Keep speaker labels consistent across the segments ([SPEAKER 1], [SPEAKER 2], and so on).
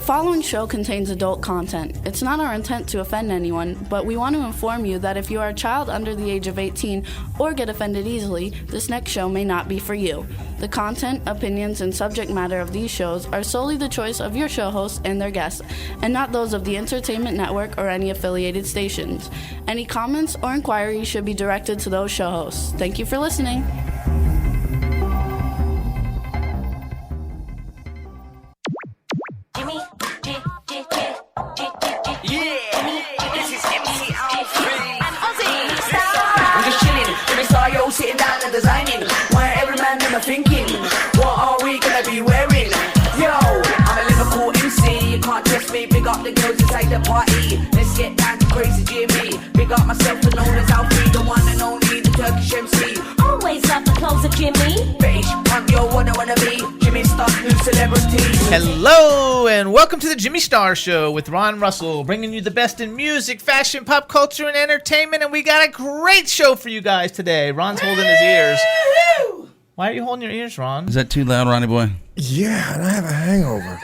[SPEAKER 1] following show contains adult content. It's not our intent to offend anyone, but we want to inform you that if you are a child under the age of 18 or get offended easily, this next show may not be for you. The content, opinions, and subject matter of these shows are solely the choice of your show hosts and their guests, and not those of the Entertainment Network or any affiliated stations. Any comments or inquiries should be directed to those show hosts. Thank you for listening.
[SPEAKER 2] Sitting down and designing, why every man in my thinking, what are we gonna be wearing? Yo, I'm a Liverpool MC, you can't test me, big up the girls inside the party, let's get down to crazy Jimmy, big up myself and known as Alfie, the one and only, the Turkish MC. Always love the clothes of Jimmy. Bitch, I'm your wanna be, Jimmy Star, new celebrity.
[SPEAKER 3] Hello and welcome to the Jimmy Star Show with Ron Russell, bringing you the best in music, fashion, pop culture, and entertainment. And we got a great show for you guys today. Ron's holding his ears. Why are you holding your ears, Ron?
[SPEAKER 4] Is that too loud, Ronnie boy?
[SPEAKER 5] Yeah, and I have a hangover.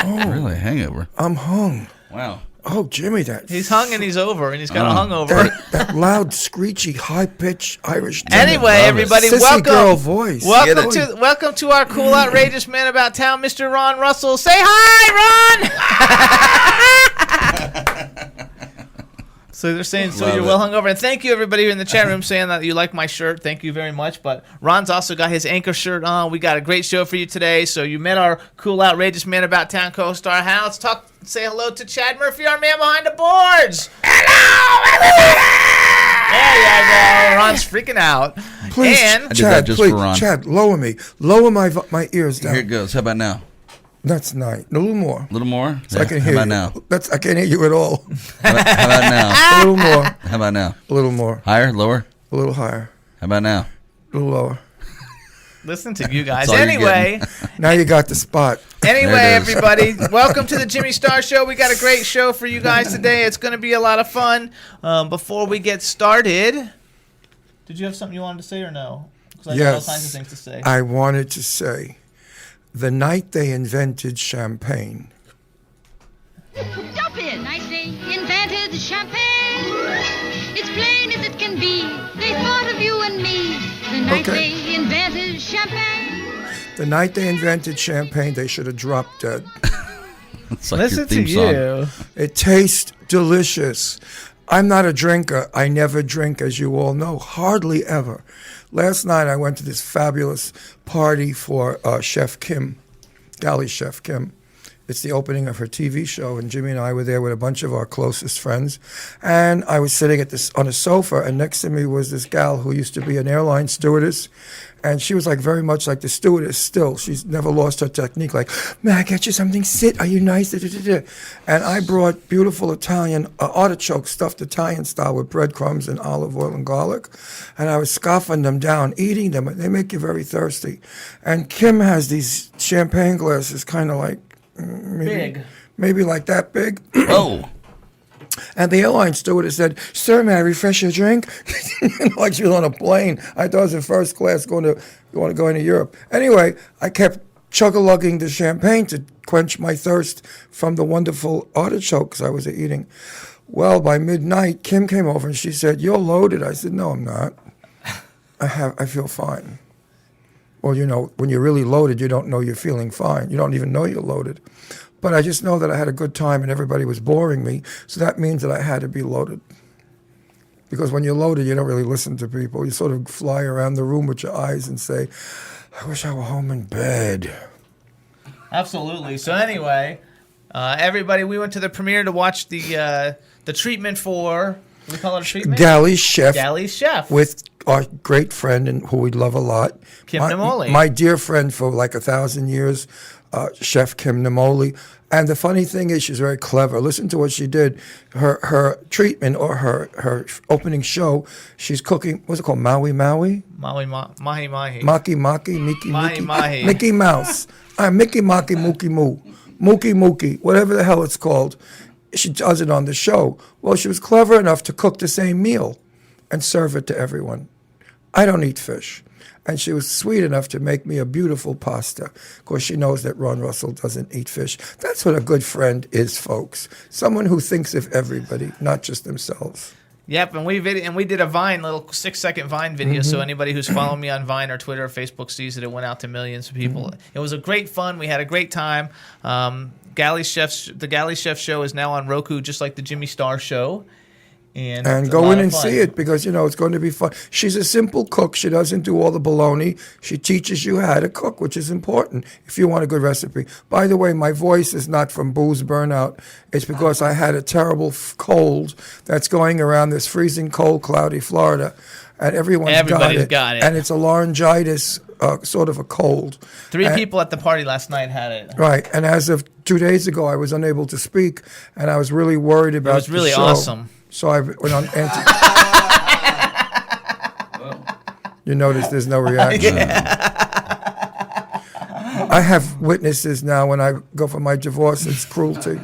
[SPEAKER 4] Oh, really? A hangover?
[SPEAKER 5] I'm hung.
[SPEAKER 4] Wow.
[SPEAKER 5] Oh, Jimmy,
[SPEAKER 3] he's hung and he's over, and he's got a hungover.
[SPEAKER 5] That loud, screechy, high-pitched Irish.
[SPEAKER 3] Anyway, everybody,
[SPEAKER 5] sissy girl voice.
[SPEAKER 3] Welcome to our cool, outrageous man about town, Mr. Ron Russell. Say hi, Ron. So they're saying, you're well hungover. And thank you, everybody in the chat room saying that you like my shirt. Thank you very much. But Ron's also got his anchor shirt on. We got a great show for you today. So you met our cool, outrageous man about town co-star. Now let's say hello to Chad Murphy, our man behind the boards. Hello, everybody! There you go. Ron's freaking out.
[SPEAKER 5] Please,
[SPEAKER 3] and
[SPEAKER 5] Chad, Chad, lower me. Lower my ears down.
[SPEAKER 4] Here it goes. How about now?
[SPEAKER 5] That's nice. A little more.
[SPEAKER 4] A little more?
[SPEAKER 5] So I can hear
[SPEAKER 4] you.
[SPEAKER 5] How about now? I can't hear you at all.
[SPEAKER 4] How about now?
[SPEAKER 5] A little more.
[SPEAKER 4] How about now?
[SPEAKER 5] A little more.
[SPEAKER 4] Higher? Lower?
[SPEAKER 5] A little higher.
[SPEAKER 4] How about now?
[SPEAKER 5] A little lower.
[SPEAKER 3] Listen to you guys. Anyway.
[SPEAKER 5] Now you got the spot.
[SPEAKER 3] Anyway, everybody, welcome to the Jimmy Star Show. We got a great show for you guys today. It's going to be a lot of fun. Before we get started, did you have something you wanted to say or no? Because I got all kinds of things to say.
[SPEAKER 5] I wanted to say, the night they invented champagne.
[SPEAKER 6] Stop it! Night they invented champagne. It's plain as it can be. They thought of you and me. The night they invented champagne.
[SPEAKER 5] The night they invented champagne, they should have dropped dead.
[SPEAKER 4] It's like
[SPEAKER 3] Listen
[SPEAKER 4] your theme
[SPEAKER 3] to
[SPEAKER 4] song.
[SPEAKER 3] you.
[SPEAKER 5] It tastes delicious. I'm not a drinker. I never drink, as you all know. Hardly ever. Last night I went to this fabulous party for Chef Kim, Galley Chef Kim. It's the opening of her TV show, and Jimmy and I were there with a bunch of our closest friends. And I was sitting on a sofa, and next to me was this gal who used to be an airline stewardess. And she was like very much like the stewardess still. She's never lost her technique. Like, may I get you something? Sit. Are you nice? And I brought beautiful Italian artichoke stuffed Italian style with breadcrumbs and olive oil and garlic. And I was scoffing them down, eating them. They make you very thirsty. And Kim has these champagne glasses, kind of like maybe like that big.
[SPEAKER 4] Oh.
[SPEAKER 5] And the airline stewardess said, "Sir, may I refresh your drink?" Like she was on a plane. I thought I was in first class going to Europe. Anyway, I kept chug-a-lugging the champagne to quench my thirst from the wonderful artichokes I was eating. Well, by midnight, Kim came over and she said, "You're loaded." I said, "No, I'm not. I feel fine." Well, you know, when you're really loaded, you don't know you're feeling fine. You don't even know you're loaded. But I just know that I had a good time and everybody was boring me, so that means that I had to be loaded. Because when you're loaded, you don't really listen to people. You sort of fly around the room with your eyes and say, "I wish I were home in bed."
[SPEAKER 3] Absolutely. So anyway, everybody, we went to the premiere to watch the treatment for, what do we call it, a treatment?
[SPEAKER 5] Galley Chef.
[SPEAKER 3] Galley Chef.
[SPEAKER 5] With our great friend and who we love a lot.
[SPEAKER 3] Kim Namoli.
[SPEAKER 5] My dear friend for like 1,000 years, Chef Kim Namoli. And the funny thing is, she's very clever. Listen to what she did. Her treatment or her opening show, she's cooking, what's it called, Maui?
[SPEAKER 3] Mahi.
[SPEAKER 5] Maki, Mickey,
[SPEAKER 3] Mahi.
[SPEAKER 5] Mickey Mouse. Mickey, Maki, Mookie Moo. Mookie, whatever the hell it's called. She does it on the show. Well, she was clever enough to cook the same meal and serve it to everyone. I don't eat fish. And she was sweet enough to make me a beautiful pasta. Of course, she knows that Ron Russell doesn't eat fish. That's what a good friend is, folks. Someone who thinks of everybody, not just themselves.
[SPEAKER 3] Yep, and we did a Vine, little 6-second Vine video, so anybody who's following me on Vine or Twitter or Facebook sees it went out to millions of people. It was a great fun. We had a great time. The Galley Chef show is now on Roku, just like the Jimmy Star show. And
[SPEAKER 5] go in and see it because, it's going to be fun. She's a simple cook. She doesn't do all the baloney. She teaches you how to cook, which is important if you want a good recipe. By the way, my voice is not from booze burnout. It's because I had a terrible cold that's going around this freezing cold, cloudy Florida. And everybody's got it. And it's a laryngitis, sort of a cold.
[SPEAKER 3] 3 people at the party last night had it.
[SPEAKER 5] Right. And as of 2 days ago, I was unable to speak, and I was really worried about the show.
[SPEAKER 3] It was really awesome.
[SPEAKER 5] So I went on You notice there's no reaction. I have witnesses now when I go for my divorce. It's cruelty.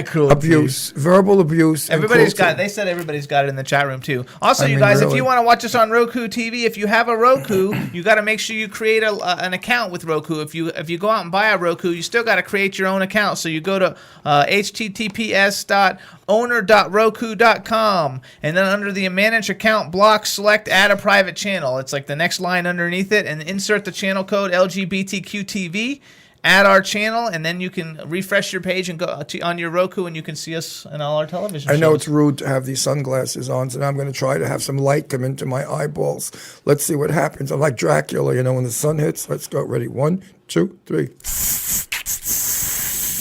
[SPEAKER 3] Cruelty.
[SPEAKER 5] Abuse. Verbal abuse.
[SPEAKER 3] Everybody's got it. They said everybody's got it in the chat room, too. Also, you guys, if you want to watch us on Roku TV, if you have a Roku, you got to make sure you create an account with Roku. If you go out and buy a Roku, you still got to create your own account. So you go to https://owner.roku.com, and then under the manage account block, select add a private channel. It's like the next line underneath it, and insert the channel code LGBTQTV. Add our channel, and then you can refresh your page and go on your Roku, and you can see us in all our television shows.
[SPEAKER 5] I know it's rude to have these sunglasses on, so I'm going to try to have some light come into my eyeballs. Let's see what happens. I'm like Dracula, when the sun hits. Let's go. Ready? 1, 2, 3.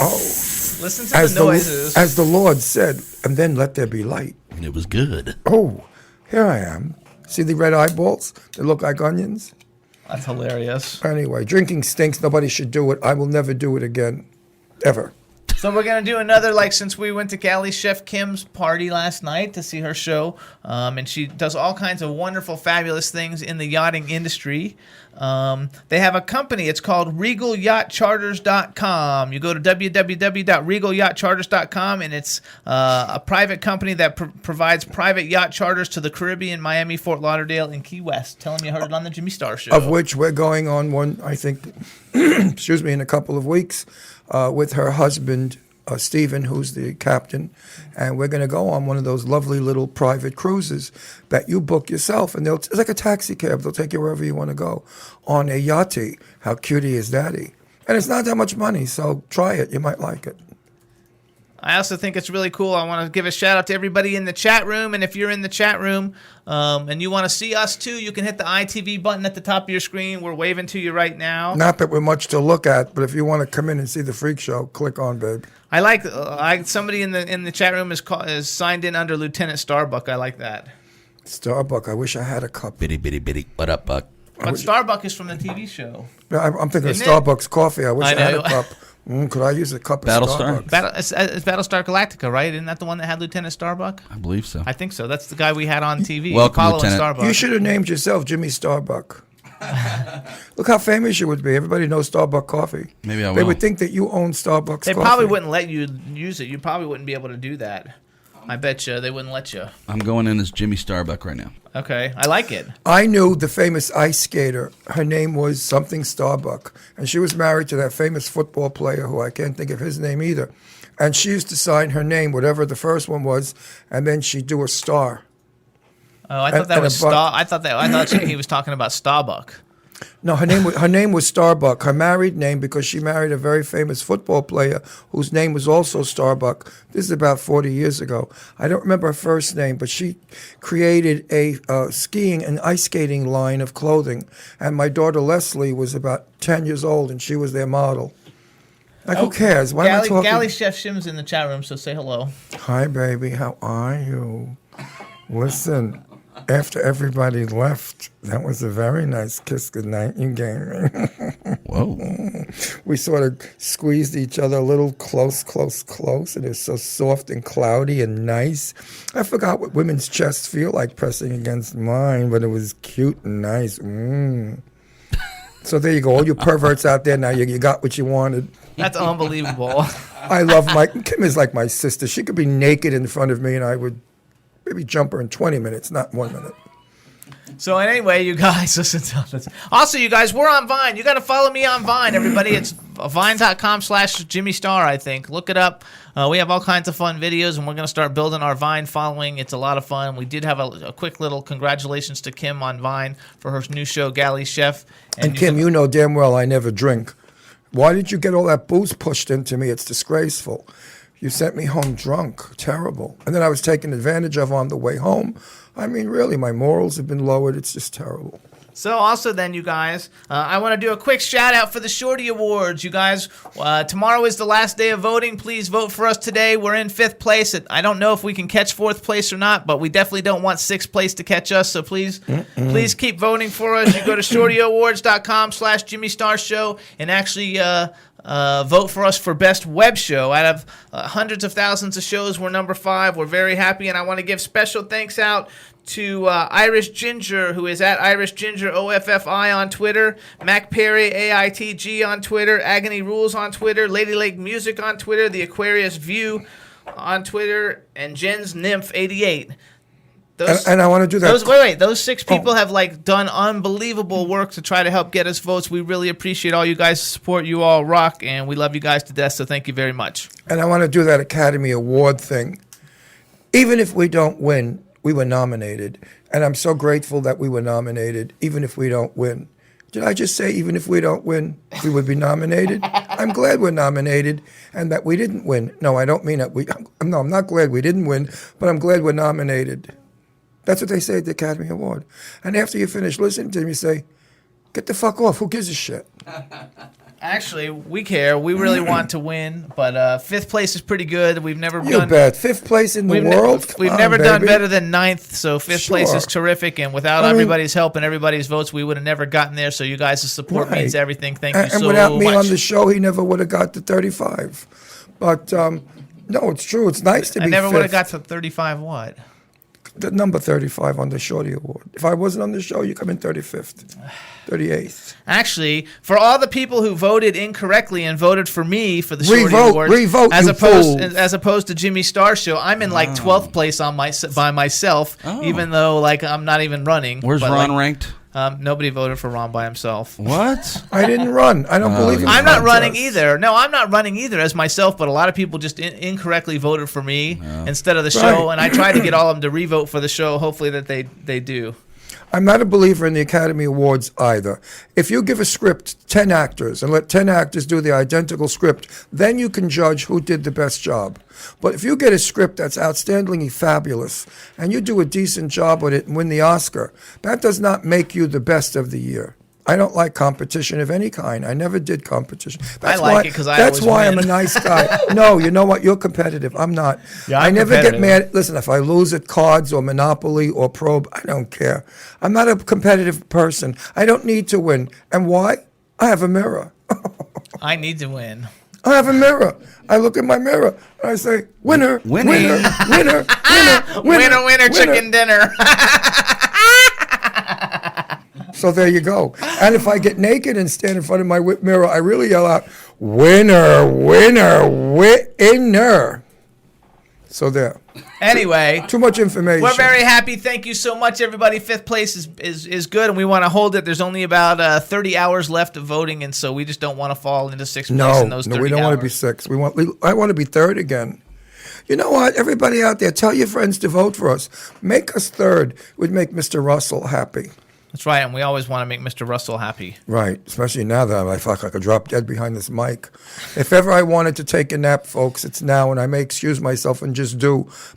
[SPEAKER 5] Oh.
[SPEAKER 3] Listen to the noises.
[SPEAKER 5] As the Lord said, and then let there be light.
[SPEAKER 4] It was good.
[SPEAKER 5] Oh, here I am. See the red eyeballs? They look like onions.
[SPEAKER 3] That's hilarious.
[SPEAKER 5] Anyway, drinking stinks. Nobody should do it. I will never do it again. Ever.
[SPEAKER 3] So we're going to do another, since we went to Galley Chef Kim's party last night to see her show, and she does all kinds of wonderful, fabulous things in the yachting industry. They have a company. It's called RegalYachtCharters.com. You go to www.RegalYachtCharters.com, and it's a private company that provides private yacht charters to the Caribbean, Miami, Fort Lauderdale, and Key West. Tell them you heard it on the Jimmy Star Show.
[SPEAKER 5] Of which we're going on one, I think, excuse me, in a couple of weeks with her husband, Stephen, who's the captain, and we're going to go on one of those lovely little private cruises that you book yourself, and it's like a taxi cab. They'll take you wherever you want to go on a yachty. How cutie is daddy? And it's not that much money, so try it. You might like it.
[SPEAKER 3] I also think it's really cool. I want to give a shout out to everybody in the chat room. And if you're in the chat room and you want to see us too, you can hit the ITV button at the top of your screen. We're waving to you right now.
[SPEAKER 5] Not that we're much to look at, but if you want to come in and see the freak show, click on, babe.
[SPEAKER 3] I like somebody in the chat room is signed in under Lieutenant Starbuck. I like that.
[SPEAKER 5] Starbuck. I wish I had a cup.
[SPEAKER 4] Bitty, bitty, bitty. What up, Buck?
[SPEAKER 3] But Starbuck is from the TV show.
[SPEAKER 5] I'm thinking
[SPEAKER 3] Isn't
[SPEAKER 5] of Starbucks coffee. I wish I had
[SPEAKER 3] know.
[SPEAKER 5] a cup. Could I use a cup of
[SPEAKER 4] Battlestar?
[SPEAKER 5] Starbucks?
[SPEAKER 3] It's Battlestar Galactica, right? Isn't that the one that had Lieutenant Starbuck?
[SPEAKER 4] I believe so.
[SPEAKER 3] I think so. That's the guy we had on TV.
[SPEAKER 4] Welcome,
[SPEAKER 3] Apollo
[SPEAKER 4] Lieutenant.
[SPEAKER 3] and Starbuck.
[SPEAKER 5] You should have named yourself Jimmy Starbuck. Look how famous you would be. Everybody knows Starbucks coffee.
[SPEAKER 4] Maybe I will.
[SPEAKER 5] They would think that you own Starbucks
[SPEAKER 3] They
[SPEAKER 5] coffee.
[SPEAKER 3] probably wouldn't let you use it. You probably wouldn't be able to do that. I bet you they wouldn't let you.
[SPEAKER 4] I'm going in as Jimmy Starbuck right now.
[SPEAKER 3] Okay, I like it.
[SPEAKER 5] I knew the famous ice skater. Her name was something Starbuck. And she was married to that famous football player who I can't think of his name either. And she used to sign her name, whatever the first one was, and then she'd do a star.
[SPEAKER 3] Oh, I thought that was Star. I thought he was talking about Starbuck.
[SPEAKER 5] No, her name was Starbuck. Her married name, because she married a very famous football player whose name was also Starbuck. This is about 40 years ago. I don't remember her first name, but she created a skiing and ice skating line of clothing. And my daughter Leslie was about 10 years old, and she was their model. Like, who cares? Why am I talking?
[SPEAKER 3] Galley Chef Shim's in the chat room, so say hello.
[SPEAKER 5] Hi, baby. How are you? Listen. After everybody left, that was a very nice kiss goodnight you gave me.
[SPEAKER 4] Whoa.
[SPEAKER 5] We sort of squeezed each other a little close, and it was so soft and cloudy and nice. I forgot what women's chests feel like pressing against mine, but it was cute and nice. So there you go. All you perverts out there now, you got what you wanted.
[SPEAKER 3] That's unbelievable.
[SPEAKER 5] I love Kim is like my sister. She could be naked in front of me, and I would maybe jump her in 20 minutes, not 1 minute.
[SPEAKER 3] So anyway, you guys, listen to this. Also, you guys, we're on Vine. You got to follow me on Vine, everybody. It's vine.com/Jimmy Star, I think. Look it up. We have all kinds of fun videos, and we're going to start building our Vine following. It's a lot of fun. We did have a quick little congratulations to Kim on Vine for her new show, Galley Chef.
[SPEAKER 5] And Kim, you know damn well I never drink. Why did you get all that booze pushed into me? It's disgraceful. You sent me home drunk. Terrible. And then I was taken advantage of on the way home. I mean, really, my morals have been lowered. It's just terrible.
[SPEAKER 3] So also then, you guys, I want to do a quick shout-out for the Shorty Awards. You guys, tomorrow is the last day of voting. Please vote for us today. We're in 5th place. I don't know if we can catch 4th place or not, but we definitely don't want 6th place to catch us. So please keep voting for us. You go to shortyawards.com/Jimmy Star Show and actually vote for us for Best Web Show. Out of hundreds of thousands of shows, we're number 5. We're very happy, and I want to give special thanks out to Irish Ginger, who is at Irish Ginger OFFI on Twitter, Mac Perry AITG on Twitter, Agony Rules on Twitter, Ladylake Music on Twitter, The Aquarius View on Twitter, and Jen's Nymph 88.
[SPEAKER 5] And I want to do that.
[SPEAKER 3] Those 6 people have done unbelievable work to try to help get us votes. We really appreciate all you guys' support. You all rock, and we love you guys to death. So thank you very much.
[SPEAKER 5] And I want to do that Academy Award thing. Even if we don't win, we were nominated. And I'm so grateful that we were nominated, even if we don't win. Did I just say even if we don't win, we would be nominated? I'm glad we're nominated and that we didn't win. No, I don't mean that I'm not glad we didn't win, but I'm glad we're nominated. That's what they say at the Academy Award. And after you finish listening to them, you say, get the fuck off. Who gives a shit?
[SPEAKER 3] Actually, we care. We really want to win, but 5th place is pretty good. We've never
[SPEAKER 5] You bet. 5th place in the world?
[SPEAKER 3] We've never done better than 9th, so 5th place is terrific. And without everybody's help and everybody's votes, we would have never gotten there. So you guys' support means everything. Thank you so much.
[SPEAKER 5] And without me on the show, he never would have got to 35. But no, it's true. It's nice to be 5th.
[SPEAKER 3] I never would have got to 35 what?
[SPEAKER 5] The number 35 on the Shorty Award. If I wasn't on the show, you come in 35th, 38th.
[SPEAKER 3] Actually, for all the people who voted incorrectly and voted for me for the Shorty Awards,
[SPEAKER 5] revote,
[SPEAKER 3] as opposed to Jimmy Star Show, I'm in 12th place by myself, even though I'm not even running.
[SPEAKER 4] Where's Ron ranked?
[SPEAKER 3] Nobody voted for Ron by himself.
[SPEAKER 4] What?
[SPEAKER 5] I didn't run. I don't believe in
[SPEAKER 3] I'm not running either. No, I'm not running either as myself, but a lot of people just incorrectly voted for me instead of the show, and I tried to get all of them to revote for the show, hopefully that they do.
[SPEAKER 5] I'm not a believer in the Academy Awards either. If you give a script 10 actors and let 10 actors do the identical script, then you can judge who did the best job. But if you get a script that's outstandingly fabulous and you do a decent job with it and win the Oscar, that does not make you the best of the year. I don't like competition of any kind. I never did competition.
[SPEAKER 3] I like it because I always
[SPEAKER 5] That's why
[SPEAKER 3] win.
[SPEAKER 5] I'm a nice guy. No, you know what? You're competitive. I'm not.
[SPEAKER 3] Yeah,
[SPEAKER 5] I never get mad. Listen, if I lose at cards or Monopoly or Probe, I don't care. I'm not a competitive person. I don't need to win. And why? I have a mirror.
[SPEAKER 3] I need to win.
[SPEAKER 5] I have a mirror. I look in my mirror and I say, winner, winner, winner, winner,
[SPEAKER 3] winner, chicken dinner.
[SPEAKER 5] So there you go. And if I get naked and stand in front of my mirror, I really yell out, winner, winner, winner. So there.
[SPEAKER 3] Anyway.
[SPEAKER 5] Too much information.
[SPEAKER 3] We're very happy. Thank you so much, everybody. 5th place is good, and we want to hold it. There's only about 30 hours left of voting, and so we just don't want to fall into 6th place in those 30 hours.
[SPEAKER 5] No, we don't want to be 6th. I want to be 3rd again. You know what? Everybody out there, tell your friends to vote for us. Make us 3rd. We'd make Mr. Russell happy.
[SPEAKER 3] That's right, and we always want to make Mr. Russell happy.
[SPEAKER 5] Right, especially now that I feel like I could drop dead behind this mic. If ever I wanted to take a nap, folks, it's now, and I may excuse myself and just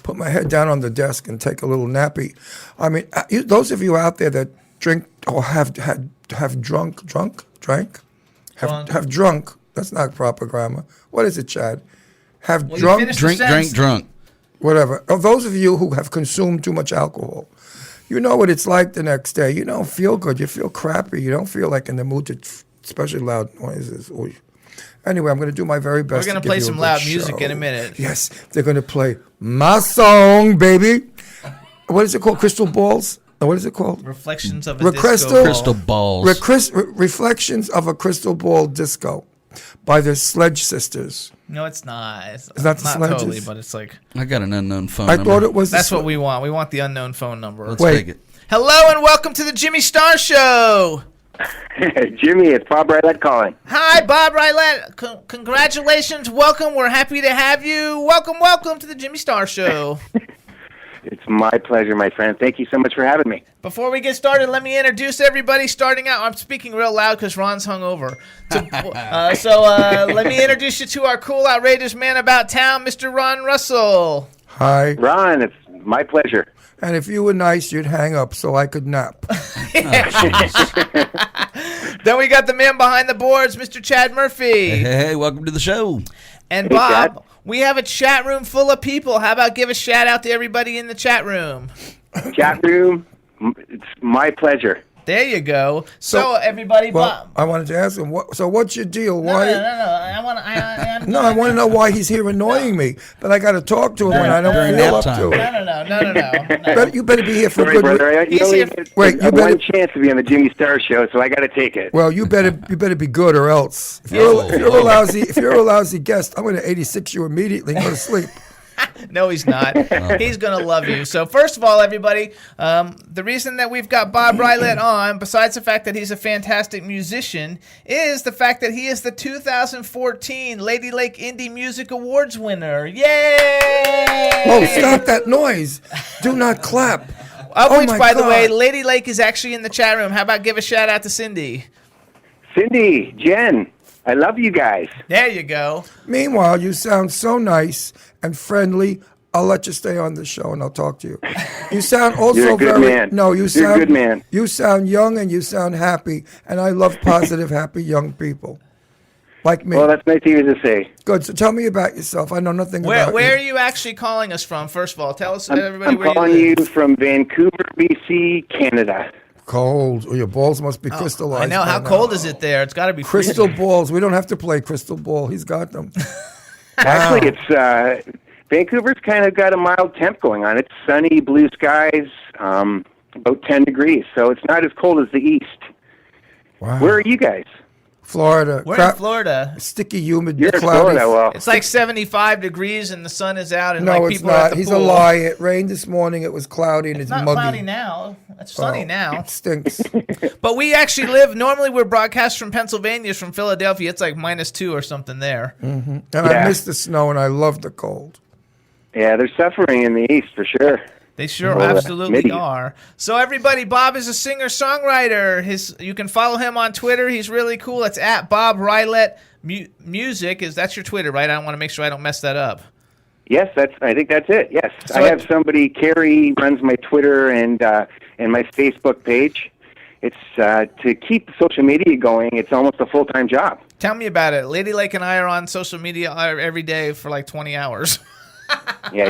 [SPEAKER 5] put my head down on the desk and take a little nappy. I mean, those of you out there that drink or have drunk, that's not proper grammar. What is it, Chad?
[SPEAKER 4] Drink.
[SPEAKER 5] Whatever. Of those of you who have consumed too much alcohol, you know what it's like the next day. You don't feel good. You feel crappy. You don't feel like in the mood to, especially loud noises. Oy. Anyway, I'm going to do my very best.
[SPEAKER 3] We're going to play some loud music in a minute.
[SPEAKER 5] Yes, they're going to play my song, baby. What is it called? Crystal Balls? What is it called?
[SPEAKER 3] Reflections of a Disco
[SPEAKER 4] Crystal Balls.
[SPEAKER 5] Reflections of a Crystal Ball Disco by the Sledge Sisters.
[SPEAKER 3] No, it's not. It's
[SPEAKER 5] not
[SPEAKER 3] not totally, but it's like...
[SPEAKER 4] I got an unknown phone
[SPEAKER 5] I
[SPEAKER 4] number.
[SPEAKER 5] thought it was...
[SPEAKER 3] That's what we want. We want the unknown phone number.
[SPEAKER 4] Let's take it.
[SPEAKER 3] Hello and welcome to the Jimmy Star Show.
[SPEAKER 7] Jimmy, it's Bob Rylett calling.
[SPEAKER 3] Hi, Bob Rylett. Congratulations. Welcome. We're happy to have you. Welcome to the Jimmy Star Show.
[SPEAKER 7] It's my pleasure, my friend. Thank you so much for having me.
[SPEAKER 3] Before we get started, let me introduce everybody. Starting out, I'm speaking real loud because Ron's hungover. So let me introduce you to our cool, outrageous man about town, Mr. Ron Russell.
[SPEAKER 5] Hi.
[SPEAKER 7] Ron, it's my pleasure.
[SPEAKER 5] And if you were nice, you'd hang up so I could nap.
[SPEAKER 3] Then we got the man behind the boards, Mr. Chad Murphy.
[SPEAKER 4] Hey, welcome to the show.
[SPEAKER 3] And
[SPEAKER 7] Hey,
[SPEAKER 3] Bob,
[SPEAKER 7] Chad.
[SPEAKER 3] we have a chat room full of people. How about give a shout out to everybody in the chat room?
[SPEAKER 7] Chat room, it's my pleasure.
[SPEAKER 3] There you go. So everybody,
[SPEAKER 5] Well,
[SPEAKER 3] Bob.
[SPEAKER 5] I wanted to ask him, what's your deal?
[SPEAKER 3] No.
[SPEAKER 5] Why? I want to know why he's here annoying me. But I got to talk to him when I don't
[SPEAKER 4] during
[SPEAKER 5] feel
[SPEAKER 4] nap
[SPEAKER 5] up
[SPEAKER 4] time.
[SPEAKER 5] to it.
[SPEAKER 3] No.
[SPEAKER 5] You better be here for
[SPEAKER 7] Sorry,
[SPEAKER 5] good.
[SPEAKER 7] brother. You
[SPEAKER 3] He's
[SPEAKER 7] only
[SPEAKER 3] here-
[SPEAKER 7] get
[SPEAKER 5] Wait, you
[SPEAKER 7] one
[SPEAKER 5] better-
[SPEAKER 7] chance to be on the Jimmy Star Show, so I got to take it.
[SPEAKER 5] Well, you better be good, or else. If you're a lousy guest, I'm going to 86 you immediately and go to sleep.
[SPEAKER 3] No, he's not. He's going to love you. So first of all, everybody, the reason that we've got Bob Rylett on, besides the fact that he's a fantastic musician, is the fact that he is the 2014 Ladylake Indie Music Awards winner. Yay!
[SPEAKER 5] Oh, stop that noise! Do not clap.
[SPEAKER 3] Of
[SPEAKER 5] Oh
[SPEAKER 3] which,
[SPEAKER 5] my
[SPEAKER 3] by the
[SPEAKER 5] God.
[SPEAKER 3] way, Ladylake is actually in the chat room. How about give a shout out to Cindy?
[SPEAKER 7] Cindy, Jen, I love you guys.
[SPEAKER 3] There you go.
[SPEAKER 5] Meanwhile, you sound so nice and friendly. I'll let you stay on the show and I'll talk to you. You sound also
[SPEAKER 7] You're a good
[SPEAKER 5] very
[SPEAKER 7] man.
[SPEAKER 5] no. You
[SPEAKER 7] You're a
[SPEAKER 5] sound
[SPEAKER 7] good man.
[SPEAKER 5] You sound young and you sound happy, and I love positive, happy young people like me.
[SPEAKER 7] Well, that's nice of you to say.
[SPEAKER 5] Good. So tell me about yourself. I know nothing
[SPEAKER 3] Where
[SPEAKER 5] about
[SPEAKER 3] are
[SPEAKER 5] you.
[SPEAKER 3] you actually calling us from? First of all, tell us, everybody,
[SPEAKER 7] I'm
[SPEAKER 3] where
[SPEAKER 7] calling
[SPEAKER 3] you live.
[SPEAKER 7] you from Vancouver, BC, Canada.
[SPEAKER 5] Cold. Oh, your balls must be crystallized.
[SPEAKER 3] I know.
[SPEAKER 5] by
[SPEAKER 3] How
[SPEAKER 5] now.
[SPEAKER 3] cold is it there? It's got to be
[SPEAKER 5] Crystal
[SPEAKER 3] freezing.
[SPEAKER 5] balls. We don't have to play crystal ball. He's got them.
[SPEAKER 7] Actually, it's Vancouver's kind of got a mild temp going on. It's sunny, blue skies, about 10 degrees, so it's not as cold as the east.
[SPEAKER 5] Wow.
[SPEAKER 7] Where are you guys?
[SPEAKER 5] Florida.
[SPEAKER 3] We're in Florida.
[SPEAKER 5] Sticky, humid,
[SPEAKER 7] You're in
[SPEAKER 5] cloudy.
[SPEAKER 7] Florida. Well,
[SPEAKER 3] It's like 75 degrees and the sun is out and
[SPEAKER 5] No,
[SPEAKER 3] like
[SPEAKER 5] it's
[SPEAKER 3] people are at
[SPEAKER 5] not.
[SPEAKER 3] the
[SPEAKER 5] He's
[SPEAKER 3] pool.
[SPEAKER 5] a lie. It rained this morning. It was cloudy and it's
[SPEAKER 3] It's not
[SPEAKER 5] muggy.
[SPEAKER 3] cloudy now. It's sunny
[SPEAKER 5] Oh,
[SPEAKER 3] now.
[SPEAKER 5] It stinks.
[SPEAKER 3] But we actually live. Normally, we're broadcast from Pennsylvania, from Philadelphia. It's like -2 or something there.
[SPEAKER 5] And
[SPEAKER 7] Yeah.
[SPEAKER 5] I miss the snow and I love the cold.
[SPEAKER 7] yeah, they're suffering in the east for sure.
[SPEAKER 3] They sure
[SPEAKER 7] Well,
[SPEAKER 3] absolutely
[SPEAKER 7] maybe.
[SPEAKER 3] are. So everybody, Bob is a singer-songwriter. You can follow him on Twitter. He's really cool. It's at Bob Rylett Music. That's your Twitter, right? I want to make sure I don't mess that up.
[SPEAKER 7] Yes, I think that's it. Yes,
[SPEAKER 3] So
[SPEAKER 7] I have somebody. Carrie runs my Twitter and my Facebook page. It's to keep social media going. It's almost a full-time job.
[SPEAKER 3] Tell me about it. Ladylake and I are on social media every day for like 20 hours.
[SPEAKER 7] Yeah,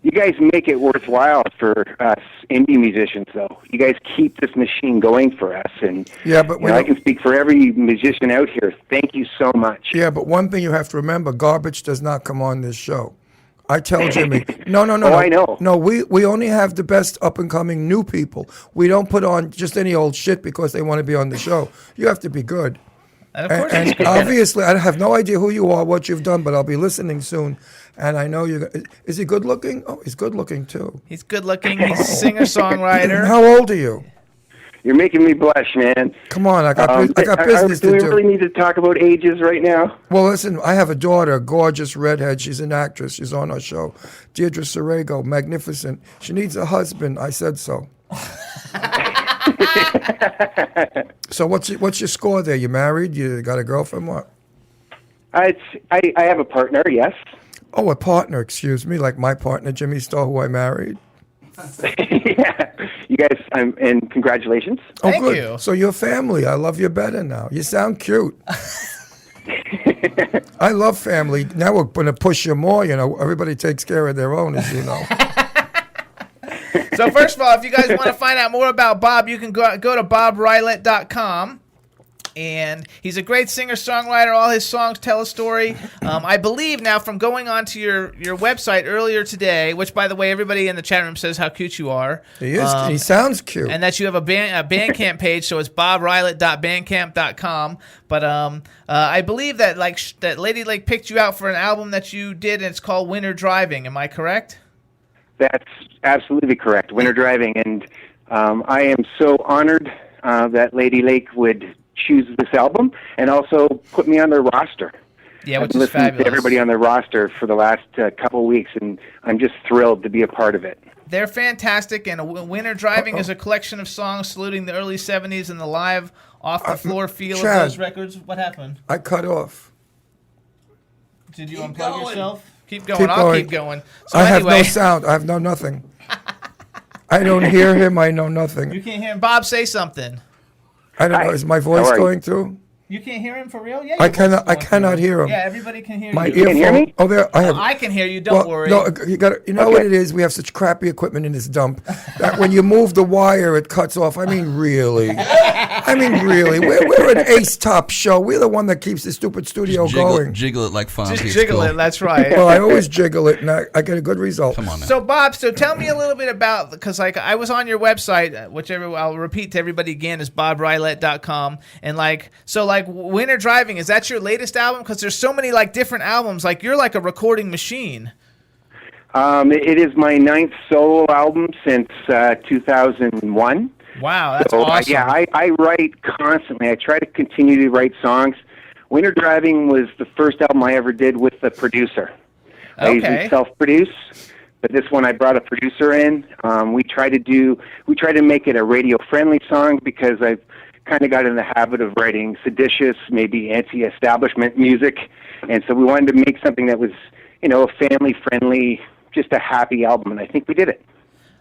[SPEAKER 7] you guys make it worthwhile for us indie musicians, though. You guys keep this machine going for us, and
[SPEAKER 5] Yeah, but
[SPEAKER 7] I can speak for every musician out here. Thank you so much.
[SPEAKER 5] yeah, but one thing you have to remember: garbage does not come on this show. I tell Jimmy, no.
[SPEAKER 7] Oh, I know.
[SPEAKER 5] No, we only have the best up and coming new people. We don't put on just any old shit because they want to be on the show. You have to be good.
[SPEAKER 3] And of course,
[SPEAKER 5] And obviously, I have no idea who you are, what you've done, but I'll be listening soon. And I know you. Is he good looking? Oh, he's good looking too.
[SPEAKER 3] he's good looking. He's a singer-songwriter.
[SPEAKER 5] How old are you?
[SPEAKER 7] You're making me blush, man.
[SPEAKER 5] Come on, I got business
[SPEAKER 7] do
[SPEAKER 5] to
[SPEAKER 7] we
[SPEAKER 5] do.
[SPEAKER 7] really need to talk about ages right now?
[SPEAKER 5] Well, listen, I have a daughter, a gorgeous redhead. She's an actress. She's on our show. Deirdre Sorego, magnificent. She needs a husband. I said so. So what's your score there? You married? You got a girlfriend? What?
[SPEAKER 7] I have a partner, yes.
[SPEAKER 5] Oh, a partner. Excuse me, like my partner Jimmy Starr, who I married.
[SPEAKER 7] Yeah. You guys, and congratulations.
[SPEAKER 5] Oh,
[SPEAKER 3] Thank
[SPEAKER 5] good.
[SPEAKER 3] you.
[SPEAKER 5] So you're family. I love you better now. You sound cute. I love family. Now we're going to push you more. You know, everybody takes care of their own, as you know.
[SPEAKER 3] So first of all, if you guys want to find out more about Bob, you can go to bobrylett.com. And he's a great singer-songwriter. All his songs tell a story. I believe now, from going on to your website earlier today, which, by the way, everybody in the chat room says how cute you are.
[SPEAKER 5] He is. He sounds cute.
[SPEAKER 3] And that you have a Bandcamp page, so it's bobrylett.bandcamp.com. But I believe that that Ladylake picked you out for an album that you did, and it's called Winter Driving. Am I correct?
[SPEAKER 7] That's absolutely correct. Winter driving, and I am so honored that Ladylake would choose this album and also put me on their roster.
[SPEAKER 3] Yeah, which
[SPEAKER 7] I've
[SPEAKER 3] is
[SPEAKER 7] listened
[SPEAKER 3] fabulous.
[SPEAKER 7] to everybody on their roster for the last couple of weeks, and I'm just thrilled to be a part of it.
[SPEAKER 3] They're fantastic, and Winter Driving is a collection of songs saluting the early 70s and the live, off-the-floor feel
[SPEAKER 5] Chad,
[SPEAKER 3] of those records. What happened?
[SPEAKER 5] I cut off.
[SPEAKER 3] Did you unplug yourself? Keep going.
[SPEAKER 5] Keep
[SPEAKER 3] I'll
[SPEAKER 5] going.
[SPEAKER 3] keep going. So
[SPEAKER 5] I have
[SPEAKER 3] anyway,
[SPEAKER 5] no sound. I have no nothing. I don't hear him. I know
[SPEAKER 3] you
[SPEAKER 5] nothing.
[SPEAKER 3] can't hear him. Bob, say something.
[SPEAKER 5] I don't know.
[SPEAKER 7] Hi.
[SPEAKER 5] Is my voice
[SPEAKER 7] How are you?
[SPEAKER 5] going through?
[SPEAKER 3] You can't hear him for real? Yeah.
[SPEAKER 5] I
[SPEAKER 3] your voice is
[SPEAKER 5] cannot. I
[SPEAKER 3] going
[SPEAKER 5] cannot
[SPEAKER 3] through.
[SPEAKER 5] hear him.
[SPEAKER 3] Yeah, everybody can hear
[SPEAKER 5] My
[SPEAKER 3] you.
[SPEAKER 7] can't hear
[SPEAKER 5] earphone.
[SPEAKER 7] me?
[SPEAKER 5] Oh, there. I have.
[SPEAKER 3] I can hear you. Don't worry.
[SPEAKER 5] No, you got. You know what it is? We have such crappy equipment in this dump that when you move the wire, it cuts off. I mean, really. We're an ace top show. We're the one that keeps the stupid studio going.
[SPEAKER 4] Jiggle it like Fonzie.
[SPEAKER 3] Just
[SPEAKER 4] It's
[SPEAKER 3] jiggle
[SPEAKER 4] cool.
[SPEAKER 3] it. That's right.
[SPEAKER 5] Well, I always jiggle it, and I get a good result.
[SPEAKER 4] Come on now.
[SPEAKER 3] So Bob, tell me a little bit about, because like I was on your website, whichever I'll repeat to everybody again is bobrylett.com, and like Winter Driving, is that your latest album? Because there's so many like different albums. Like you're like a recording machine.
[SPEAKER 7] It is my 9th solo album since 2001.
[SPEAKER 3] Wow, that's
[SPEAKER 7] So,
[SPEAKER 3] awesome.
[SPEAKER 7] I write constantly. I try to continue to write songs. Winter Driving was the first album I ever did with a producer. I usually self-produce, but this one I brought a producer in. We try to make it a radio-friendly song because I've kind of got in the habit of writing seditious, maybe anti-establishment music, and so we wanted to make something that was, a family-friendly, just a happy album, and I think we did it.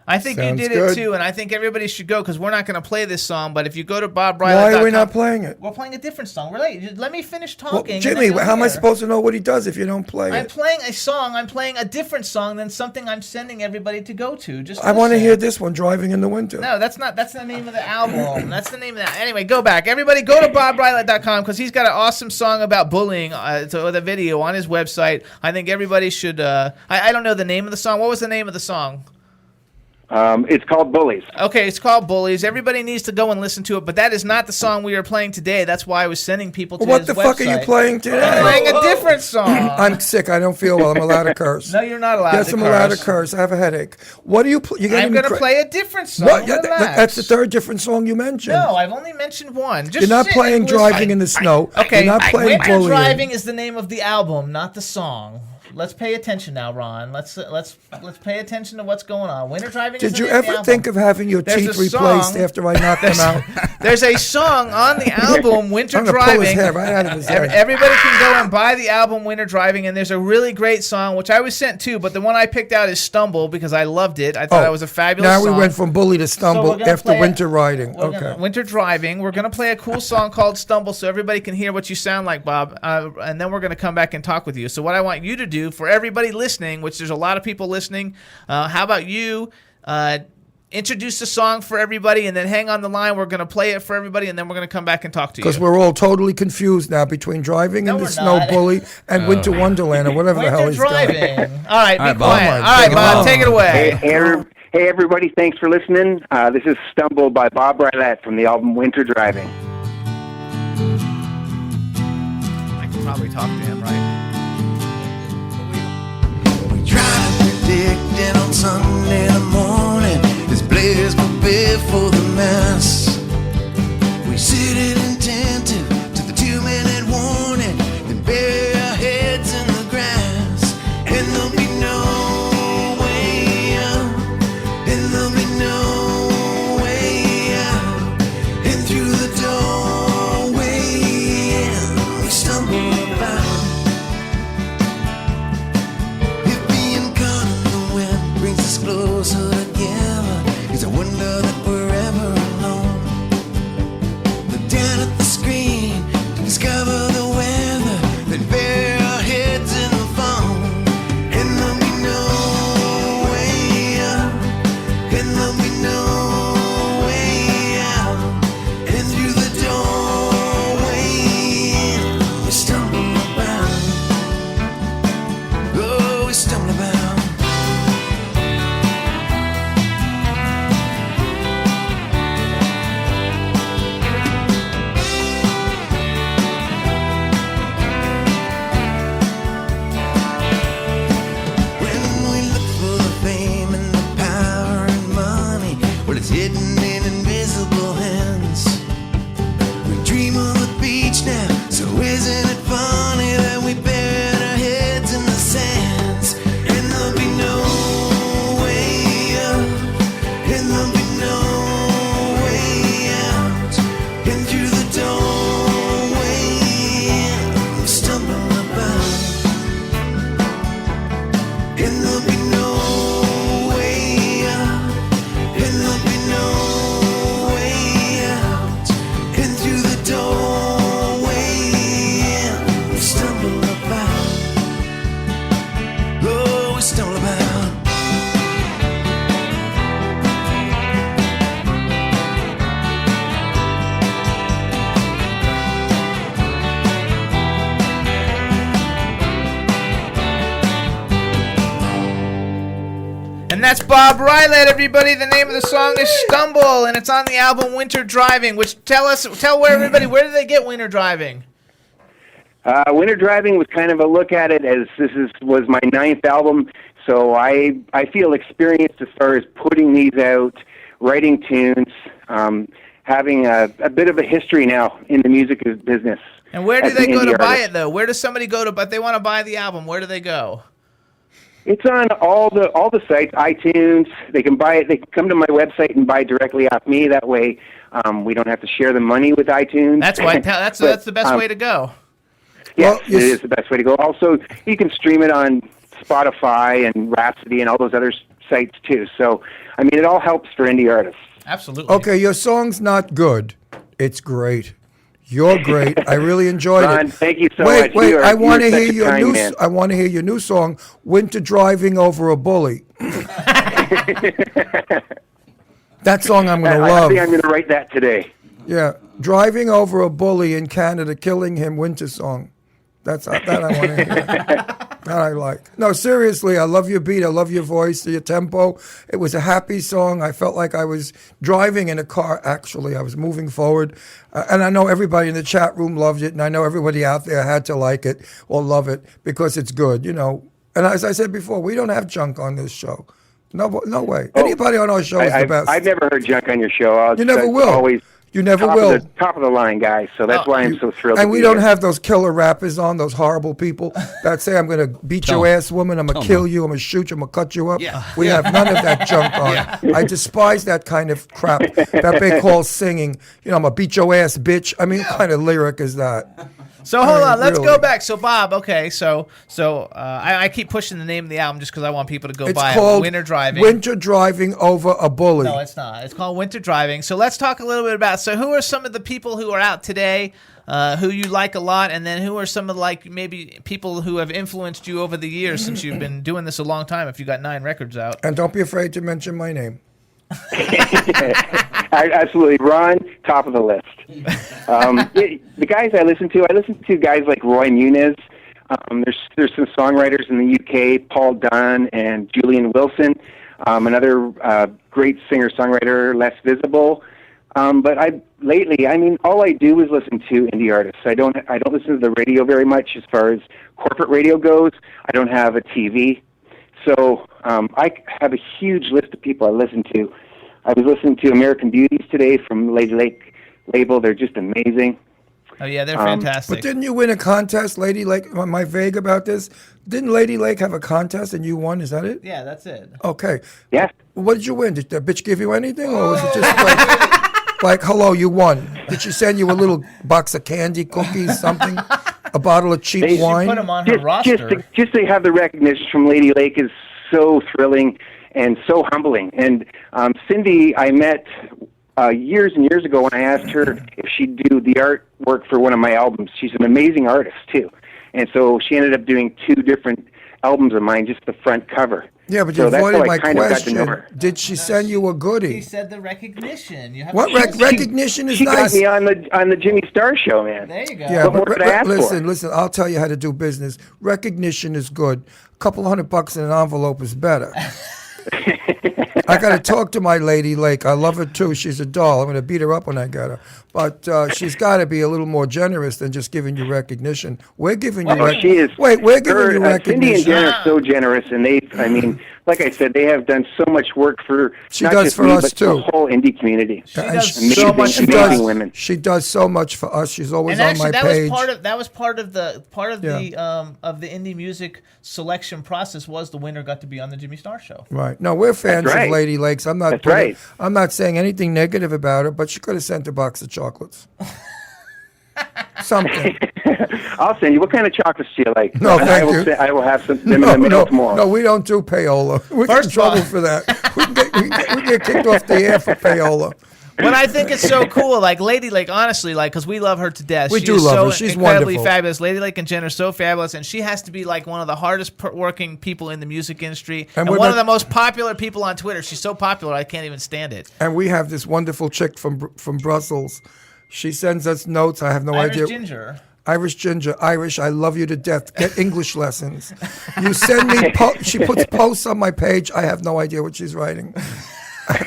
[SPEAKER 3] I think
[SPEAKER 5] Sounds
[SPEAKER 3] you did
[SPEAKER 5] good.
[SPEAKER 3] it too, and I think everybody should go because we're not going to play this song. But if you go to bobrylett.com,
[SPEAKER 5] Why are we not playing it?
[SPEAKER 3] We're playing a different song. Let me finish
[SPEAKER 5] Well,
[SPEAKER 3] talking. and
[SPEAKER 5] Jimmy,
[SPEAKER 3] then you'll
[SPEAKER 5] how am I
[SPEAKER 3] hear.
[SPEAKER 5] supposed to know what he does if you don't play
[SPEAKER 3] I'm
[SPEAKER 5] it?
[SPEAKER 3] playing a song. I'm playing a different song than something I'm sending everybody to go to. Just
[SPEAKER 5] I want to
[SPEAKER 3] listen.
[SPEAKER 5] hear this one, Driving in the Winter.
[SPEAKER 3] No, that's not. That's the name of the album. That's the name of that. Anyway, go back. Everybody, go to bobrylett.com because he's got an awesome song about bullying. With a video on his website. I think everybody should. I don't know the name of the song. What was the name of the song?
[SPEAKER 7] It's called Bullies.
[SPEAKER 3] Okay, it's called Bullies. Everybody needs to go and listen to it, but that is not the song we are playing today. That's why I was sending people to
[SPEAKER 5] What
[SPEAKER 3] his
[SPEAKER 5] the
[SPEAKER 3] website.
[SPEAKER 5] fuck are you playing
[SPEAKER 3] I'm
[SPEAKER 5] today?
[SPEAKER 3] playing a different song.
[SPEAKER 5] I'm sick. I don't feel well. I'm allowed to curse.
[SPEAKER 3] No, you're not allowed
[SPEAKER 5] Yes,
[SPEAKER 3] to
[SPEAKER 5] I'm
[SPEAKER 3] curse.
[SPEAKER 5] allowed to curse. I have a headache. What do you play?
[SPEAKER 3] I'm going to play a different song.
[SPEAKER 5] What? Yeah,
[SPEAKER 3] Relax.
[SPEAKER 5] that's the third different song you mentioned.
[SPEAKER 3] No, I've only mentioned one. Just
[SPEAKER 5] You're not
[SPEAKER 3] sit
[SPEAKER 5] playing
[SPEAKER 3] and
[SPEAKER 5] Driving
[SPEAKER 3] listen.
[SPEAKER 5] in the Snow.
[SPEAKER 3] Okay,
[SPEAKER 5] You're not playing
[SPEAKER 3] Winter
[SPEAKER 5] Bullying.
[SPEAKER 3] Driving is the name of the album, not the song. Let's pay attention now, Ron. Let's pay attention to what's going on. Winter Driving is
[SPEAKER 5] Did
[SPEAKER 3] the
[SPEAKER 5] you
[SPEAKER 3] name of the
[SPEAKER 5] ever
[SPEAKER 3] album.
[SPEAKER 5] think of having your
[SPEAKER 3] There's
[SPEAKER 5] teeth
[SPEAKER 3] a
[SPEAKER 5] replaced
[SPEAKER 3] song-
[SPEAKER 5] after I knocked them out?
[SPEAKER 3] There's a song on the album Winter
[SPEAKER 5] I'm gonna pull his
[SPEAKER 3] Driving.
[SPEAKER 5] hair right out of his head.
[SPEAKER 3] Everybody can go and buy the album Winter Driving, and there's a really great song, which I was sent too, but the one I picked out is Stumble because I loved it. I thought it was a fabulous
[SPEAKER 5] Now
[SPEAKER 3] song.
[SPEAKER 5] we went from bully to
[SPEAKER 3] So we're
[SPEAKER 5] stumble
[SPEAKER 3] gonna
[SPEAKER 5] after
[SPEAKER 3] play
[SPEAKER 5] winter riding.
[SPEAKER 3] We're
[SPEAKER 5] Okay.
[SPEAKER 3] gonna- Winter Driving. We're going to play a cool song called Stumble so everybody can hear what you sound like, Bob, and then we're going to come back and talk with you. So what I want you to do for everybody listening, which there's a lot of people listening, how about you introduce the song for everybody and then hang on the line. We're going to play it for everybody, and then we're going to come back and talk to you.
[SPEAKER 5] Because we're all totally confused now between Driving
[SPEAKER 3] No,
[SPEAKER 5] in the
[SPEAKER 3] we're
[SPEAKER 5] Snow
[SPEAKER 3] not.
[SPEAKER 5] Bully and Winter Wonderland or whatever the hell
[SPEAKER 3] Winter
[SPEAKER 5] he's doing.
[SPEAKER 3] Driving. All right, be
[SPEAKER 4] All right, Bob.
[SPEAKER 3] quiet.
[SPEAKER 5] Oh,
[SPEAKER 3] All
[SPEAKER 5] my
[SPEAKER 3] right, Bob,
[SPEAKER 5] God.
[SPEAKER 3] take it away.
[SPEAKER 7] Hey, everybody, thanks for listening. This is Stumble by Bob Rylett from the album Winter Driving.
[SPEAKER 3] I can probably talk to him, right?
[SPEAKER 8] We try to predict it on Sunday morning. This players prepare for the mess. We sit inattentive to the 2-minute warning, then bury our heads in the grass. And there'll be no way out, and there'll be no way out. And through the doorway in, we stumble about.
[SPEAKER 3] And that's Bob Rylett, everybody. The name of the song is Stumble, and it's on the album Winter Driving, which tell everybody, where did they get Winter Driving?
[SPEAKER 7] Winter Driving was kind of a look at it as was my 9th album, so I feel experienced as far as putting these out, writing tunes, having a bit of a history now in the music business.
[SPEAKER 3] And where do they go to buy it, though? Where does somebody go to, but they want to buy the album? Where do they go?
[SPEAKER 7] It's on all the sites, iTunes. They can buy it. They can come to my website and buy directly off me. That way, we don't have to share the money with iTunes.
[SPEAKER 3] That's why. That's the best way to go.
[SPEAKER 7] Yes, it is the best way to go. Also, you can stream it on Spotify and Rhapsody and all those other sites too. So, I mean, it all helps for indie artists.
[SPEAKER 3] Absolutely.
[SPEAKER 5] Okay, your song's not good. It's great. You're great. I really enjoyed
[SPEAKER 7] Ron,
[SPEAKER 5] it.
[SPEAKER 7] Thank you so much.
[SPEAKER 5] Wait, I want to hear your new. I want to hear your new song, "Winter Driving Over a Bully." That song I'm going to love.
[SPEAKER 7] I think I'm going to write that today.
[SPEAKER 5] Yeah, "Driving Over a Bully in Canada, Killing Him" winter song. That I want to hear. That I like. No, seriously, I love your beat. I love your voice, your tempo. It was a happy song. I felt like I was driving in a car, actually. I was moving forward. And I know everybody in the chat room loved it, and I know everybody out there had to like it or love it because it's good, you know. And as I said before, we don't have junk on this show. No way. Anybody on our show is the best.
[SPEAKER 7] I've never heard junk on your show.
[SPEAKER 5] You never will. You never will.
[SPEAKER 7] Top of the line, guys. So that's why I'm so thrilled.
[SPEAKER 5] And we don't have those killer rappers on, those horrible people that say, I'm going to beat your ass, woman. I'm going to kill you. I'm going to shoot you. I'm going to cut you up. Yeah. We have none of that junk on. Yeah. I despise that kind of crap that they call singing. You know, I'm going to beat your ass, bitch. I mean, what kind of lyric is that?
[SPEAKER 3] So hold on, let's go back. So Bob, okay, so I keep pushing the name of the album just because I want people to go buy it. It's called Winter Driving.
[SPEAKER 5] Winter Driving Over a Bully.
[SPEAKER 3] No, it's not. It's called Winter Driving. So let's talk a little bit about. So who are some of the people who are out today, who you like a lot, and then who are some of maybe people who have influenced you over the years since you've been doing this a long time? If you got 9 records out,
[SPEAKER 5] and don't be afraid to mention my name.
[SPEAKER 7] Absolutely, Ron, top of the list. The guys I listen to guys like Roy Muniz. There's some songwriters in the UK, Paul Dunn and Julian Wilson. Another great singer-songwriter, less visible. But lately, I mean, all I do is listen to indie artists. I don't listen to the radio very much as far as corporate radio goes. I don't have a TV. So I have a huge list of people I listen to. I was listening to American Beauties today from Ladylake label. They're just amazing.
[SPEAKER 3] Oh, yeah, they're fantastic.
[SPEAKER 5] But didn't you win a contest, Ladylake? Am I vague about this? Didn't Ladylake have a contest and you won? Is that it?
[SPEAKER 3] Yeah, that's it.
[SPEAKER 5] Okay.
[SPEAKER 7] Yeah.
[SPEAKER 5] What did you win? Did the bitch give you anything? Or was it just like, hello, you won? Did she send you a little box of candy, cookies, something? A bottle of cheap wine?
[SPEAKER 3] Put them on her roster.
[SPEAKER 7] Just to have the recognition from Ladylake is so thrilling and so humbling. And Cindy, I met years and years ago when I asked her if she'd do the artwork for one of my albums. She's an amazing artist, too. And so she ended up doing 2 different albums of mine, just the front cover.
[SPEAKER 5] Yeah, but you avoided my question. Did she send you a goodie?
[SPEAKER 3] He said the recognition.
[SPEAKER 5] What recognition is
[SPEAKER 7] she
[SPEAKER 5] nice?
[SPEAKER 7] She got me on the Jimmy Star Show, man.
[SPEAKER 3] There you go.
[SPEAKER 5] Yeah,
[SPEAKER 7] what could I ask
[SPEAKER 5] listen. I'll tell you how to do business. Recognition is good. A couple $100 in an envelope is better. I got to talk to my Lady Lake. I love her too. She's a doll. I'm going to beat her up when I get her. But she's got to be a little more generous than just giving you recognition. We're giving you recognition. Wait, we're giving you recognition.
[SPEAKER 7] Cindy and Jen are so generous, and I mean, like I said, they have done so much work for not just me, but the whole indie community.
[SPEAKER 3] She does so much.
[SPEAKER 7] Amazing women.
[SPEAKER 5] She does so much for us. She's always on my page.
[SPEAKER 3] That was part of the indie music selection process. Was the winner got to be on the Jimmy Star Show?
[SPEAKER 5] Right. No, we're fans of Lady Lakes. I'm not saying anything negative about her, but she could have sent a box of chocolates. Something.
[SPEAKER 7] I'll send you. What kind of chocolates do you like?
[SPEAKER 5] No, thank you.
[SPEAKER 7] I will have some in the mail tomorrow.
[SPEAKER 5] No, we don't do payola. We get in trouble for that. We get kicked off the air for payola.
[SPEAKER 3] But I think it's so cool, like Ladylake, honestly, like, because we love her to death.
[SPEAKER 5] We do love her. She's
[SPEAKER 3] incredibly
[SPEAKER 5] wonderful.
[SPEAKER 3] Fabulous. Ladylake and Jen are so fabulous, and she has to be like one of the hardest working people in the music industry, and one of the most popular people on Twitter. She's so popular, I can't even stand it.
[SPEAKER 5] And we have this wonderful chick from Brussels. She sends us notes. I have no idea.
[SPEAKER 3] Ginger.
[SPEAKER 5] Irish Ginger, Irish, I love you to death. Get English lessons. You send me, she puts posts on my page. I have no idea what she's writing.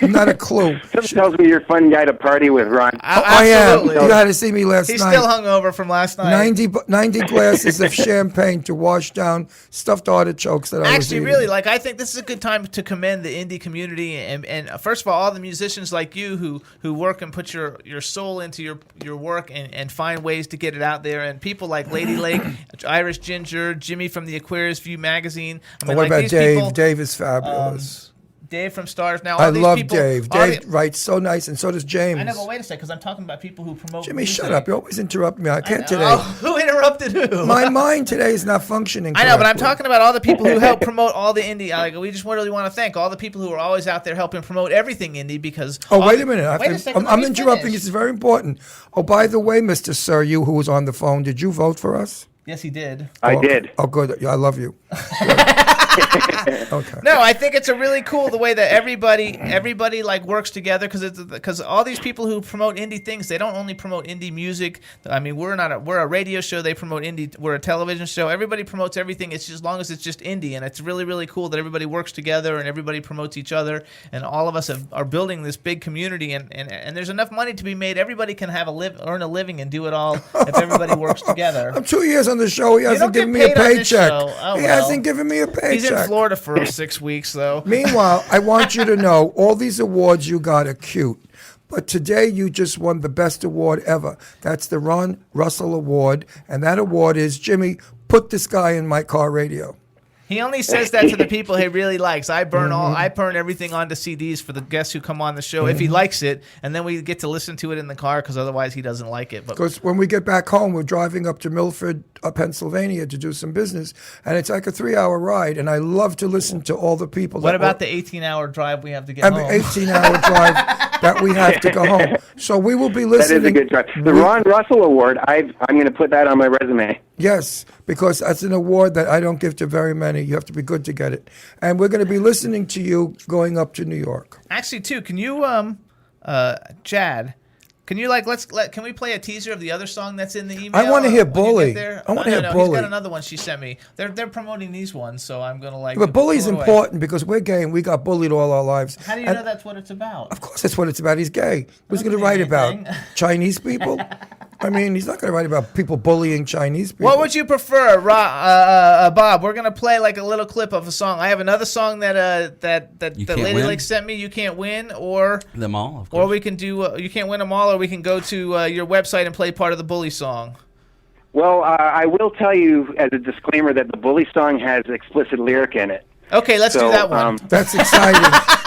[SPEAKER 5] Not a clue.
[SPEAKER 7] Something tells me you're a fun guy to party with, Ron.
[SPEAKER 5] I am. You had to see me last night.
[SPEAKER 3] He's still hungover from last night.
[SPEAKER 5] 90 glasses of champagne to wash down stuffed artichokes that I was eating.
[SPEAKER 3] Actually, really, I think this is a good time to commend the indie community, and first of all the musicians like you who work and put your soul into your work and find ways to get it out there, and people like Ladylake, Irish Ginger, Jimmy from the Aquarius View magazine. I mean,
[SPEAKER 5] what about
[SPEAKER 3] these
[SPEAKER 5] Dave?
[SPEAKER 3] people,
[SPEAKER 5] Dave is fabulous.
[SPEAKER 3] Dave from Stars. Now,
[SPEAKER 5] I love Dave. Dave writes so nice, and so does James.
[SPEAKER 3] I know, but wait a second, because I'm talking about people who promote
[SPEAKER 5] Jimmy,
[SPEAKER 3] music.
[SPEAKER 5] shut up. You always interrupt me. I can't today.
[SPEAKER 3] Oh, who interrupted who?
[SPEAKER 5] My mind today is not functioning correctly.
[SPEAKER 3] I know, but I'm talking about all the people who help promote all the indie. We just really want to thank all the people who are always out there helping promote everything indie because...
[SPEAKER 5] Oh, wait a minute. I'm interrupting.
[SPEAKER 3] Finish.
[SPEAKER 5] This is very important. Oh, by the way, Mr. Sir, you who was on the phone, did you vote for us?
[SPEAKER 3] Yes, he did.
[SPEAKER 7] I did.
[SPEAKER 5] Oh, good. Yeah, I love you. Okay.
[SPEAKER 3] No, I think it's a really cool the way that everybody like works together because all these people who promote indie things, they don't only promote indie music. I mean, we're a radio show. They promote indie. We're a television show. Everybody promotes everything. It's just as long as it's just indie, and it's really really cool that everybody works together and everybody promotes each other, and all of us are building this big community, and there's enough money to be made. Everybody can earn a living and do it all if everybody works together.
[SPEAKER 5] I'm 2 years on the show. He hasn't given me a paycheck. He hasn't given me a paycheck.
[SPEAKER 3] He's in Florida for 6 weeks, though.
[SPEAKER 5] Meanwhile, I want you to know all these awards you got are cute. But today you just won the best award ever. That's the Ron Russell Award. And that award is, Jimmy, put this guy in my car radio.
[SPEAKER 3] He only says that to the people he really likes. I burn everything onto CDs for the guests who come on the show if he likes it, and then we get to listen to it in the car because otherwise he doesn't like it.
[SPEAKER 5] Because when we get back home, we're driving up to Milford, Pennsylvania to do some business, and it's like a 3-hour ride, and I love to listen to all the people.
[SPEAKER 3] What about the 18-hour drive we have to get home?
[SPEAKER 5] 18-hour drive that we have to go home. So we will be listening.
[SPEAKER 7] That is a good drive. The Ron Russell Award, I'm going to put that on my resume.
[SPEAKER 5] Yes, because that's an award that I don't give to very many. You have to be good to get it. And we're going to be listening to you going up to New York.
[SPEAKER 3] Actually, too, can you, Chad, can you can we play a teaser of the other song that's in the email?
[SPEAKER 5] I want to hear Bully. I want to hear Bully.
[SPEAKER 3] He's got another one she sent me. They're promoting these ones, so I'm going to
[SPEAKER 5] But Bully's important because we're gay and we got bullied all our lives.
[SPEAKER 3] How do you know that's what it's about?
[SPEAKER 5] Of course that's what it's about. He's gay. Who's going to write about? Chinese people? I mean, he's not going to write about people bullying Chinese people.
[SPEAKER 3] What would you prefer, Bob? We're going to play like a little clip of a song. I have another song that Ladylake sent me. You Can't Win, or
[SPEAKER 4] them all, of course.
[SPEAKER 3] Or we can do You Can't Win Them All, or we can go to your website and play part of the Bully song.
[SPEAKER 7] Well, I will tell you as a disclaimer that the Bully song has explicit lyric in it.
[SPEAKER 3] Okay, let's do that one.
[SPEAKER 5] That's exciting.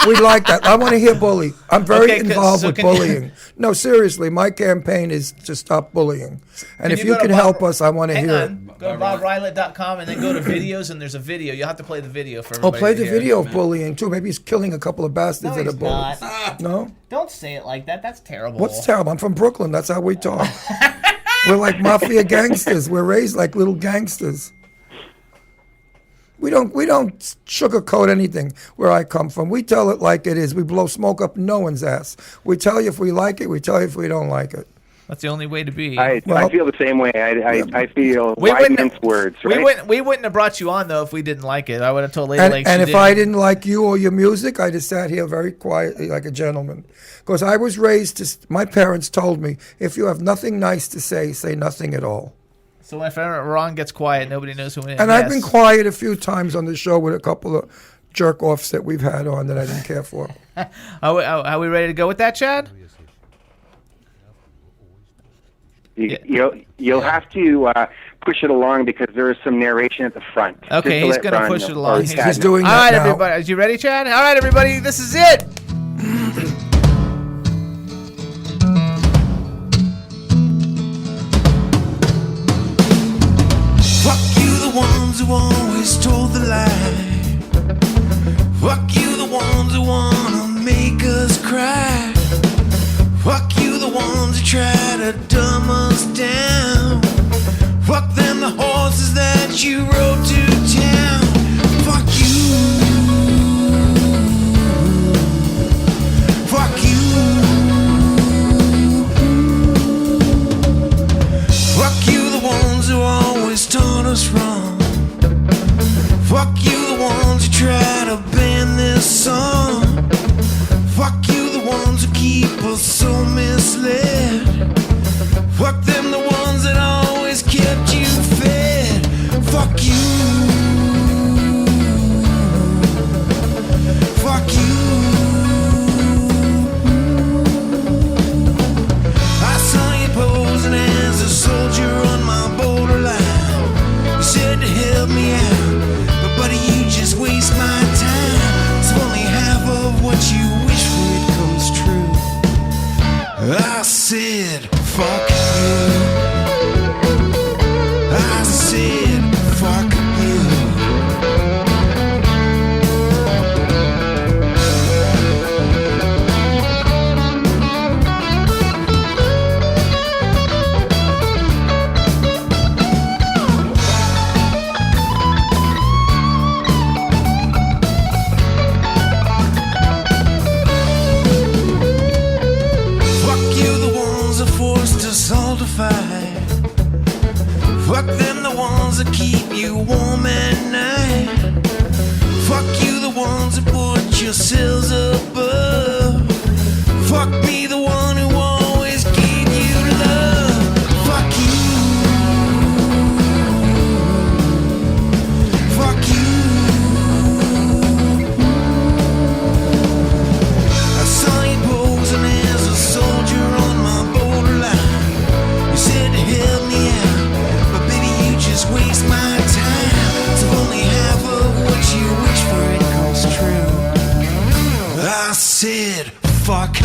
[SPEAKER 5] We like that. I want to hear Bully. I'm very involved with bullying. No, seriously, my campaign is to stop bullying. And if you can help us, I want to hear it.
[SPEAKER 3] Go to bobrylett.com and then go to videos, and there's a video. You'll have to play the video for everybody.
[SPEAKER 5] Oh, play the video of bullying, too. Maybe he's killing a couple of bastards that are bullies. No?
[SPEAKER 3] Don't say it like that. That's terrible.
[SPEAKER 5] What's terrible? I'm from Brooklyn. That's how we talk. We're like mafia gangsters. We're raised like little gangsters. We don't sugarcoat anything where I come from. We tell it like it is. We blow smoke up no one's ass. We tell you if we like it. We tell you if we don't like it.
[SPEAKER 3] That's the only way to be.
[SPEAKER 7] I feel the same way. I feel why mince words, right?
[SPEAKER 3] We wouldn't have brought you on, though, if we didn't like it. I would have told Ladylake.
[SPEAKER 5] And if I didn't like you or your music, I'd have sat here very quietly like a gentleman. Because I was raised my parents told me, if you have nothing nice to say nothing at all.
[SPEAKER 3] So if Ron gets quiet, nobody knows who it is.
[SPEAKER 5] And I've been quiet a few times on the show with a couple of jerk-offs that we've had on that I didn't care for.
[SPEAKER 3] Are we ready to go with that, Chad?
[SPEAKER 7] You'll have to push it along because there is some narration at the front.
[SPEAKER 3] Okay, he's going to push it along.
[SPEAKER 5] He's doing that now.
[SPEAKER 3] All right, everybody. Are you ready, Chad? All right, everybody. This is it.
[SPEAKER 8] Fuck you, the ones who always told the lie. Fuck you, the ones who wanna make us cry. Fuck you, the ones who try to dumb us down. Fuck them, the horses that you rode to town. Fuck you. Fuck you. Fuck you, the ones us wrong. Fuck you, the ones who try to ban this song. Fuck you, the ones who keep us so misled. Fuck them, the ones that always kept you fed. Fuck you. Fuck you. I saw you posing as a soldier on my borderline. You said to help me out, but buddy, you just waste my time. It's only half of what you wish for, it comes true. I said, fuck you. I said, fuck you. Fuck them, the ones that keep you warm at night. Fuck you, the ones that put yourselves above. Fuck me, the one who always gave you love. Fuck you. Fuck you. I saw you posing as a soldier on my borderline. You said to help me out, but baby, you just waste my time. So only half of what you wish for, it comes true. I said, fuck you.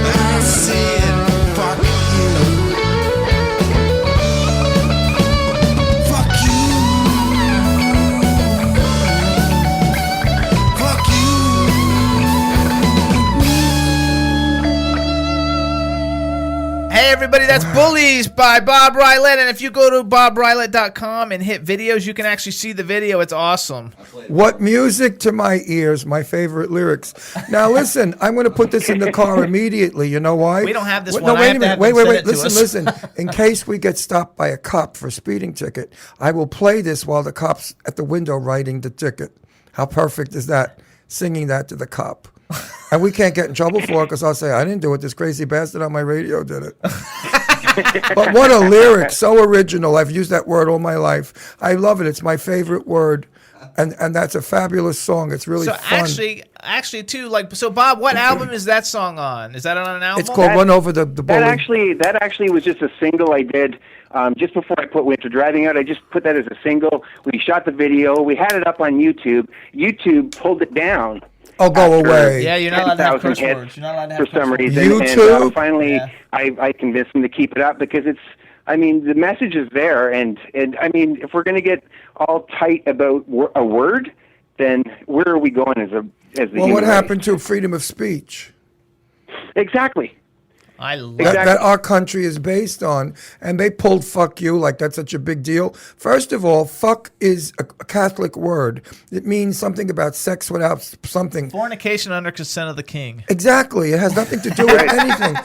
[SPEAKER 8] I said, fuck you. Fuck you. Fuck you.
[SPEAKER 3] Hey everybody, that's Bullies by Bob Rylett, and if you go to bobrylett.com and hit videos, you can actually see the video. It's awesome.
[SPEAKER 5] What music to my ears, my favorite lyrics. Now listen, I'm going to put this in the car immediately. You know why?
[SPEAKER 3] We don't have this
[SPEAKER 5] Wait,
[SPEAKER 3] one.
[SPEAKER 5] No,
[SPEAKER 3] I
[SPEAKER 5] wait
[SPEAKER 3] have
[SPEAKER 5] a
[SPEAKER 3] to
[SPEAKER 5] minute.
[SPEAKER 3] have
[SPEAKER 5] Wait,
[SPEAKER 3] them
[SPEAKER 5] wait,
[SPEAKER 3] send
[SPEAKER 5] wait.
[SPEAKER 3] it to
[SPEAKER 5] Listen,
[SPEAKER 3] us.
[SPEAKER 5] listen. In case we get stopped by a cop for a speeding ticket, I will play this while the cop's at the window writing the ticket. How perfect is that? Singing that to the cop. And we can't get in trouble for it because I'll say, I didn't do it. This crazy bastard on my radio did it. But what a lyric. So original. I've used that word all my life. I love it. It's my favorite word. And that's a fabulous song. It's really fun.
[SPEAKER 3] Actually, too, like, so Bob, what album is that song on? Is that on an album?
[SPEAKER 5] It's called Run Over the Bully.
[SPEAKER 7] That actually was just a single I did just before I put Winter Driving out. I just put that as a single. We shot the video. We had it up on YouTube. YouTube pulled it down.
[SPEAKER 5] Oh, go away.
[SPEAKER 3] Yeah, you're not allowed to have curse
[SPEAKER 7] hits
[SPEAKER 3] words. You're not allowed to have
[SPEAKER 7] for
[SPEAKER 3] curse
[SPEAKER 7] some
[SPEAKER 3] words.
[SPEAKER 7] reason.
[SPEAKER 5] YouTube?
[SPEAKER 7] And finally,
[SPEAKER 3] Yeah.
[SPEAKER 7] I convinced them to keep it up because it's, I mean, the message is there. And I mean, if we're going to get all tight about a word, then where are we going as the
[SPEAKER 5] Well,
[SPEAKER 7] human
[SPEAKER 5] what
[SPEAKER 7] race?
[SPEAKER 5] happened to freedom of speech?
[SPEAKER 7] Exactly.
[SPEAKER 3] I love
[SPEAKER 5] That our country is based on, and they pulled fuck you like that's such a big deal. First of all, fuck is a Catholic word. It means something about sex without something.
[SPEAKER 3] Fornication under consent of the king.
[SPEAKER 5] Exactly. It has nothing to do with anything.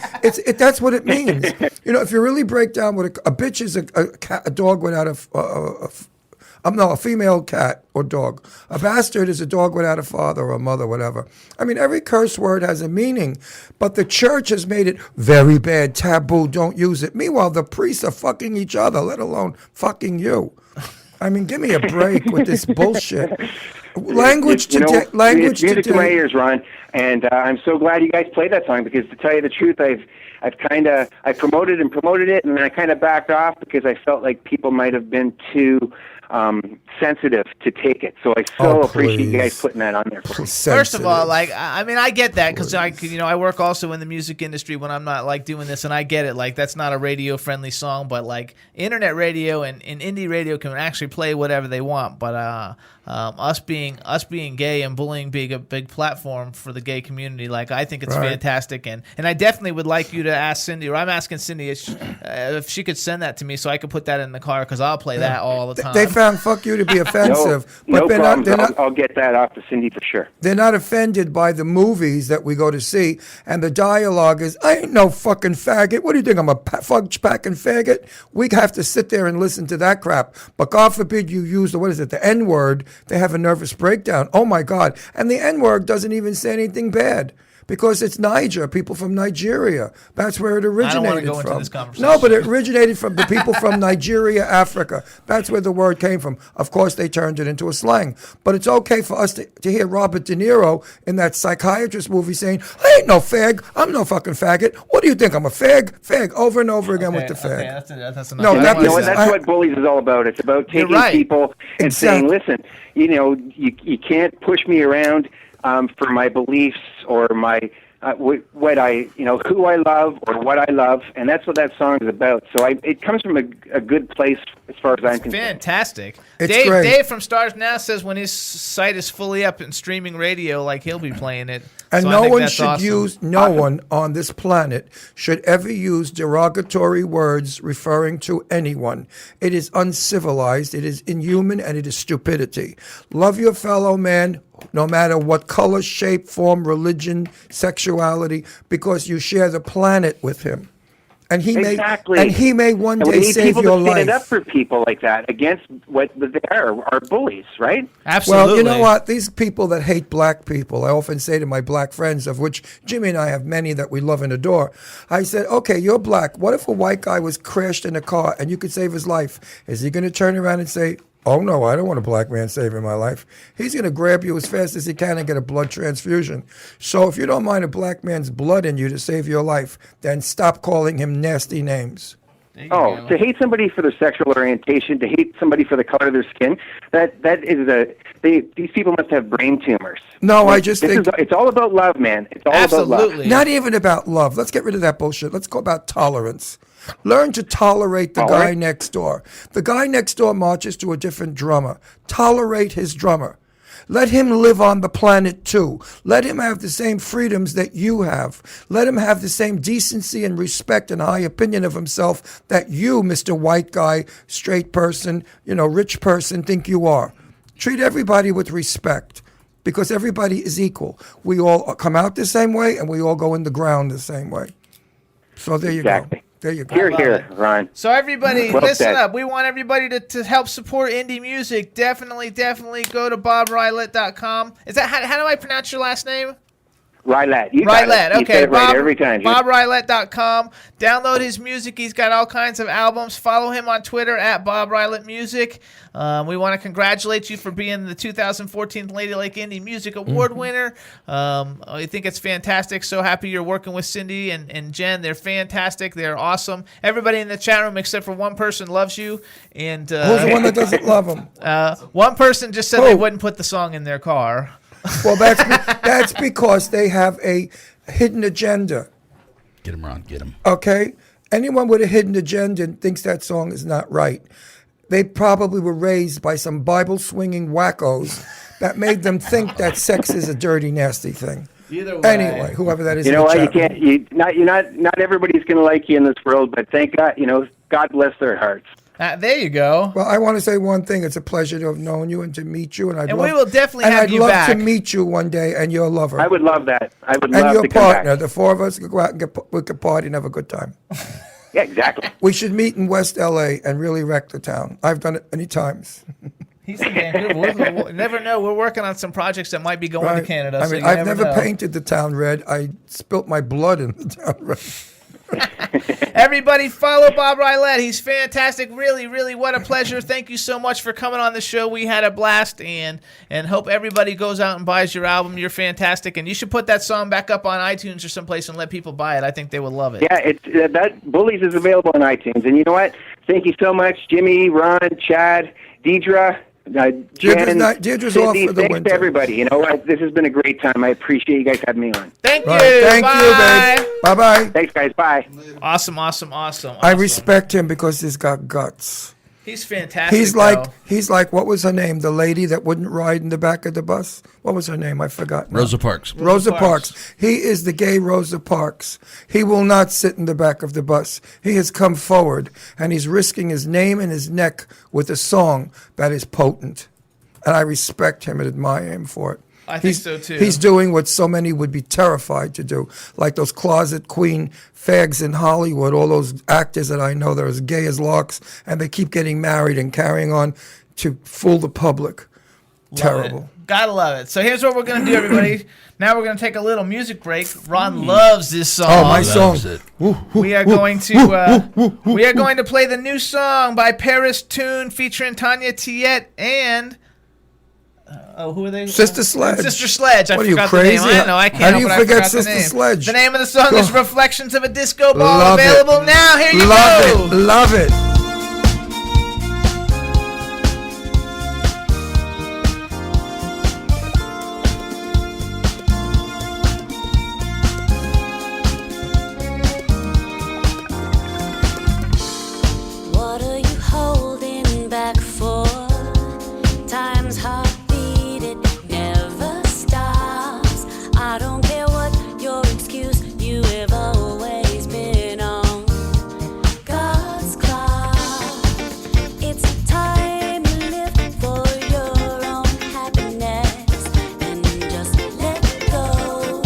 [SPEAKER 5] That's what it means. You know, if you really break down what a bitch is, a dog without a female cat or dog. A bastard is a dog without a father or a mother, whatever. I mean, every curse word has a meaning, but the church has made it very bad, taboo, don't use it. Meanwhile, the priests are fucking each other, let alone fucking you. I mean, give me a break with this bullshit. Language today.
[SPEAKER 7] It's music to my ears, Ron, and I'm so glad you guys played that song because, to tell you the truth, I promoted it, and then I kind of backed off because I felt like people might have been too sensitive to take it. So I appreciate you guys putting that on there.
[SPEAKER 3] First of all, like, I mean, I get that because I work also in the music industry when I'm not like doing this, and I get it. Like, that's not a radio friendly song, but like internet radio and indie radio can actually play whatever they want. But us being gay and bullying being a big platform for the gay community, like, I think it's fantastic, and I definitely would like you to ask Cindy, or I'm asking Cindy if she could send that to me so I could put that in the car because I'll play that all the time.
[SPEAKER 5] found "fuck you" to be offensive,
[SPEAKER 7] No
[SPEAKER 5] but they're
[SPEAKER 7] problems.
[SPEAKER 5] not.
[SPEAKER 7] I'll get that off to Cindy for sure.
[SPEAKER 5] They're not offended by the movies that we go to see, and the dialogue is, "I ain't no fucking faggot. What do you think? I'm a fudge packing faggot." We have to sit there and listen to that crap. But God forbid you use the N-word. They have a nervous breakdown. Oh my God! And the N-word doesn't even say anything bad. Because it's Niger, people from Nigeria. That's where it originated
[SPEAKER 3] I don't want to go
[SPEAKER 5] from.
[SPEAKER 3] into this conversation.
[SPEAKER 5] No, but it originated from the people from Nigeria, Africa. That's where the word came from. Of course, they turned it into a slang. But it's okay for us to hear Robert De Niro in that psychiatrist movie saying, "I ain't no fag. I'm no fucking faggot. What do you think? I'm a fag? Fag." Over and over again with the fag.
[SPEAKER 3] That's enough.
[SPEAKER 5] No,
[SPEAKER 7] That's what bullies is all about. It's about taking people and saying, "Listen, you can't push me around for my beliefs or my what I who I love or what I love," and that's what that song is about. So it comes from a good place as far as I'm concerned.
[SPEAKER 3] Fantastic.
[SPEAKER 5] It's great.
[SPEAKER 3] Dave from Stars Now says when his site is fully up and streaming radio, like he'll be playing it.
[SPEAKER 5] And
[SPEAKER 3] So I
[SPEAKER 5] no
[SPEAKER 3] think
[SPEAKER 5] one
[SPEAKER 3] that's
[SPEAKER 5] should
[SPEAKER 3] awesome.
[SPEAKER 5] no one on this planet should ever use derogatory words referring to anyone. It is uncivilized, it is inhuman, and it is stupidity. Love your fellow man, no matter what color, shape, form, religion, sexuality, because you share the planet with him. And he may one day save your life.
[SPEAKER 7] We need people to stand up for people like that against what they are bullies, right?
[SPEAKER 3] Absolutely.
[SPEAKER 5] Well, you know what? These people that hate black people, I often say to my black friends, of which Jimmy and I have many that we love and adore, I said, okay, you're black. What if a white guy was crashed in a car and you could save his life? Is he going to turn around and say, "Oh, no, I don't want a black man saving my life"? He's going to grab you as fast as he can and get a blood transfusion. So if you don't mind a black man's blood in you to save your life, then stop calling him nasty names.
[SPEAKER 7] To hate somebody for their sexual orientation, to hate somebody for the color of their skin, these people must have brain tumors.
[SPEAKER 5] No, I just think
[SPEAKER 7] it's all about love, man. It's all about love.
[SPEAKER 5] Not even about love. Let's get rid of that bullshit. Let's go about tolerance. Learn to tolerate the guy next door. The guy next door marches to a different drummer. Tolerate his drummer. Let him live on the planet too. Let him have the same freedoms that you have. Let him have the same decency and respect and high opinion of himself that you, Mr. White Guy, straight person, rich person, think you are. Treat everybody with respect, because everybody is equal. We all come out the same way and we all go in the ground the same way. So there you go. There you go.
[SPEAKER 7] Here, Ron.
[SPEAKER 3] So everybody,
[SPEAKER 7] Well
[SPEAKER 3] listen
[SPEAKER 7] said.
[SPEAKER 3] up. We want everybody to help support indie music. Definitely go to BobRylett.com. Is that how do I pronounce your last name?
[SPEAKER 7] Rylett.
[SPEAKER 3] Rylett, okay.
[SPEAKER 7] You say it right every time.
[SPEAKER 3] BobRylett.com. Download his music. He's got all kinds of albums. Follow him on Twitter at @BobRylettMusic. We want to congratulate you for being the 2014 Ladylake Indie Music Award winner. I think it's fantastic. So happy you're working with Cindy and Jen. They're fantastic. They're awesome. Everybody in the chat room except for one person loves you. And
[SPEAKER 5] who's the one that doesn't love him?
[SPEAKER 3] One person just said they wouldn't put the song in their car.
[SPEAKER 5] Well, that's because they have a hidden agenda.
[SPEAKER 4] Get him, Ron. Get him.
[SPEAKER 5] Okay? Anyone with a hidden agenda thinks that song is not right. They probably were raised by some Bible-swinging wackos that made them think that sex is a dirty, nasty thing.
[SPEAKER 3] Either way.
[SPEAKER 5] Anyway, whoever that is.
[SPEAKER 7] You know what? Not everybody's going to like you in this world, but thank God. God bless their hearts.
[SPEAKER 3] There you go.
[SPEAKER 5] Well, I want to say one thing. It's a pleasure to have known you and to meet you. And
[SPEAKER 3] we will definitely have you back.
[SPEAKER 5] I'd love to meet you one day and your lover.
[SPEAKER 7] I would love that. I would
[SPEAKER 5] and
[SPEAKER 7] love
[SPEAKER 5] your
[SPEAKER 7] to come
[SPEAKER 5] partner.
[SPEAKER 7] back.
[SPEAKER 5] The four of us could go out and we could party and have a good time.
[SPEAKER 7] Yeah, exactly.
[SPEAKER 5] We should meet in West L.A. and really wreck the town. I've done it many times.
[SPEAKER 3] He's in Vancouver. We'll never know. We're working on some projects that might be going to Canada.
[SPEAKER 5] I mean,
[SPEAKER 3] so
[SPEAKER 5] I've never
[SPEAKER 3] know.
[SPEAKER 5] painted the town red. I spilt my blood in the town red.
[SPEAKER 3] Everybody follow Bob Rylett. He's fantastic. Really, really, what a pleasure. Thank you so much for coming on the show. We had a blast, and hope everybody goes out and buys your album. You're fantastic, and you should put that song back up on iTunes or someplace and let people buy it. I think they would love it.
[SPEAKER 7] Yeah, that Bullies is available on iTunes. And you know what? Thank you so much, Jimmy, Ron, Chad, Deidre. Jen,
[SPEAKER 5] Deirdre's off for the
[SPEAKER 7] thanks
[SPEAKER 5] winter.
[SPEAKER 7] to everybody. You know what? This has been a great time. I appreciate you guys having me on.
[SPEAKER 3] Thank you.
[SPEAKER 5] Thank
[SPEAKER 3] Bye.
[SPEAKER 5] you, babe. Bye-bye.
[SPEAKER 7] Thanks, guys. Bye.
[SPEAKER 3] Awesome.
[SPEAKER 5] I respect him because he's got guts.
[SPEAKER 3] He's fantastic.
[SPEAKER 5] He's like what was her name? The lady that wouldn't ride in the back of the bus. What was her name? I forgot.
[SPEAKER 4] Rosa Parks.
[SPEAKER 5] Rosa Parks. He is the gay Rosa Parks. He will not sit in the back of the bus. He has come forward and he's risking his name and his neck with a song that is potent. And I respect him and admire him for it.
[SPEAKER 3] I think so too.
[SPEAKER 5] He's doing what so many would be terrified to do, like those closet queen fags in Hollywood, all those actors that I know that are as gay as larks, and they keep getting married and carrying on to fool the public. Terrible.
[SPEAKER 3] Gotta love it. So here's what we're gonna do, everybody. Now we're gonna take a little music break. Ron loves this song.
[SPEAKER 5] Oh, my song!
[SPEAKER 3] We are going to play the new song by Paris Tune featuring Tanya Tiet and. Who are they?
[SPEAKER 5] Sister Sledge.
[SPEAKER 3] Sister Sledge.
[SPEAKER 5] What are you, crazy?
[SPEAKER 3] I can't.
[SPEAKER 5] How do you forget Sister Sledge?
[SPEAKER 3] The name of the song is Reflections of a Disco Ball.
[SPEAKER 5] Love
[SPEAKER 3] available
[SPEAKER 5] it.
[SPEAKER 3] now. Here you
[SPEAKER 5] go. Love it.
[SPEAKER 9] What are you holding back for? Time's heartbeat, it never stops. I don't care what your excuse, you have always been on God's clock. It's time to live for your own happiness and just let go.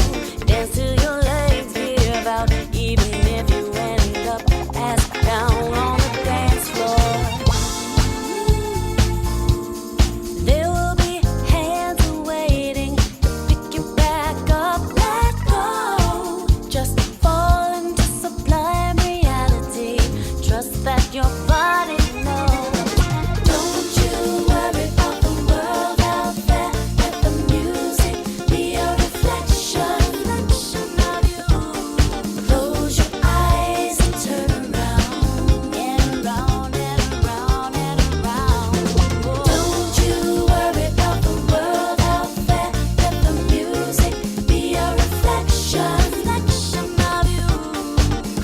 [SPEAKER 9] Dance till your legs give out, even if you end up ass down on the dance floor. There will be hands waiting to pick you back up. Let go. Just fall into sublime reality. Trust that your body knows. Don't you worry about the world out there. Let the music be a reflection of you. Close your eyes and turn around and around and around and around. Don't you worry about the world out there. Let the music be a reflection of you.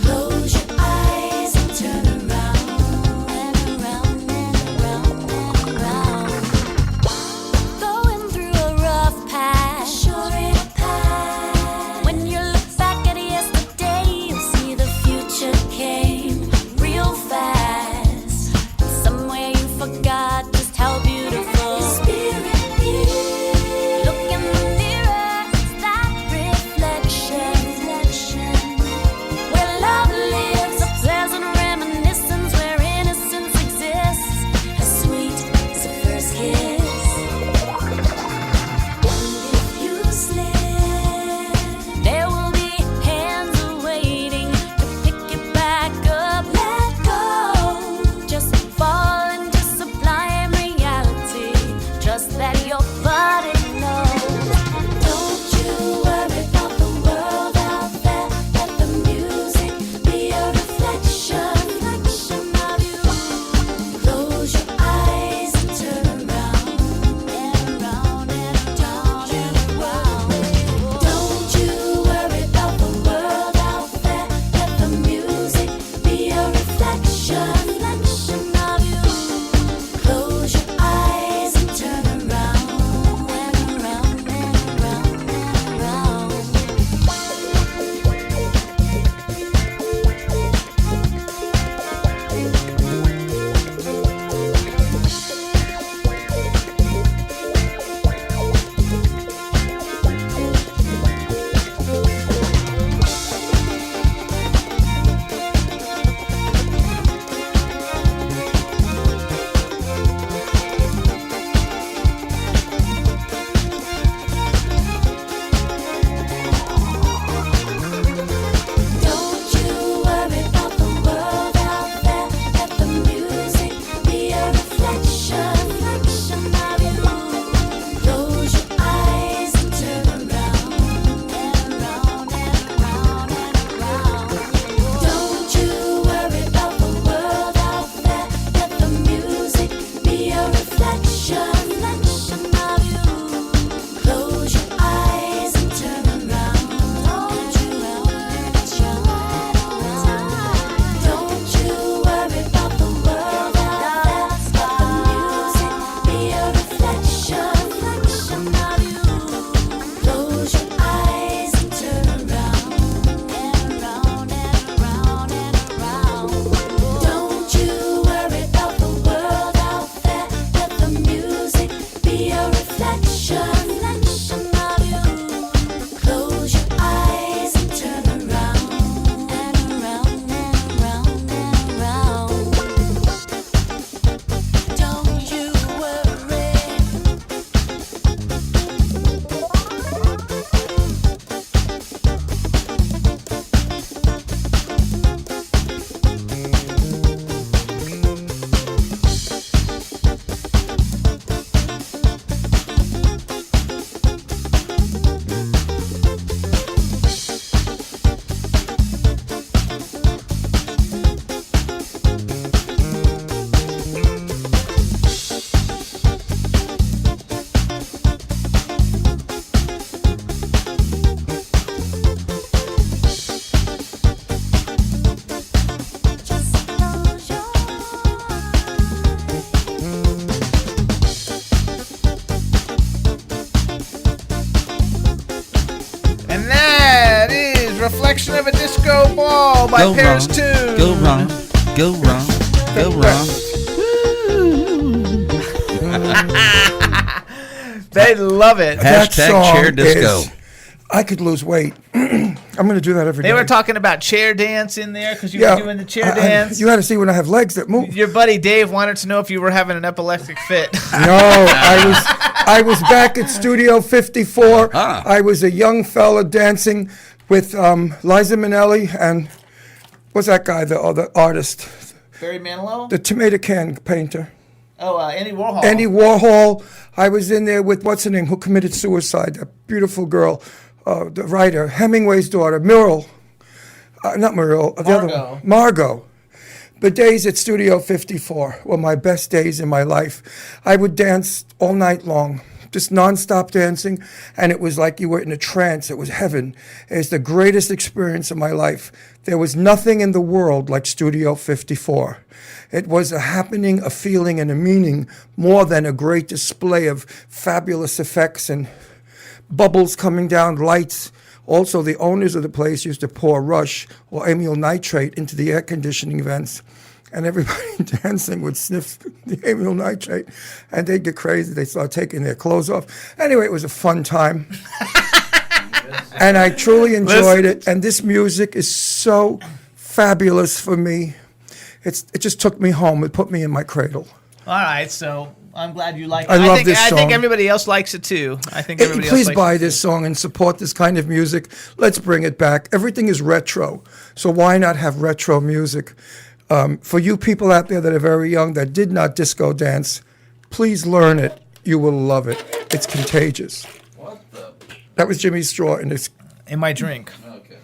[SPEAKER 9] Close your eyes and turn around and around and around.
[SPEAKER 3] selection of a disco ball by
[SPEAKER 4] Go
[SPEAKER 3] Paris
[SPEAKER 4] Ron.
[SPEAKER 3] 2.
[SPEAKER 4] Go Ron. Go Ron. Go Ron.
[SPEAKER 3] They love it.
[SPEAKER 5] That
[SPEAKER 4] Hashtag
[SPEAKER 5] song
[SPEAKER 4] chair disco.
[SPEAKER 5] is, I could lose weight. I'm going to do that every day.
[SPEAKER 3] They were talking about chair dance in there because you
[SPEAKER 5] Yeah,
[SPEAKER 3] were doing the chair dance.
[SPEAKER 5] you got to see when I have legs that move.
[SPEAKER 3] Your buddy Dave wanted to know if you were having an epileptic fit.
[SPEAKER 5] No, I was back at Studio 54.
[SPEAKER 4] Ah.
[SPEAKER 5] I was a young fella dancing with Liza Minnelli and what's that guy, the other artist,
[SPEAKER 3] Barry Manilow?
[SPEAKER 5] the tomato can painter.
[SPEAKER 3] Oh, Andy Warhol.
[SPEAKER 5] Andy Warhol. I was in there with what's her name, who committed suicide, that beautiful girl, the writer, Hemingway's daughter, Muriel. Not Muriel, the other one. Margot. The days at Studio 54 were my best days in my life. I would dance all night long, just nonstop dancing, and it was like you were in a trance. It was heaven. It's the greatest experience of my life. There was nothing in the world like Studio 54. It was a happening, a feeling, and a meaning more than a great display of fabulous effects and bubbles coming down, lights. Also, the owners of the place used to pour Rush or amyl nitrate into the air conditioning vents, and everybody dancing would sniff the amyl nitrate, and they'd get crazy. They'd start taking their clothes off. Anyway, it was a fun time. And I truly enjoyed it, and this music is so fabulous for me. It just took me home. It put me in my cradle.
[SPEAKER 3] All right, so I'm glad you like it.
[SPEAKER 5] I love this song.
[SPEAKER 3] I think everybody else likes it too. I think everybody else
[SPEAKER 5] Please
[SPEAKER 3] likes
[SPEAKER 5] buy
[SPEAKER 3] it
[SPEAKER 5] this
[SPEAKER 3] too.
[SPEAKER 5] song and support this kind of music. Let's bring it back. Everything is retro, so why not have retro music? For you people out there that are very young that did not disco dance, please learn it. You will love it. It's contagious.
[SPEAKER 4] What the?
[SPEAKER 5] That was Jimmy Straw in this.
[SPEAKER 3] In my drink.
[SPEAKER 4] Okay.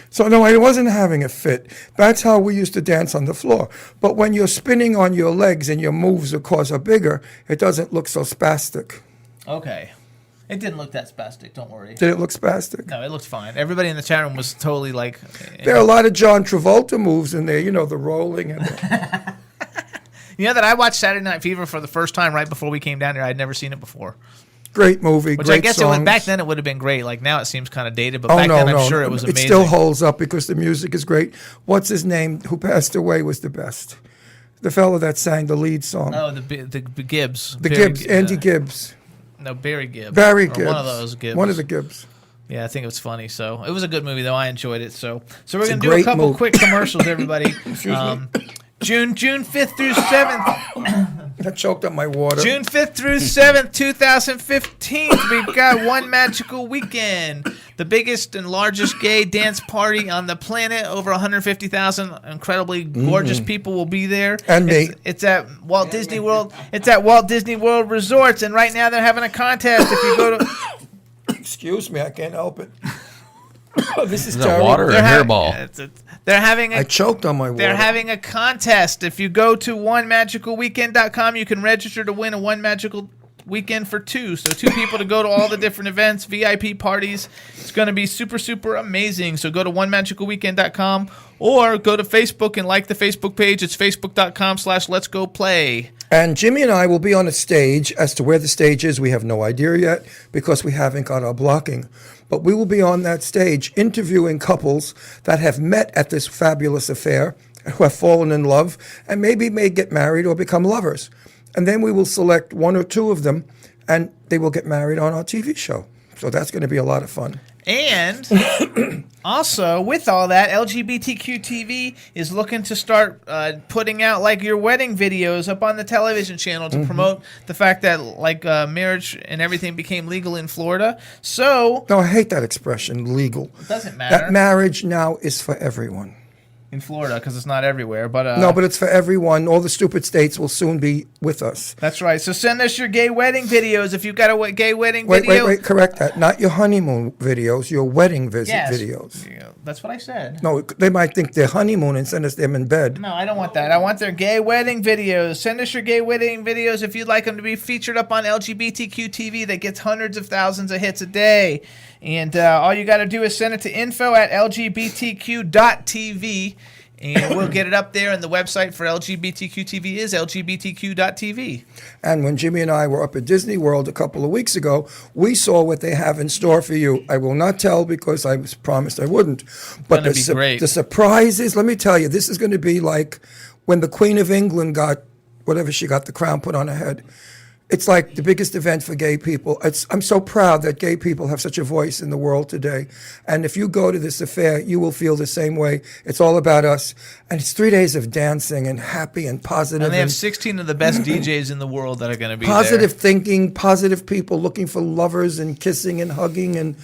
[SPEAKER 5] So no, I wasn't having a fit. That's how we used to dance on the floor. But when you're spinning on your legs and your moves, of course, are bigger, it doesn't look so spastic.
[SPEAKER 3] Okay. It didn't look that spastic, don't worry.
[SPEAKER 5] Did it look spastic?
[SPEAKER 3] No, it looked fine. Everybody in the chat room was totally like...
[SPEAKER 5] There are a lot of John Travolta moves in there, you know, the rolling and the...
[SPEAKER 3] You know that I watched Saturday Night Fever for the first time right before we came down here. I'd never seen it before.
[SPEAKER 5] Great movie,
[SPEAKER 3] Which
[SPEAKER 5] great
[SPEAKER 3] I guess
[SPEAKER 5] songs.
[SPEAKER 3] back then it would have been great. Like now it seems kind of dated, but
[SPEAKER 5] Oh,
[SPEAKER 3] back
[SPEAKER 5] no,
[SPEAKER 3] then
[SPEAKER 5] no,
[SPEAKER 3] I'm sure
[SPEAKER 5] no.
[SPEAKER 3] it was
[SPEAKER 5] It
[SPEAKER 3] amazing.
[SPEAKER 5] still holds up because the music is great. What's his name who passed away was the best? The fellow that sang the lead song.
[SPEAKER 3] Oh, the Gibbs.
[SPEAKER 5] The
[SPEAKER 3] Barry-
[SPEAKER 5] Gibbs, Andy Gibbs.
[SPEAKER 3] No, Barry Gibbs.
[SPEAKER 5] Barry
[SPEAKER 3] Or
[SPEAKER 5] Gibbs.
[SPEAKER 3] one of those Gibbs.
[SPEAKER 5] One of the Gibbs.
[SPEAKER 3] Yeah, I think it was funny. So it was a good movie, though. I enjoyed it. So we're
[SPEAKER 5] It's
[SPEAKER 3] gonna
[SPEAKER 5] a
[SPEAKER 3] do a
[SPEAKER 5] great
[SPEAKER 3] couple
[SPEAKER 5] movie.
[SPEAKER 3] quick commercials, everybody. June 5th through 7th.
[SPEAKER 5] I choked on my water.
[SPEAKER 3] June 5th through 7th, 2015. We've got One Magical Weekend, the biggest and largest gay dance party on the planet. Over 150,000 incredibly gorgeous people will be there.
[SPEAKER 5] And me.
[SPEAKER 3] It's at Walt Disney World. It's at Walt Disney World Resorts, and right now they're having a contest. If you go to
[SPEAKER 5] Excuse me, I can't help it. This is
[SPEAKER 4] Is that
[SPEAKER 5] terrible.
[SPEAKER 4] water or a hairball?
[SPEAKER 3] They're having
[SPEAKER 5] I choked on my water.
[SPEAKER 3] They're having a contest. If you go to onemagicalweekend.com, you can register to win a One Magical Weekend for two. So 2 people to go to all the different events, VIP parties. It's going to be super, super amazing. So go to onemagicalweekend.com or go to Facebook and like the Facebook page. It's facebook.com/letsgoplay.
[SPEAKER 5] And Jimmy and I will be on a stage. As to where the stage is, we have no idea yet because we haven't got our blocking. But we will be on that stage interviewing couples that have met at this fabulous affair, who have fallen in love, and maybe may get married or become lovers. And then we will select 1 or 2 of them, and they will get married on our TV show. So that's going to be a lot of fun.
[SPEAKER 3] And also, with all that, LGBTQ TV is looking to start putting out like your wedding videos up on the television channel to promote the fact that like marriage and everything became legal in Florida. So
[SPEAKER 5] No, I hate that expression, legal.
[SPEAKER 3] it doesn't matter
[SPEAKER 5] That marriage now is for everyone.
[SPEAKER 3] in Florida because it's not everywhere. But
[SPEAKER 5] No, but it's for everyone. All the stupid states will soon be with us.
[SPEAKER 3] that's right. So send us your gay wedding videos if you've got a gay wedding
[SPEAKER 5] Wait,
[SPEAKER 3] video.
[SPEAKER 5] wait, correct that. Not your honeymoon videos, your wedding
[SPEAKER 3] Yes.
[SPEAKER 5] videos.
[SPEAKER 3] Yeah, that's what I said.
[SPEAKER 5] No, they might think they're honeymoon and send us them in bed.
[SPEAKER 3] No, I don't want that. I want their gay wedding videos. Send us your gay wedding videos if you'd like them to be featured up on LGBTQ TV that gets hundreds of thousands of hits a day. And all you got to do is send it to info@lgbtq.tv. And we'll get it up there, and the website for LGBTQ TV is lgbtq.tv.
[SPEAKER 5] And when Jimmy and I were up at Disney World a couple of weeks ago, we saw what they have in store for you. I will not tell because I was promised I wouldn't. But
[SPEAKER 3] It's gonna be great.
[SPEAKER 5] The surprises, let me tell you, this is going to be like when the Queen of England got whatever she got, the crown put on her head. It's like the biggest event for gay people. I'm so proud that gay people have such a voice in the world today. And if you go to this affair, you will feel the same way. It's all about us. And it's 3 days of dancing and happy and positive.
[SPEAKER 3] And they have 16 of the best DJs in the world that are going to be
[SPEAKER 5] positive
[SPEAKER 3] there.
[SPEAKER 5] thinking, positive people looking for lovers and kissing and hugging and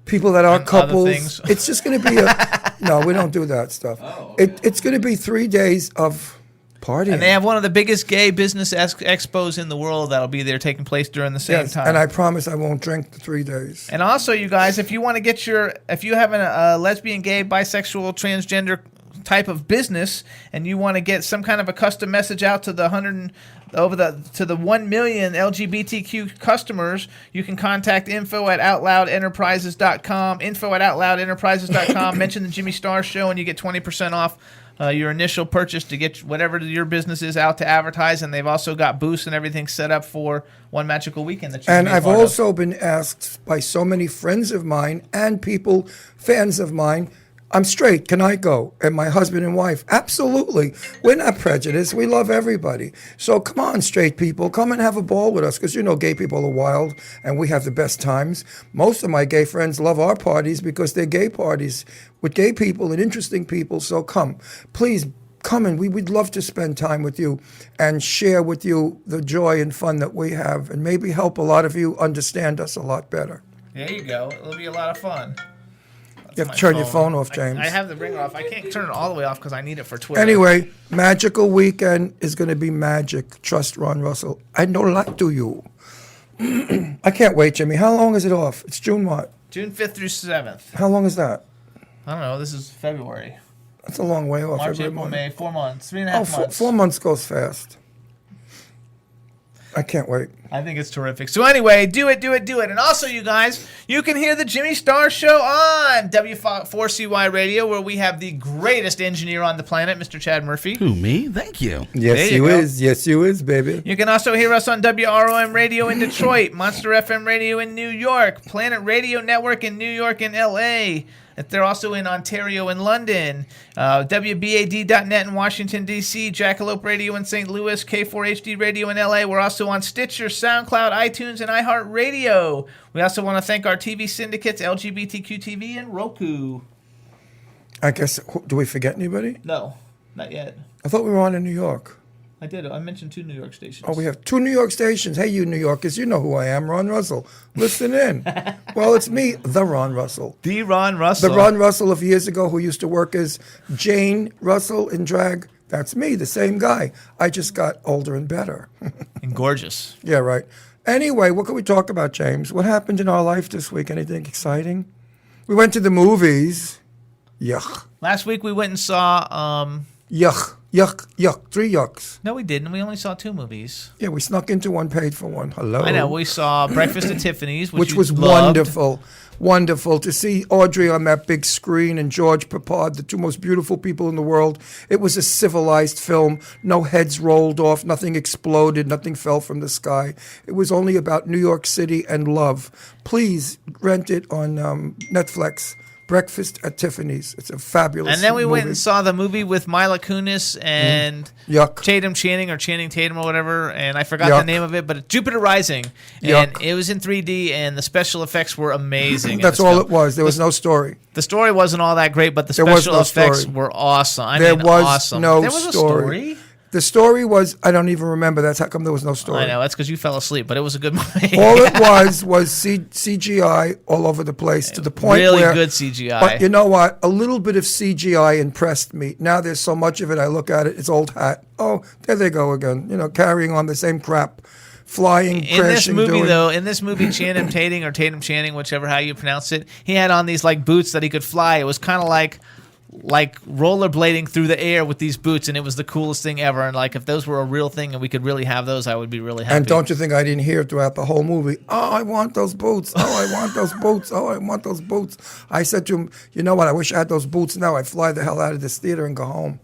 [SPEAKER 5] people that are
[SPEAKER 3] And
[SPEAKER 5] couples.
[SPEAKER 3] other things.
[SPEAKER 5] It's just going to be no, we don't do that stuff.
[SPEAKER 3] Oh, okay.
[SPEAKER 5] It's going to be 3 days of partying.
[SPEAKER 3] And they have one of the biggest gay business expos in the world that'll be there taking place during the same time.
[SPEAKER 5] And I promise I won't drink the 3 days.
[SPEAKER 3] And also, you guys, if you want to get if you have a lesbian, gay, bisexual, transgender type of business, and you want to get some kind of a custom message out to the 1 million LGBTQ customers, you can contact info@outloudenterprises.com. Info@outloudenterprises.com. Mention the Jimmy Star Show, and you get 20% off your initial purchase to get whatever your business is out to advertise. And they've also got booths and everything set up for One Magical Weekend.
[SPEAKER 5] And I've also been asked by so many friends of mine and people, fans of mine, I'm straight, can I go? And my husband and wife, absolutely. We're not prejudiced. We love everybody. So come on, straight people, come and have a ball with us, because you know gay people are wild and we have the best times. Most of my gay friends love our parties because they're gay parties with gay people and interesting people. So come, please come, and we'd love to spend time with you and share with you the joy and fun that we have, and maybe help a lot of you understand us a lot better.
[SPEAKER 3] There you go. It'll be a lot of fun.
[SPEAKER 5] You have to turn your phone off, James.
[SPEAKER 3] I have the ringer off. I can't turn it all the way off because I need it for Twitter.
[SPEAKER 5] Anyway, Magical Weekend is going to be magic. Trust Ron Russell. I know that to you. I can't wait, Jimmy. How long is it off? It's June what?
[SPEAKER 3] June 5th through 7th.
[SPEAKER 5] How long is that?
[SPEAKER 3] I don't know. This is February.
[SPEAKER 5] That's a long way off.
[SPEAKER 3] March,
[SPEAKER 5] every
[SPEAKER 3] April,
[SPEAKER 5] month.
[SPEAKER 3] May. 4 months. 3.5 months.
[SPEAKER 5] 4 months goes fast. I can't wait.
[SPEAKER 3] I think it's terrific. So anyway, do it. And also, you guys, you can hear the Jimmy Star Show on W4CY Radio, where we have the greatest engineer on the planet, Mr. Chad Murphy.
[SPEAKER 4] Who, me? Thank you.
[SPEAKER 5] Yes, you is. Yes, you is, baby.
[SPEAKER 3] You can also hear us on WROM Radio in Detroit, Monster FM Radio in New York, Planet Radio Network in New York and L.A., they're also in Ontario and London, WBAD.net in Washington, D.C., Jackalope Radio in St. Louis, K4HD Radio in L.A. We're also on Stitcher, SoundCloud, iTunes, and iHeartRadio. We also want to thank our TV syndicates, LGBTQ TV and Roku.
[SPEAKER 5] I guess, do we forget anybody?
[SPEAKER 3] No, not yet.
[SPEAKER 5] I thought we were on in New York.
[SPEAKER 3] I did. I mentioned 2 New York stations.
[SPEAKER 5] Oh, we have 2 New York stations. Hey, you New Yorkers, you know who I am, Ron Russell. Listen in. Well, it's me, the Ron Russell.
[SPEAKER 3] The Ron Russell.
[SPEAKER 5] The Ron Russell of years ago who used to work as Jane Russell in drag. That's me, the same guy. I just got older and better.
[SPEAKER 3] And gorgeous.
[SPEAKER 5] Yeah, right. Anyway, what can we talk about, James? What happened in our life this week? Anything exciting? We went to the movies. Yuck.
[SPEAKER 3] Last week we went and saw...
[SPEAKER 5] Yuck. 3 yucks.
[SPEAKER 3] No, we didn't. We only saw 2 movies.
[SPEAKER 5] Yeah, we snuck into one, paid for one. Hello.
[SPEAKER 3] I know. We saw Breakfast at Tiffany's,
[SPEAKER 5] which was
[SPEAKER 3] loved.
[SPEAKER 5] Wonderful to see Audrey on that big screen and George Papard, the 2 most beautiful people in the world. It was a civilized film. No heads rolled off, nothing exploded, nothing fell from the sky. It was only about New York City and love. Please rent it on Netflix. Breakfast at Tiffany's. It's a fabulous
[SPEAKER 3] And then we
[SPEAKER 5] movie.
[SPEAKER 3] went and saw the movie with Mila Kunis and Tatum Channing or Channing Tatum or whatever, and I forgot the name of it, but it's Jupiter Rising. And it was in 3D, and the special effects were amazing.
[SPEAKER 5] That's all it was. There was no story.
[SPEAKER 3] The story wasn't all that great, but the special effects were awesome.
[SPEAKER 5] There was
[SPEAKER 3] awesome.
[SPEAKER 5] no
[SPEAKER 3] There was a story?
[SPEAKER 5] The story was, I don't even remember. That's how come there was no story.
[SPEAKER 3] I know, that's because you fell asleep, but it was a good movie.
[SPEAKER 5] All it was CGI all over the place to the point
[SPEAKER 3] really
[SPEAKER 5] where...
[SPEAKER 3] good CGI.
[SPEAKER 5] But you know what? A little bit of CGI impressed me. Now there's so much of it, I look at it, it's old hat. Oh, there they go again. You know, carrying on the same crap. Flying, crashing,
[SPEAKER 3] in this movie, Channing Tatum or Tatum Channing, whichever how you pronounce it, he had on these like boots that he could fly. It was kind of like like rollerblading through the air with these boots, and it was the coolest thing ever. And like if those were a real thing and we could really have those, I would be really happy.
[SPEAKER 5] And don't you think I didn't hear throughout the whole movie, oh, I want those boots. Oh, I want those boots. Oh, I want those boots. I said to him, you know what? I wish I had those boots now. I'd fly the hell out of this theater and go home.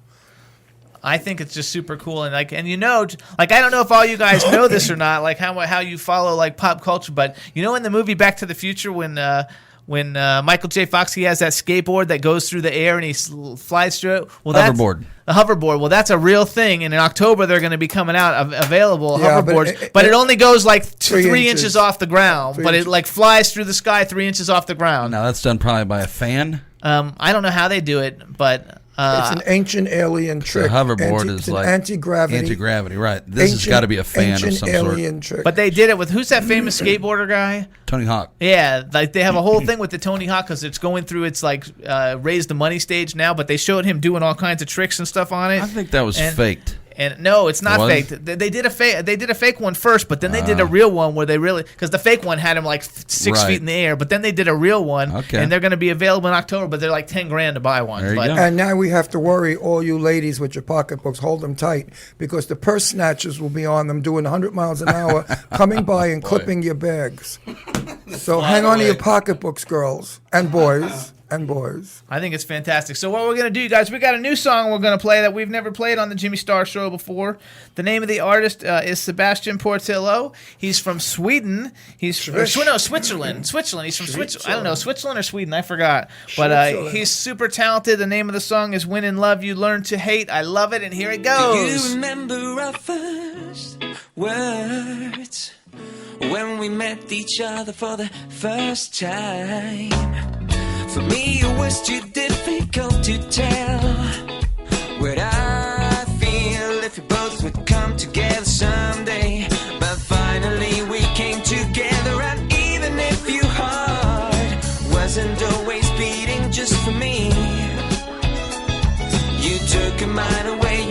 [SPEAKER 3] I think it's just super cool, and like, and you know, like I don't know if all you guys know this or not, like how you follow like pop culture, but you know, in the movie Back to the Future, when Michael J. Fox, he has that skateboard that goes through the air and he flies through it. Well,
[SPEAKER 4] hoverboard.
[SPEAKER 3] The hoverboard. Well, that's a real thing, and in October they're going to be coming out available hoverboards, but it only goes like 3 inches off the ground, but it like flies through the sky 3 inches off the ground.
[SPEAKER 4] Now that's done probably by a fan.
[SPEAKER 3] I don't know how they do it, but.
[SPEAKER 5] It's an ancient alien trick.
[SPEAKER 4] The hoverboard is like
[SPEAKER 5] anti-gravity.
[SPEAKER 4] Anti-gravity, right. This has got to be a fan of some
[SPEAKER 5] alien
[SPEAKER 4] sort.
[SPEAKER 5] Trick.
[SPEAKER 3] But they did it with, who's that famous skateboarder guy?
[SPEAKER 4] Tony Hawk.
[SPEAKER 3] Yeah, like they have a whole thing with the Tony Hawk because it's going through its like raise the money stage now, but they showed him doing all kinds of tricks and stuff on it.
[SPEAKER 4] I think that was faked.
[SPEAKER 3] And no, it's not faked. They did a fake. They did a fake one first, but then they did a real one where they really, because the fake one had him like 6 feet in the air. But then they did a real one, and they're going to be available in October. But they're like $10,000 to buy one.
[SPEAKER 4] There you go.
[SPEAKER 5] And now we have to worry, all you ladies with your pocketbooks, hold them tight, because the purse snatchers will be on them doing 100 miles an hour, coming by and clipping your bags. So hang on to your pocketbooks, girls and boys.
[SPEAKER 3] I think it's fantastic. So what we're going to do, guys, we got a new song we're going to play that we've never played on the Jimmy Star Show before. The name of the artist is Sebastian Portillo. He's from Sweden. Switzerland. He's from Switzerland. I don't know, Switzerland or Sweden, I forgot. But he's super talented. The name of the song is When in Love You Learn to Hate. I love it, and here it goes.
[SPEAKER 8] Do you remember our first words when we met each other for the first time? For me, it was too difficult to tell what I feel if we both would come together someday. But finally, we came together, and even if your heart wasn't always beating just for me, you took mine away,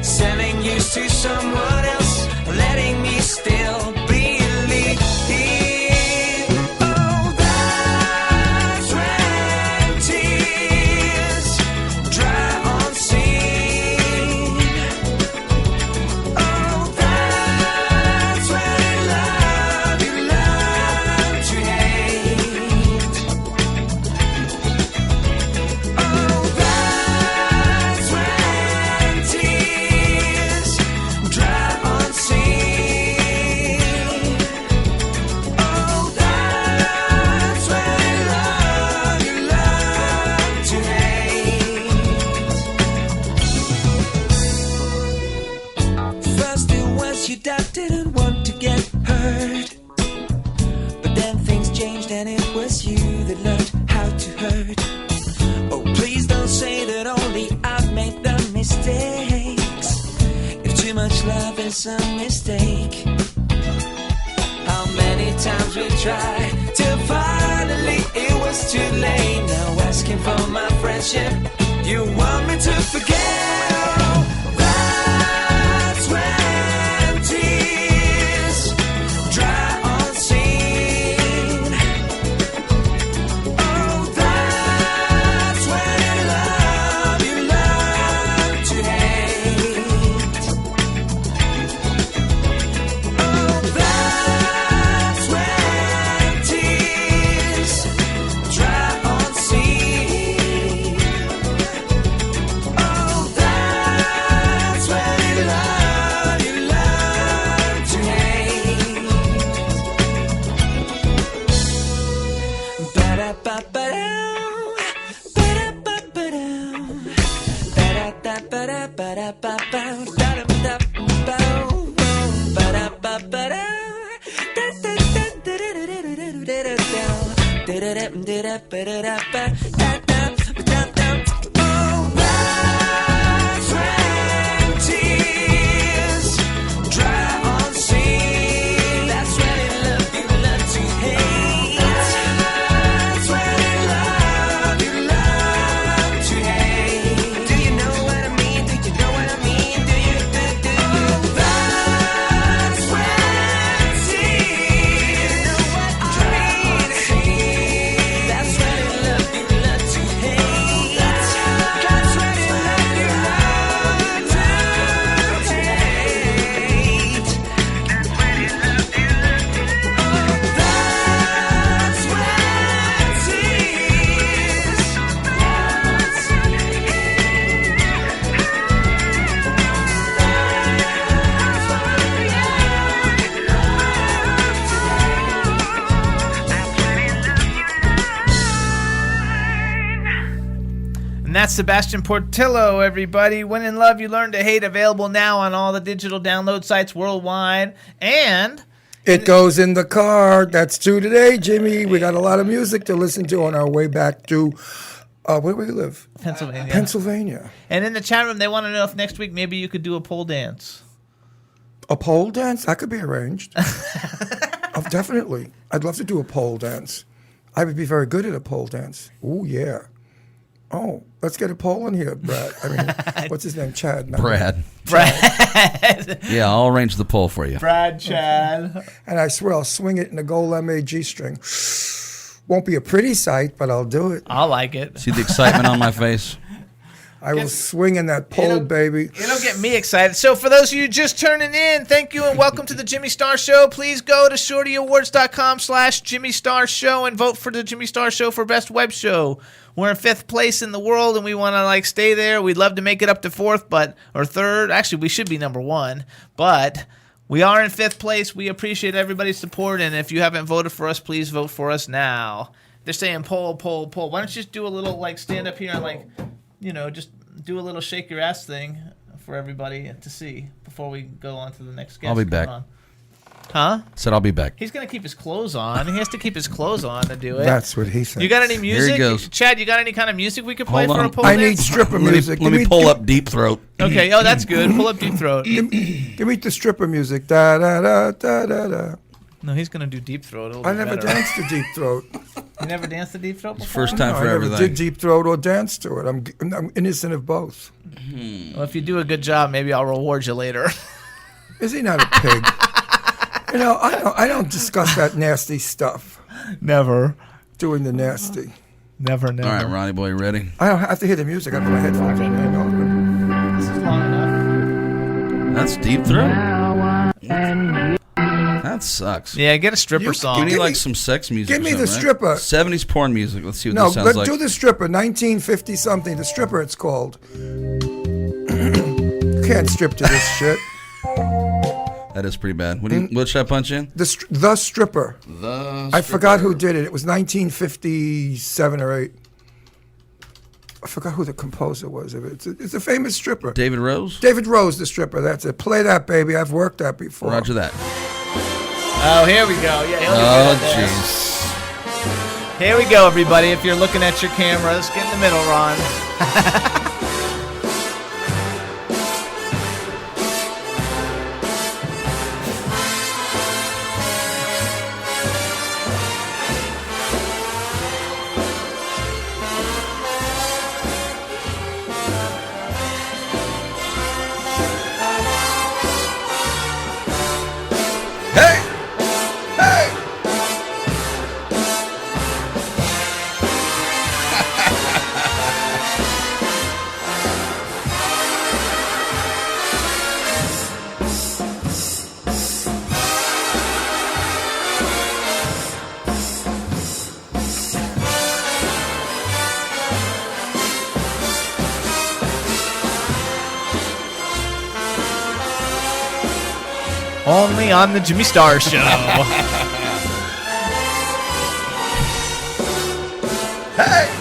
[SPEAKER 8] selling you to someone else, letting me still believe. Didn't want to get hurt, but then things changed and it was you that learned how to hurt. Oh, please don't say that only I've made the mistakes. If too much love is a mistake, how many times we tried till finally it was too late. Now asking for my friendship, you want me to forget? Oh, that's when
[SPEAKER 3] that's Sebastian Portillo, everybody. When in Love, You Learn to Hate, available now on all the digital download sites worldwide. And
[SPEAKER 5] it goes in the car. That's true today, Jimmy. We got a lot of music to listen to on our way back to, where do we live? Pennsylvania.
[SPEAKER 3] And in the chat room, they want to know if next week maybe you could do a pole dance.
[SPEAKER 5] A pole dance? That could be arranged. Oh, definitely. I'd love to do a pole dance. I would be very good at a pole dance. Oh, yeah. Oh, let's get a pole in here, Brad. I mean, what's his name? Chad.
[SPEAKER 4] Brad. Yeah, I'll arrange the pole for you.
[SPEAKER 3] Brad, Chad.
[SPEAKER 5] And I swear I'll swing it in a gold MAG string. Won't be a pretty sight, but I'll do it.
[SPEAKER 3] I like it.
[SPEAKER 4] See the excitement on my face?
[SPEAKER 5] I will swing in that pole, baby.
[SPEAKER 3] It'll get me excited. So for those of you just turning in, thank you and welcome to the Jimmy Star Show. Please go to shortyawards.com/Jimmy Star Show and vote for the Jimmy Star Show for Best Web Show. We're in 5th place in the world, and we want to stay there. We'd love to make it up to 4th, or 3rd. Actually, we should be number 1, but we are in 5th place. We appreciate everybody's support, and if you haven't voted for us, please vote for us now. They're saying poll, poll, poll. Why don't you just do a little stand up here and just do a little shake your ass thing for everybody to see before we go on to the next guest.
[SPEAKER 4] I'll be back.
[SPEAKER 3] Huh?
[SPEAKER 4] Said I'll be back.
[SPEAKER 3] He's going to keep his clothes on. He has to keep his clothes on to do it.
[SPEAKER 5] That's what he said.
[SPEAKER 3] You got any music?
[SPEAKER 4] Here he goes.
[SPEAKER 3] Chad, you got any kind of music we could play
[SPEAKER 4] Hold
[SPEAKER 3] for
[SPEAKER 4] on.
[SPEAKER 3] a pole
[SPEAKER 5] I
[SPEAKER 3] dance?
[SPEAKER 5] need stripper music.
[SPEAKER 4] Let me pull up Deep Throat.
[SPEAKER 3] Okay. Oh, that's good. Pull up Deep Throat.
[SPEAKER 5] Give me the stripper music. Da da da da da da.
[SPEAKER 3] No, he's going to do Deep Throat.
[SPEAKER 5] I never danced to Deep Throat.
[SPEAKER 3] You never danced to Deep Throat before?
[SPEAKER 4] First time
[SPEAKER 5] No,
[SPEAKER 4] for
[SPEAKER 5] I
[SPEAKER 4] everything.
[SPEAKER 5] never did Deep Throat or dance to it. I'm innocent of both.
[SPEAKER 3] Well, if you do a good job, maybe I'll reward you later.
[SPEAKER 5] Is he not a pig? I don't discuss that nasty stuff.
[SPEAKER 3] Never.
[SPEAKER 5] Doing the nasty.
[SPEAKER 3] Never.
[SPEAKER 4] All right, Ronnie boy, ready?
[SPEAKER 5] I don't have to hear the music. I put my headphones on. Hang on.
[SPEAKER 3] This is long enough.
[SPEAKER 4] That's Deep Throat. That sucks.
[SPEAKER 3] Yeah, get a stripper song.
[SPEAKER 4] We need some sex music.
[SPEAKER 5] Give me
[SPEAKER 4] or
[SPEAKER 5] the
[SPEAKER 4] something,
[SPEAKER 5] stripper.
[SPEAKER 4] Right? 70s porn music. Let's see what this sounds
[SPEAKER 5] let's
[SPEAKER 4] like.
[SPEAKER 5] do the stripper. 1950 something. The stripper. It's called. Can't strip to this shit.
[SPEAKER 4] That is pretty bad. What should I punch in?
[SPEAKER 5] The stripper. I forgot who did it. It was 1957 or 8. I forgot who the composer was of it. It's a famous stripper.
[SPEAKER 4] David Rose?
[SPEAKER 5] David Rose, the stripper. That's it. Play that, baby. I've worked that before.
[SPEAKER 4] Roger that.
[SPEAKER 3] Oh, here we go. Yeah.
[SPEAKER 4] Oh, jeez.
[SPEAKER 3] Here we go, everybody. If you're looking at your cameras, get in the middle, Ron. Only on the Jimmy Star Show.
[SPEAKER 5] Hey!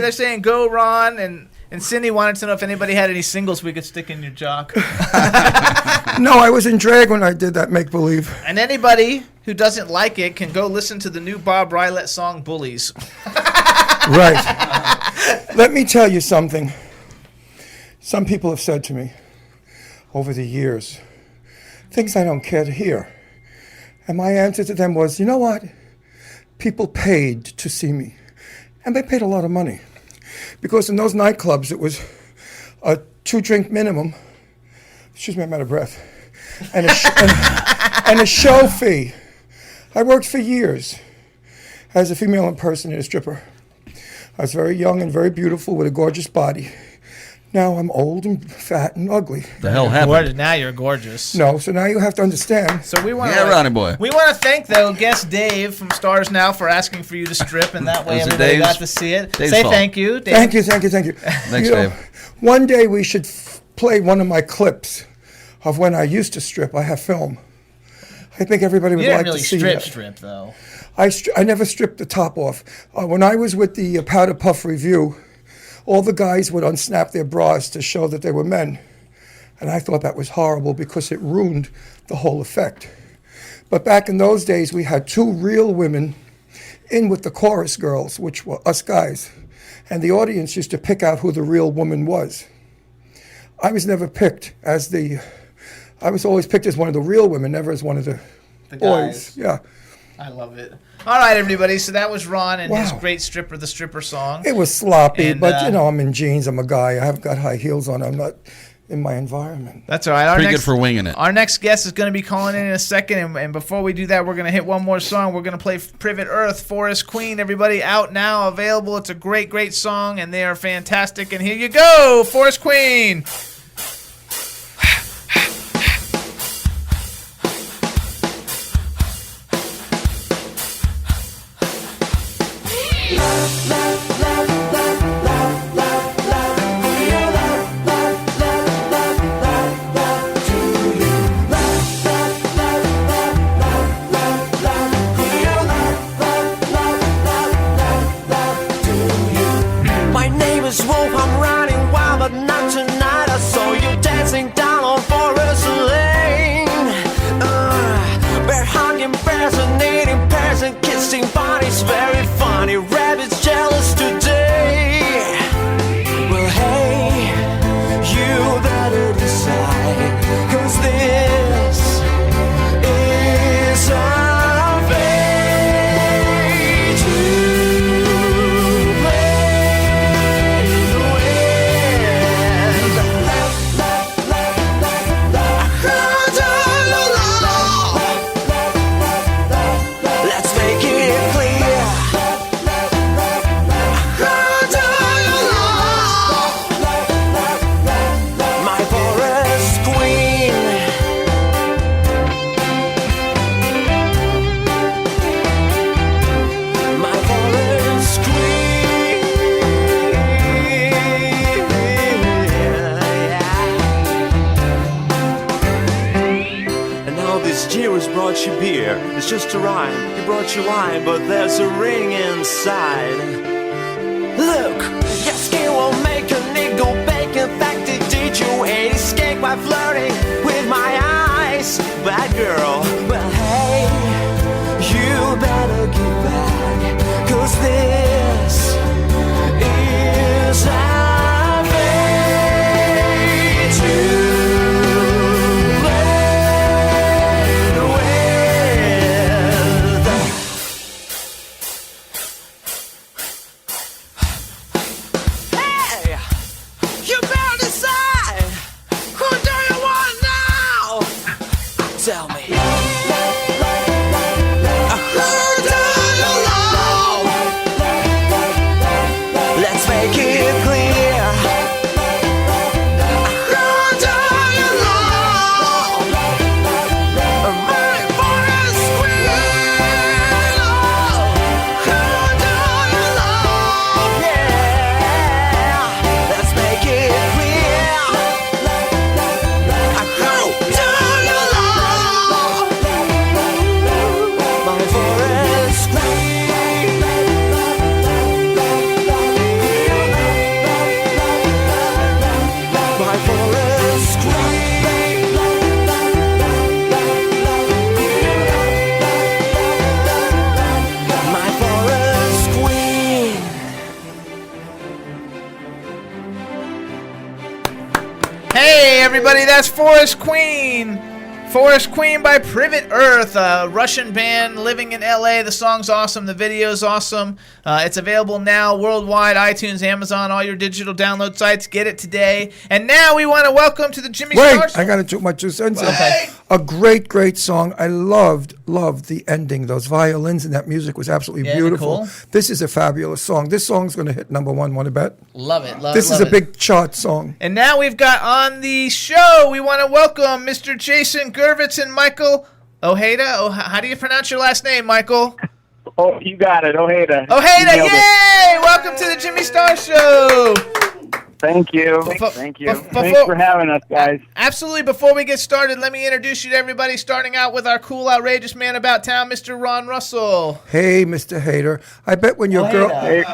[SPEAKER 3] They're saying go, Ron, and Cindy wanted to know if anybody had any singles we could stick in your jock.
[SPEAKER 5] No, I was in drag when I did that make-believe.
[SPEAKER 3] And anybody who doesn't like it can go listen to the new Bob Rylett song, Bullies.
[SPEAKER 5] Right. Let me tell you something. Some people have said to me over the years, things I don't care to hear. And my answer to them was, you know what? People paid to see me. And they paid a lot of money. because in those nightclubs it was a 2-drink minimum. Excuse me, I'm out of breath. And and a show fee. I worked for years as a female impersonator stripper. I was very young and very beautiful with a gorgeous body. Now I'm old and fat and ugly.
[SPEAKER 4] The hell happened?
[SPEAKER 3] Now you're gorgeous.
[SPEAKER 5] No, so now you have to understand.
[SPEAKER 3] So we want
[SPEAKER 4] Ronnie boy.
[SPEAKER 3] We want to thank though guest Dave from Stars Now for asking for you to strip, and that way everybody got to see it. Say
[SPEAKER 4] fault.
[SPEAKER 3] thank you, Dave.
[SPEAKER 5] Thank you.
[SPEAKER 4] Thanks, Dave.
[SPEAKER 5] One day we should play one of my clips of when I used to strip. I have film. I think everybody would like to see that.
[SPEAKER 3] Strip though.
[SPEAKER 5] I never stripped the top off. When I was with the Powder Puff Review, all the guys would unsnap their bras to show that they were men. And I thought that was horrible because it ruined the whole effect. But back in those days, we had 2 real women in with the chorus girls, which were us guys. And the audience used to pick out who the real woman was. I was never picked as I was always picked as one of the real women, never as one of the boys. Yeah.
[SPEAKER 3] I love it. All right, everybody. So that was Ron and his great Stripper, the Stripper song.
[SPEAKER 5] It was sloppy, but I'm in jeans. I'm a guy. I haven't got high heels on. I'm not in my environment.
[SPEAKER 3] That's all right.
[SPEAKER 4] Pretty good for winging it.
[SPEAKER 3] Our next guest is going to be calling in a second, and before we do that, we're going to hit one more song. We're going to play Privet Earth, Forest Queen. Everybody, out now, available. It's a great, great song, and they are fantastic. And here you go, Forest Queen.
[SPEAKER 10] It's just a rhyme, he brought you lime, but there's a ring inside. Look, your skin will make a nigga bake. In fact, it did you ain't escape by flirting with my eyes. Bad girl, well hey, you better get back, 'cause this is our fate to
[SPEAKER 3] everybody, that's Forest Queen Forest Queen by Privet Earth, a Russian band living in LA. The song's awesome. The video's awesome. It's available now worldwide, iTunes, Amazon, all your digital download sites. Get it today. And now we want to welcome to the Jimmy Star Show.
[SPEAKER 5] I got to took my 2 cents in.
[SPEAKER 3] Okay.
[SPEAKER 5] A great song. I loved the ending. Those violins and that music was absolutely beautiful.
[SPEAKER 3] Cool.
[SPEAKER 5] This is a fabulous song. This song's going to hit number 1. Want to bet?
[SPEAKER 3] Love it.
[SPEAKER 5] This is a big chart song.
[SPEAKER 3] And now we've got on the show, we want to welcome Mr. Jason Gurvitz and Michael Ojeda. How do you pronounce your last name, Michael?
[SPEAKER 11] Oh, you got it, Ojeda.
[SPEAKER 3] Ojeda, yay! Welcome to the Jimmy Star Show.
[SPEAKER 11] Thank you. Thank you. Thanks for having us, guys.
[SPEAKER 3] Absolutely. Before we get started, let me introduce you to everybody, starting out with our cool, outrageous man about town, Mr. Ron Russell.
[SPEAKER 5] Hey, Mr. Hater. I bet when your girl...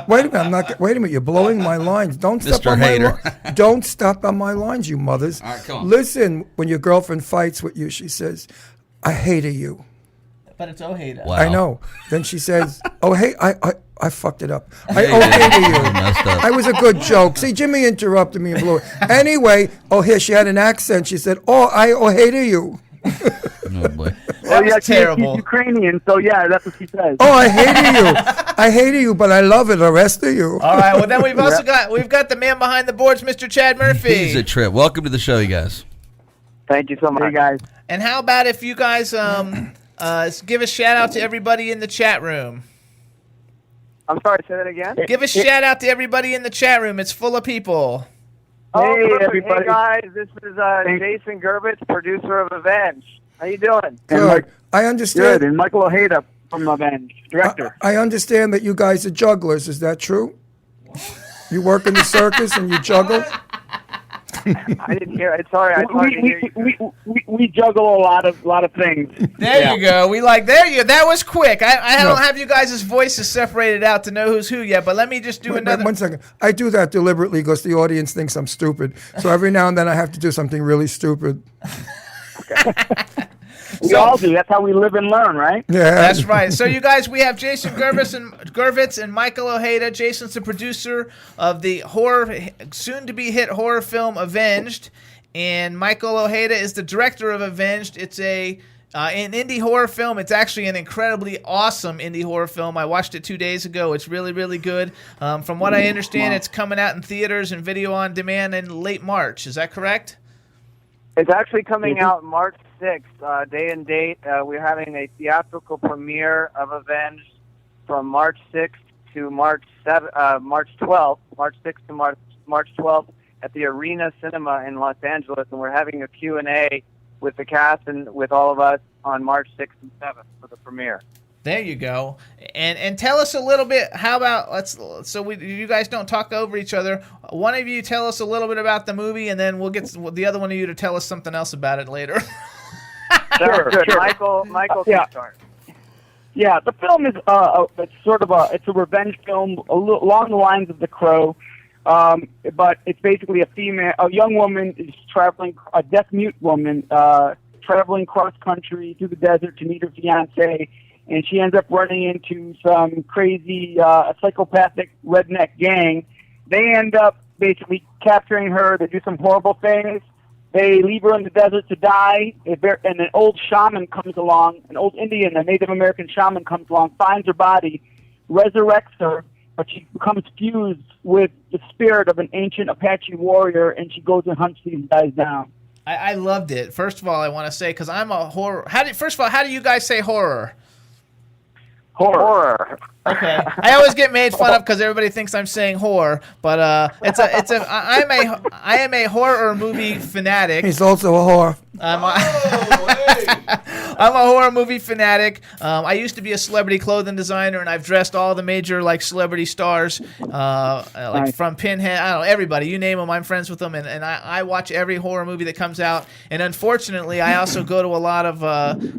[SPEAKER 5] Wait a minute. Wait a minute. You're blowing my lines. Don't step
[SPEAKER 4] Mr.
[SPEAKER 5] on
[SPEAKER 4] Hater.
[SPEAKER 5] my Don't step on my lines, you mothers.
[SPEAKER 4] All right, come on.
[SPEAKER 5] Listen, when your girlfriend fights with you, she says, I hate you.
[SPEAKER 3] But it's Ojeda.
[SPEAKER 4] Wow.
[SPEAKER 5] I know. Then she says, oh, hey, I fucked it up. I Ojeda you.
[SPEAKER 4] Messed up.
[SPEAKER 5] I was a good joke. See, Jimmy interrupted me and blew it. Anyway, here, she had an accent. She said, I Ojeda you.
[SPEAKER 4] Oh, boy.
[SPEAKER 3] That was terrible.
[SPEAKER 11] She's Ukrainian, so yeah, that's what she says.
[SPEAKER 5] Oh, I hated you. I hated you, but I love it. The rest of you.
[SPEAKER 3] All right. Well, then we've also got the man behind the boards, Mr. Chad Murphy.
[SPEAKER 4] He's a trip. Welcome to the show, you guys.
[SPEAKER 11] Thank you so much, guys.
[SPEAKER 3] And how about if you guys give a shout out to everybody in the chat room?
[SPEAKER 11] I'm sorry, say that again?
[SPEAKER 3] Give a shout out to everybody in the chat room. It's full of people.
[SPEAKER 11] Hey, everybody. Hey, guys. This is Jason Gurvitz, producer of Avenged. How you doing?
[SPEAKER 5] Good. I understand.
[SPEAKER 11] Good. And Michael Ojeda from Avenged, director.
[SPEAKER 5] I understand that you guys are jugglers. Is that true? You work in the circus and you juggle?
[SPEAKER 11] I didn't hear it. Sorry, I didn't hear you. We juggle a lot of things.
[SPEAKER 3] There you go. That was quick. I don't have you guys' voices separated out to know who's who yet, but let me just do another.
[SPEAKER 5] 1 second. I do that deliberately because the audience thinks I'm stupid. So every now and then I have to do something really stupid.
[SPEAKER 11] We all do. That's how we live and learn, right?
[SPEAKER 5] Yeah.
[SPEAKER 3] That's right. So you guys, we have Jason Gurvitz and Michael Ojeda. Jason's the producer of the soon-to-be hit horror film Avenged, and Michael Ojeda is the director of Avenged. It's an indie horror film. It's actually an incredibly awesome indie horror film. I watched it 2 days ago. It's really, really good. From what I understand, it's coming out in theaters and video on demand in late March. Is that correct?
[SPEAKER 11] It's actually coming out March 6th, day and date. We're having a theatrical premiere of Avenged from March 6th to March 12th, March 6th to March 12th at the Arena Cinema in Los Angeles, and we're having a Q&A with the cast and with all of us on March 6th and 7th for the premiere.
[SPEAKER 3] There you go. And tell us a little bit, how about, you guys don't talk over each other. One of you tell us a little bit about the movie, and then we'll get the other one of you to tell us something else about it later.
[SPEAKER 11] Sure. Michael can start. Yeah, the film is it's a revenge film along the lines of The Crow, but it's basically a young woman is traveling, a deaf-mute woman, traveling cross-country through the desert to meet her fiancé, and she ends up running into some crazy psychopathic redneck gang. They end up basically capturing her. They do some horrible things. They leave her in the desert to die, and an old shaman comes along, an old Indian, a Native American shaman comes along, finds her body, resurrects her, but she becomes fused with the spirit of an ancient Apache warrior, and she goes and hunts these guys down.
[SPEAKER 3] I loved it. First of all, I want to say, because I'm a horror... How do you guys say horror?
[SPEAKER 11] Horror.
[SPEAKER 3] Okay. I always get made fun of because everybody thinks I'm saying horror, but I am a horror movie fanatic.
[SPEAKER 5] He's also a whore.
[SPEAKER 3] I'm a horror movie fanatic. I used to be a celebrity clothing designer, and I've dressed all the major celebrity stars, from Pinhead. I don't know, everybody. You name them, I'm friends with them, and I watch every horror movie that comes out. And unfortunately, I also go to a lot of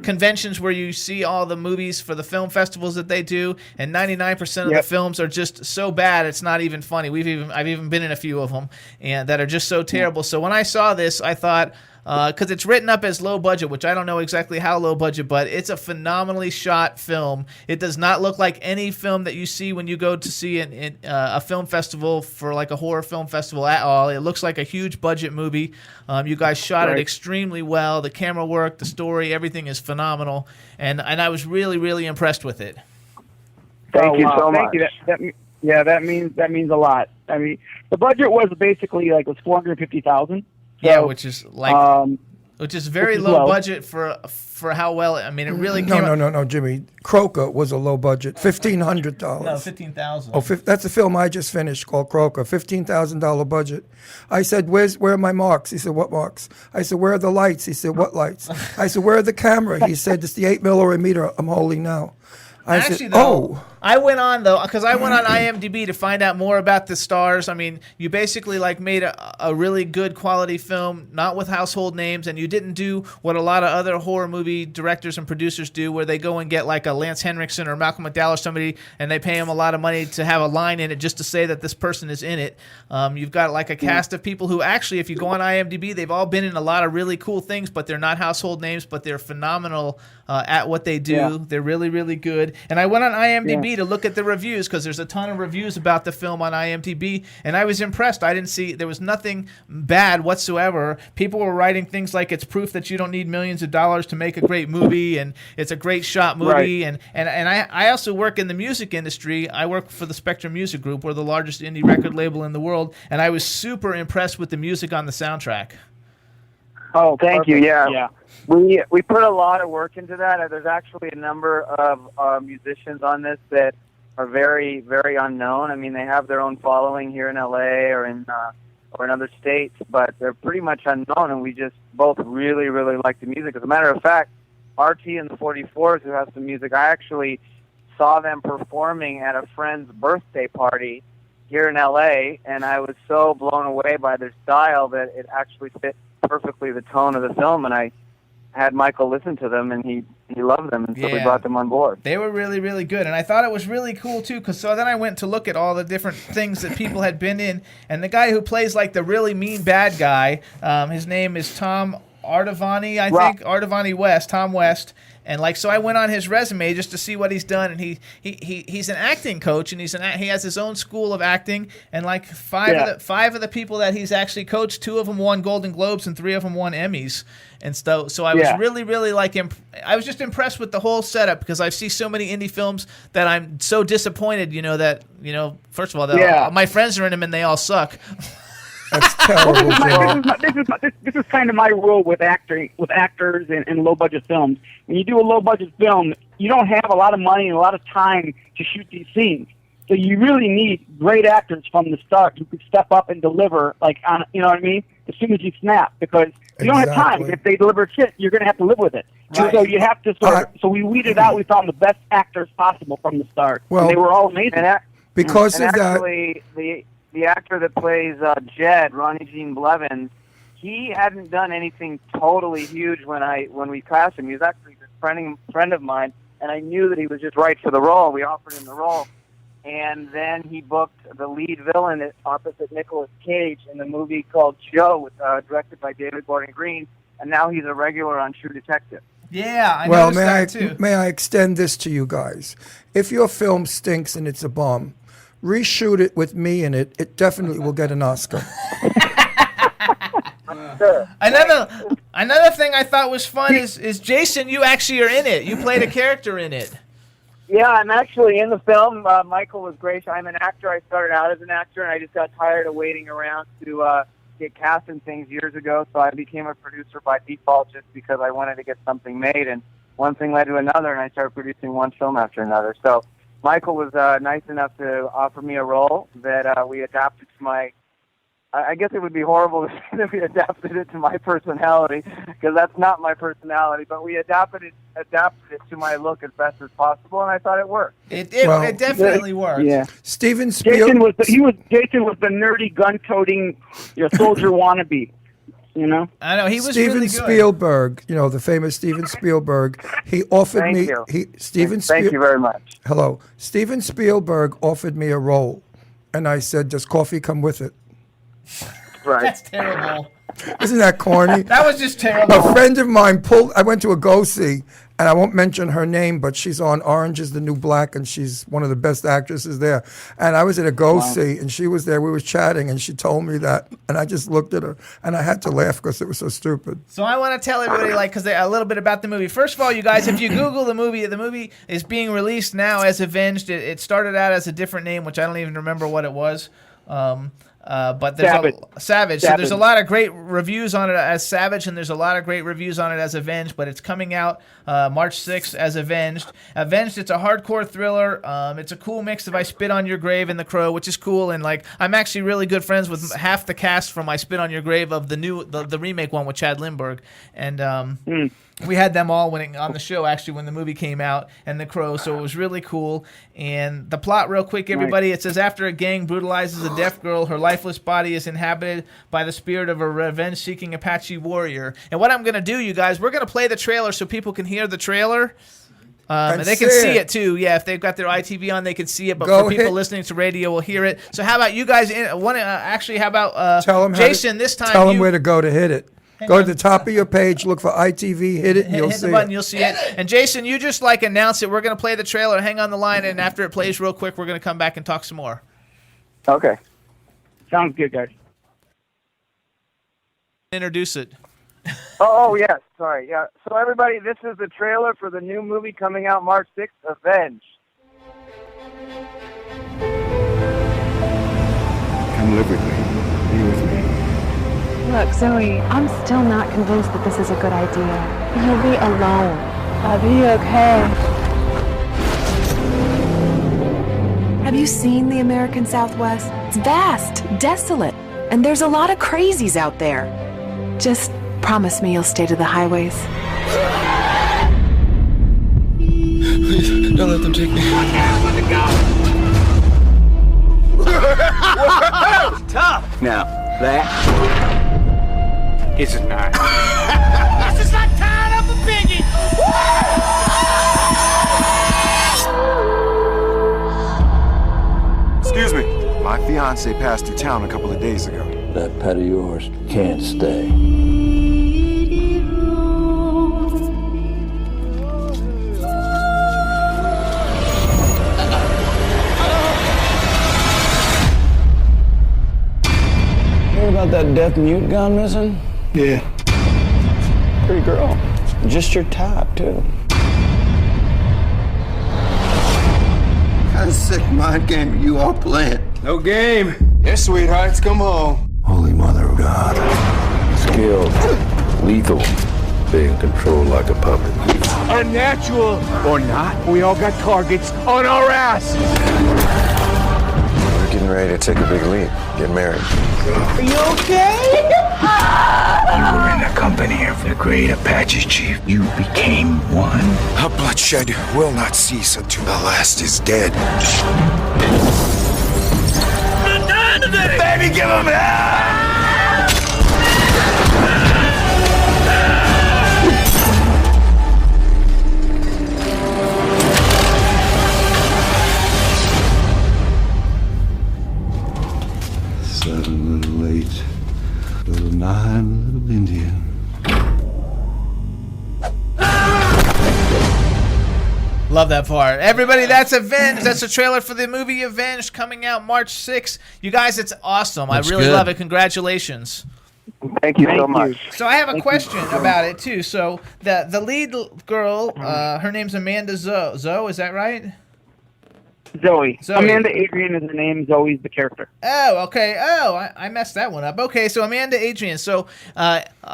[SPEAKER 3] conventions where you see all the movies for the film festivals that they do, and 99% of the films are just so bad it's not even funny. I've even been in a few of them, and that are just so terrible. So when I saw this, I thought, because it's written up as low budget, which I don't know exactly how low budget, but it's a phenomenally shot film. It does not look like any film that you see when you go to see a film festival for like a horror film festival at all. It looks like a huge budget movie. You guys shot it extremely well. The camera work, the story, everything is phenomenal, and I was really, really impressed with it.
[SPEAKER 11] Thank you so much. That means a lot. I mean, the budget was basically like was $450,000.
[SPEAKER 3] Yeah, which is like which is very low budget for how well. I mean, it really came
[SPEAKER 5] No, Jimmy. Croker was a low budget, $1,500.
[SPEAKER 3] No, $15,000.
[SPEAKER 5] Oh, that's a film I just finished called Croker, $15,000 budget. I said, where are my marks? He said, what marks? I said, where are the lights? He said, what lights? I said, where are the camera? He said, it's the 8mm I'm holding now. I
[SPEAKER 3] went on because I went on IMDb to find out more about the stars. I mean, you basically like made a really good quality film, not with household names, and you didn't do what a lot of other horror movie directors and producers do, where they go and get like a Lance Henriksen or Malcolm McDowell or somebody, and they pay him a lot of money to have a line in it just to say that this person is in it. You've got like a cast of people who actually, if you go on IMDb, they've all been in a lot of really cool things, but they're not household names, but they're phenomenal at what they do. Yeah. They're really, really good. And I went on IMDb to look at the reviews, because there's a ton of reviews about the film on IMDb, and I was impressed. I didn't see there was nothing bad whatsoever. People were writing things like it's proof that you don't need millions of dollars to make a great movie, and it's a great shot movie. Right. And I also work in the music industry. I work for the Spectrum Music Group. We're the largest indie record label in the world, and I was super impressed with the music on the soundtrack.
[SPEAKER 11] Oh,
[SPEAKER 12] thank you. Yeah. We put a lot of work into that. There's actually a number of musicians on this that are very, very unknown. I mean, they have their own following here in LA or in other states, but they're pretty much unknown, and we just both really, really like the music. As a matter of fact, RT and the 44s, who have some music, I actually saw them performing at a friend's birthday party here in LA, and I was so blown away by their style that it actually fit perfectly the tone of the film, and I had Michael listen to them, and he loved them, and so we brought them on board.
[SPEAKER 3] They were really, really good, and I thought it was really cool, too, because so then I went to look at all the different things that people had been in, and the guy who plays, like, the really mean bad guy, his name is Tom Ardavani, I think, Ardavani West, Tom West. And like, so I went on his resume just to see what he's done, and he's an acting coach, and he has his own school of acting, and like five of the people that he's actually coached, 2 of them won Golden Globes and 3 of them won Emmys, and so I was really, really like I was just impressed with the whole setup, because I see so many indie films that I'm so disappointed, that first of all, my friends are in them and they all suck.
[SPEAKER 5] That's terrible.
[SPEAKER 11] This is kind of my rule with actors and low budget films. When you do a low budget film, you don't have a lot of money and a lot of time to shoot these scenes. So you really need great actors from the start who could step up and deliver, like on, you know what I mean, as soon as you snap, because you don't have time. If they deliver shit, you're going to have to live with it. Right. So you have to so we weeded out. We found the best actors possible from the start. Well, and they were all amazing.
[SPEAKER 5] Because of
[SPEAKER 12] actually, the actor that plays Jed, Ronnie Jean Blevins, he hadn't done anything totally huge when we cast him. He was actually a friend of mine, and I knew that he was just right for the role. We offered him the role, and then he booked the lead villain opposite Nicolas Cage in the movie called Joe, directed by David Gordon Green, and now he's a regular on True Detective.
[SPEAKER 3] Yeah, I noticed that too.
[SPEAKER 5] May I extend this to you guys? If your film stinks and it's a bomb, reshoot it with me in it. It definitely will get an Oscar.
[SPEAKER 12] Sure.
[SPEAKER 3] Another thing I thought was fun is Jason, you actually are in it. You played a character in it.
[SPEAKER 12] Yeah, I'm actually in the film. Michael was gracious. I'm an actor. I started out as an actor, and I just got tired of waiting around to get cast in things years ago, so I became a producer by default just because I wanted to get something made, and one thing led to another, and I started producing one film after another. So Michael was nice enough to offer me a role that we adapted to my... I guess it would be horrible to say that we adapted it to my personality, because that's not my personality, but we adapted it to my look as best as possible, and I thought it worked.
[SPEAKER 3] It definitely worked.
[SPEAKER 11] Yeah.
[SPEAKER 5] Steven Spielberg...
[SPEAKER 11] Jason was the nerdy, gun-toting soldier wannabe.
[SPEAKER 3] I know, he was
[SPEAKER 5] Steven
[SPEAKER 3] really good.
[SPEAKER 5] Spielberg, the famous Steven Spielberg, he offered
[SPEAKER 12] Thank
[SPEAKER 5] me...
[SPEAKER 12] you. Thank you very much.
[SPEAKER 5] Hello. Steven Spielberg offered me a role, and I said, does coffee come with it?
[SPEAKER 11] Right.
[SPEAKER 3] That's terrible.
[SPEAKER 5] Isn't that corny?
[SPEAKER 3] That was just terrible.
[SPEAKER 5] A friend of mine I went to a go-see, and I won't mention her name, but she's on Orange is the New Black, and she's one of the best actresses there. And I was at a go-see, and she was there. We were chatting, and she told me that, and I just looked at her, and I had to laugh because it was so stupid.
[SPEAKER 3] So I want to tell everybody, a little bit about the movie. First of all, you guys, if you Google the movie is being released now as Avenged. It started out as a different name, which I don't even remember what it was. But there's Savage. So there's a lot of great reviews on it as Savage, and there's a lot of great reviews on it as Avenged. But it's coming out March 6th as Avenged. Avenged. It's a hardcore thriller. It's a cool mix of I Spit on Your Grave and The Crow, which is cool. And I'm actually really good friends with half the cast from I Spit on Your Grave of the remake one with Chad Lindbergh, and we had them all on the show actually when the movie came out, and The Crow. So it was really cool. And the plot, real quick, everybody. It says after a gang brutalizes a deaf girl, her lifeless body is inhabited by the spirit of a revenge-seeking Apache warrior. And what I'm going to do, you guys, we're going to play the trailer so people can hear the trailer. And they can see it too. Yeah, if they've got their ITV on, they can see it. But for people listening to radio, will hear it. So how about you guys? How about Jason this time?
[SPEAKER 5] Tell them where to go to hit it. Go to the top of your page, look for ITV, hit it, and you'll see it.
[SPEAKER 3] Hit the button, you'll see it. And Jason, you just announce it. We're going to play the trailer. Hang on the line, and after it plays real quick, we're going to come back and talk some more.
[SPEAKER 11] Okay. Sounds good, guys.
[SPEAKER 3] Introduce it.
[SPEAKER 12] Oh, yes. Sorry. Yeah. So, everybody, this is the trailer for the new movie coming out March 6th, Avenged.
[SPEAKER 13] Come live with me. Be with me.
[SPEAKER 14] Look, Zoe, I'm still not convinced that this is a good idea. You'll be alone. I'll be okay.
[SPEAKER 15] Have you seen the American Southwest? It's vast, desolate, and there's a lot of crazies out there. Just promise me you'll stay to the highways.
[SPEAKER 13] Please, don't let them take me.
[SPEAKER 2] Tough. Now, that is not.
[SPEAKER 10] This is not tied up a piggy.
[SPEAKER 13] Excuse me. My fiance passed through town a couple of days ago.
[SPEAKER 16] That pet of yours can't stay. Heard about that deaf mute gone missing?
[SPEAKER 13] Yeah.
[SPEAKER 16] Pretty girl. Just your type, too.
[SPEAKER 13] What kind of sick mind game are you all playing?
[SPEAKER 10] No game. Yes, sweethearts, come home.
[SPEAKER 16] Holy Mother of God. Skilled, lethal, being controlled like a puppet.
[SPEAKER 10] Unnatural or not, we all got targets on our asses.
[SPEAKER 16] We're getting ready to take a big leap. Get married.
[SPEAKER 10] Are you okay?
[SPEAKER 17] You were in the company of the great Apache chief. You became one.
[SPEAKER 13] Our bloodshed will not cease until the last is dead.
[SPEAKER 10] I'm done today!
[SPEAKER 17] Baby, give him hell!
[SPEAKER 16] Seven little eight, little nine, little Indian.
[SPEAKER 3] Love that part. Everybody, that's Avenged. That's a trailer for the movie Avenged coming out March 6th. You guys, it's awesome.
[SPEAKER 4] That's
[SPEAKER 3] I really
[SPEAKER 4] good.
[SPEAKER 3] love it. Congratulations.
[SPEAKER 12] Thank you so much.
[SPEAKER 3] So I have a question about it, too. So the lead girl, her name's Amanda Zoe. Zoe, is that right?
[SPEAKER 11] Zoe. Amanda Adrian is the name. Zoe's the character.
[SPEAKER 3] Oh, okay. Oh, I messed that one up. Okay, so Amanda Adrian. So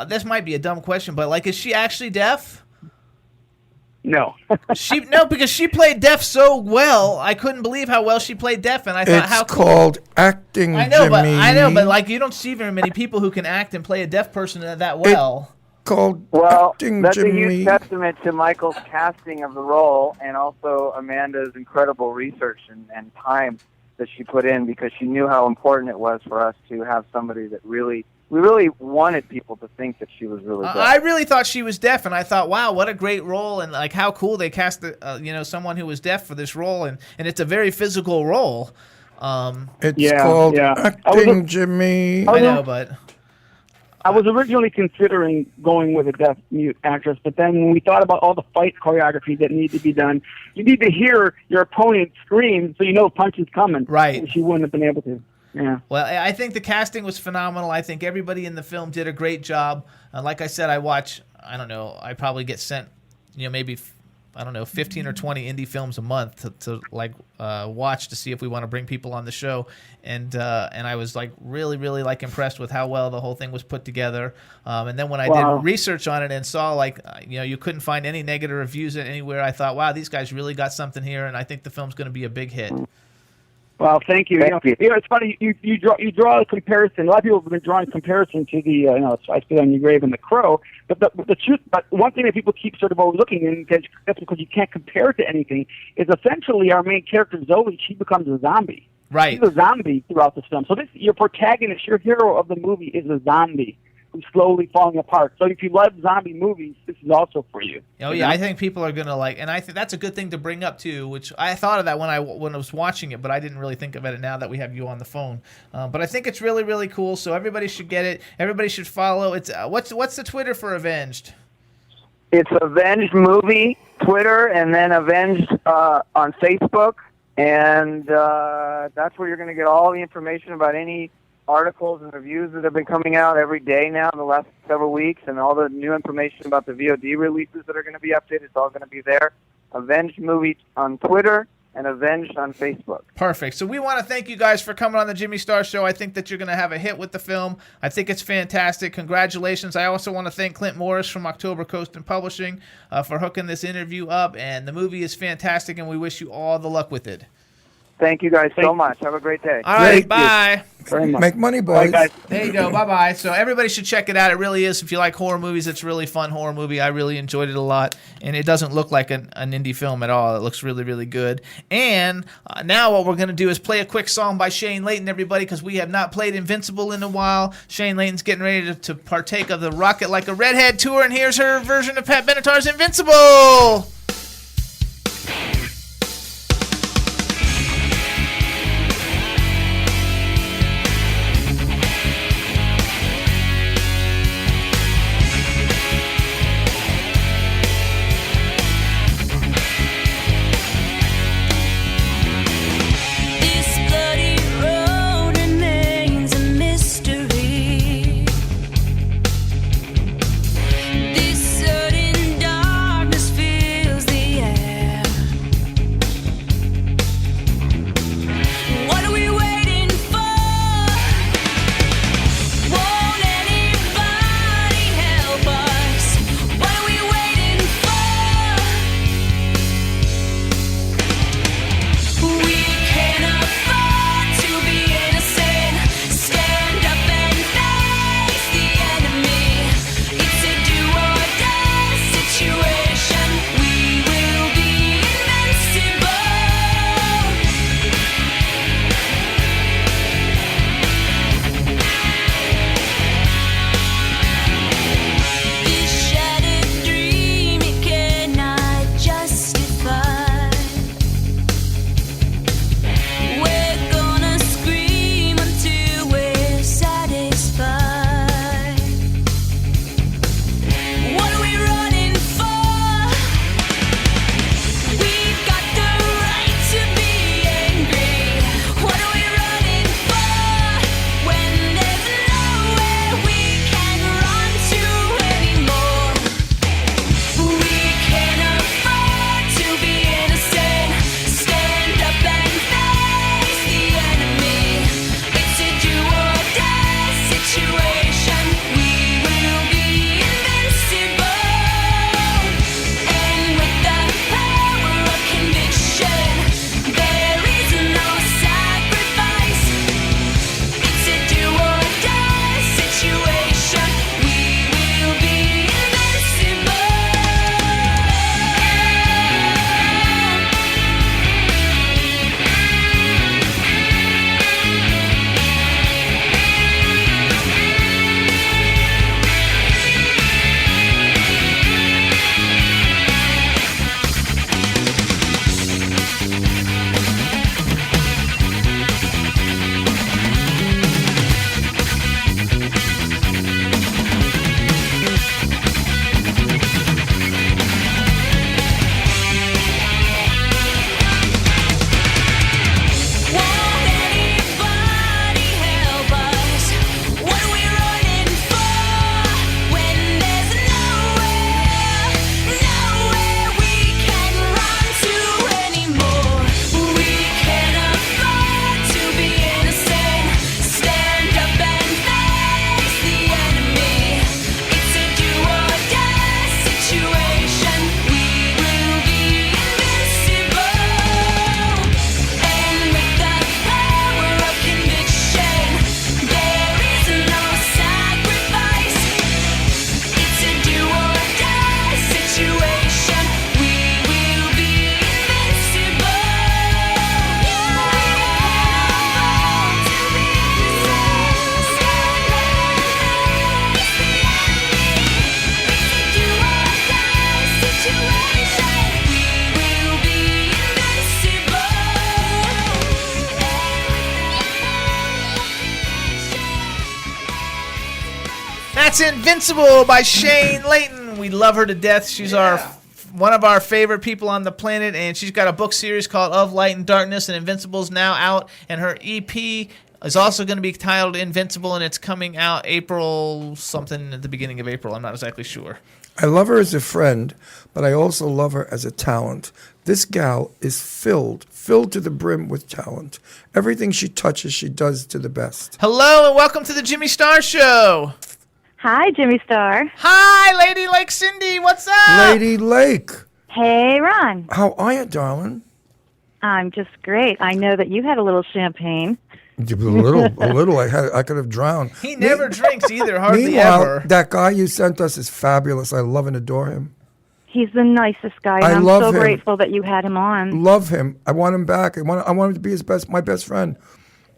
[SPEAKER 3] this might be a dumb question, but is she actually deaf?
[SPEAKER 11] No.
[SPEAKER 3] Because she played deaf so well. I couldn't believe how well she played deaf, and I thought, how cool.
[SPEAKER 5] It's called acting,
[SPEAKER 3] I know,
[SPEAKER 5] Jimmy.
[SPEAKER 3] but you don't see very many people who can act and play a deaf person that well.
[SPEAKER 5] Called acting,
[SPEAKER 12] that's
[SPEAKER 5] Jimmy.
[SPEAKER 12] a huge testament to Michael's casting of the role, and also Amanda's incredible research and time that she put in, because she knew how important it was for us to have somebody that we really wanted people to think that she was really deaf.
[SPEAKER 3] I really thought she was deaf, and I thought, wow, what a great role, and how cool they cast someone who was deaf for this role, and it's a very physical role.
[SPEAKER 5] It's called acting, Jimmy.
[SPEAKER 3] I know, but
[SPEAKER 11] I was originally considering going with a deaf mute actress, but then when we thought about all the fight choreography that needed to be done, you need to hear your opponent scream so you know a punch is coming.
[SPEAKER 3] Right.
[SPEAKER 11] Which you wouldn't have been able to. Yeah.
[SPEAKER 3] Well, I think the casting was phenomenal. I think everybody in the film did a great job. Like I said, I probably get sent, maybe 15 or 20 indie films a month to watch to see if we want to bring people on the show, and I was really impressed with how well the whole thing was put together. And then when I did research on it and saw you couldn't find any negative reviews anywhere, I thought, wow, these guys really got something here, and I think the film's going to be a big hit.
[SPEAKER 11] Well, thank you. It's funny you draw a comparison. A lot of people have been drawing a comparison to the I Spit on Your Grave and The Crow. But the truth, but one thing that people keep sort of overlooking, and that's because you can't compare it to anything, is essentially our main character Zoe. She becomes a zombie.
[SPEAKER 3] Right.
[SPEAKER 11] She's a zombie throughout the film. So your protagonist, your hero of the movie, is a zombie who's slowly falling apart. So if you love zombie movies, this is also for you.
[SPEAKER 3] Oh yeah, I think people are gonna and I think that's a good thing to bring up too. Which I thought of that when I was watching it, but I didn't really think of it now that we have you on the phone. But I think it's really, really cool. So everybody should get it. Everybody should follow. It's what's the Twitter for Avenged?
[SPEAKER 12] It's Avenged Movie Twitter, and then Avenged on Facebook, and that's where you're going to get all the information about any articles and reviews that have been coming out every day now in the last several weeks, and all the new information about the VOD releases that are going to be updated. It's all going to be there. Avenged Movie on Twitter and Avenged on Facebook.
[SPEAKER 3] Perfect. So we want to thank you guys for coming on the Jimmy Star Show. I think that you're going to have a hit with the film. I think it's fantastic. Congratulations. I also want to thank Clint Morris from October Coast and Publishing for hooking this interview up, and the movie is fantastic, and we wish you all the luck with it.
[SPEAKER 12] Thank you guys so much. Have a great day.
[SPEAKER 3] All right, bye.
[SPEAKER 5] Make money, boys.
[SPEAKER 11] Bye, guys.
[SPEAKER 3] There you go. Bye-bye. So everybody should check it out. It really is. If you like horror movies, it's a really fun horror movie. I really enjoyed it a lot. And it doesn't look like an indie film at all. It looks really, really good. And now what we're going to do is play a quick song by Shane Layton, everybody, because we have not played Invincible in a while. Shane Layton's getting ready to partake of the Rocket Like a Redhead tour, and here's her version of Pat Benatar's Invincible.
[SPEAKER 9] This sudden darkness fills
[SPEAKER 3] That's Invincible by Shane Layton. We love her to death. She's one of our favorite people on the planet, and she's got a book series called Of Light and Darkness, and Invincible's now out, and her EP is also going to be titled Invincible, and it's coming out April something at the beginning of April. I'm not exactly sure.
[SPEAKER 5] I love her as a friend, but I also love her as a talent. This gal is filled to the brim with talent. Everything she touches, she does to the best.
[SPEAKER 3] Hello, and welcome to the Jimmy Star Show.
[SPEAKER 18] Hi, Jimmy Star.
[SPEAKER 3] Hi, Ladylake Cindy. What's up?
[SPEAKER 5] Ladylake.
[SPEAKER 18] Hey, Ron.
[SPEAKER 5] How are you, darling?
[SPEAKER 18] I'm just great. I know that you had a little champagne.
[SPEAKER 5] A little. I could have drowned.
[SPEAKER 3] He never drinks either, hardly
[SPEAKER 5] Meanwhile,
[SPEAKER 3] ever.
[SPEAKER 5] that guy you sent us is fabulous. I love and adore him.
[SPEAKER 18] He's the nicest guy, and I'm so grateful that you had him on.
[SPEAKER 5] Love him. I want him back. I want him to be my best friend.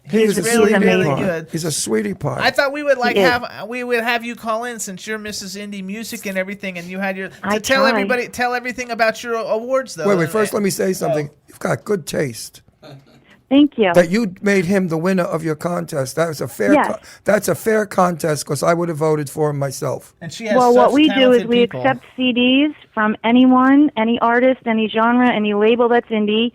[SPEAKER 3] He's really, really good.
[SPEAKER 5] He's a sweetie pie.
[SPEAKER 3] I thought we would have you call in since you're Mrs. Indie Music and everything, and you had your tell everything about your awards though.
[SPEAKER 5] Wait. First, let me say something. You've got good taste.
[SPEAKER 18] Thank you.
[SPEAKER 5] That you made him the winner of your contest. That was a fair. That's a fair contest because I would have voted for him myself.
[SPEAKER 3] And she has
[SPEAKER 18] what we do is we accept CDs from anyone, any artist, any genre, any label that's indie,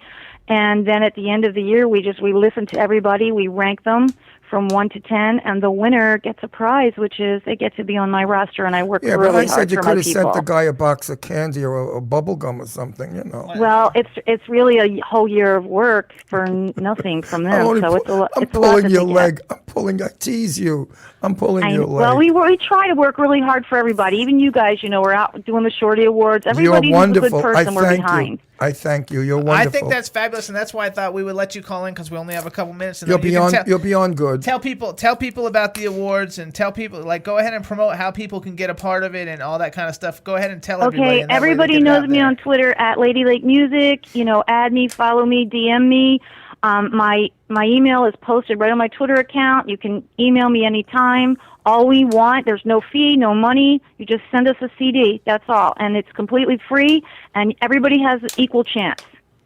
[SPEAKER 18] and then at the end of the year, we listen to everybody. We rank them from 1 to 10, and the winner gets a prize, which is they get to be on my roster, and I work really hard for my people.
[SPEAKER 5] Yeah, but I said you could have sent the guy a box of candy or a bubble gum or something, you know.
[SPEAKER 18] Well, it's really a whole year of work for nothing from them.
[SPEAKER 5] I'm pulling your leg. I tease you. I'm pulling your leg.
[SPEAKER 18] Well, we try to work really hard for everybody. Even you guys, we're out doing the Shorty Awards. Everybody who's a good person, we're behind.
[SPEAKER 5] I thank you. You're wonderful.
[SPEAKER 3] I think that's fabulous, and that's why I thought we would let you call in because we only have a couple minutes. And
[SPEAKER 5] you'll be on good.
[SPEAKER 3] Tell people about the awards and tell people go ahead and promote how people can get a part of it and all that kind of stuff. Go ahead and tell everybody.
[SPEAKER 18] Okay, everybody knows me on Twitter at Ladylake Music. Add me, follow me, DM me. My email is posted right on my Twitter account. You can email me anytime. All we want, there's no fee, no money. You just send us a CD. That's all. And it's completely free, and everybody has an equal chance.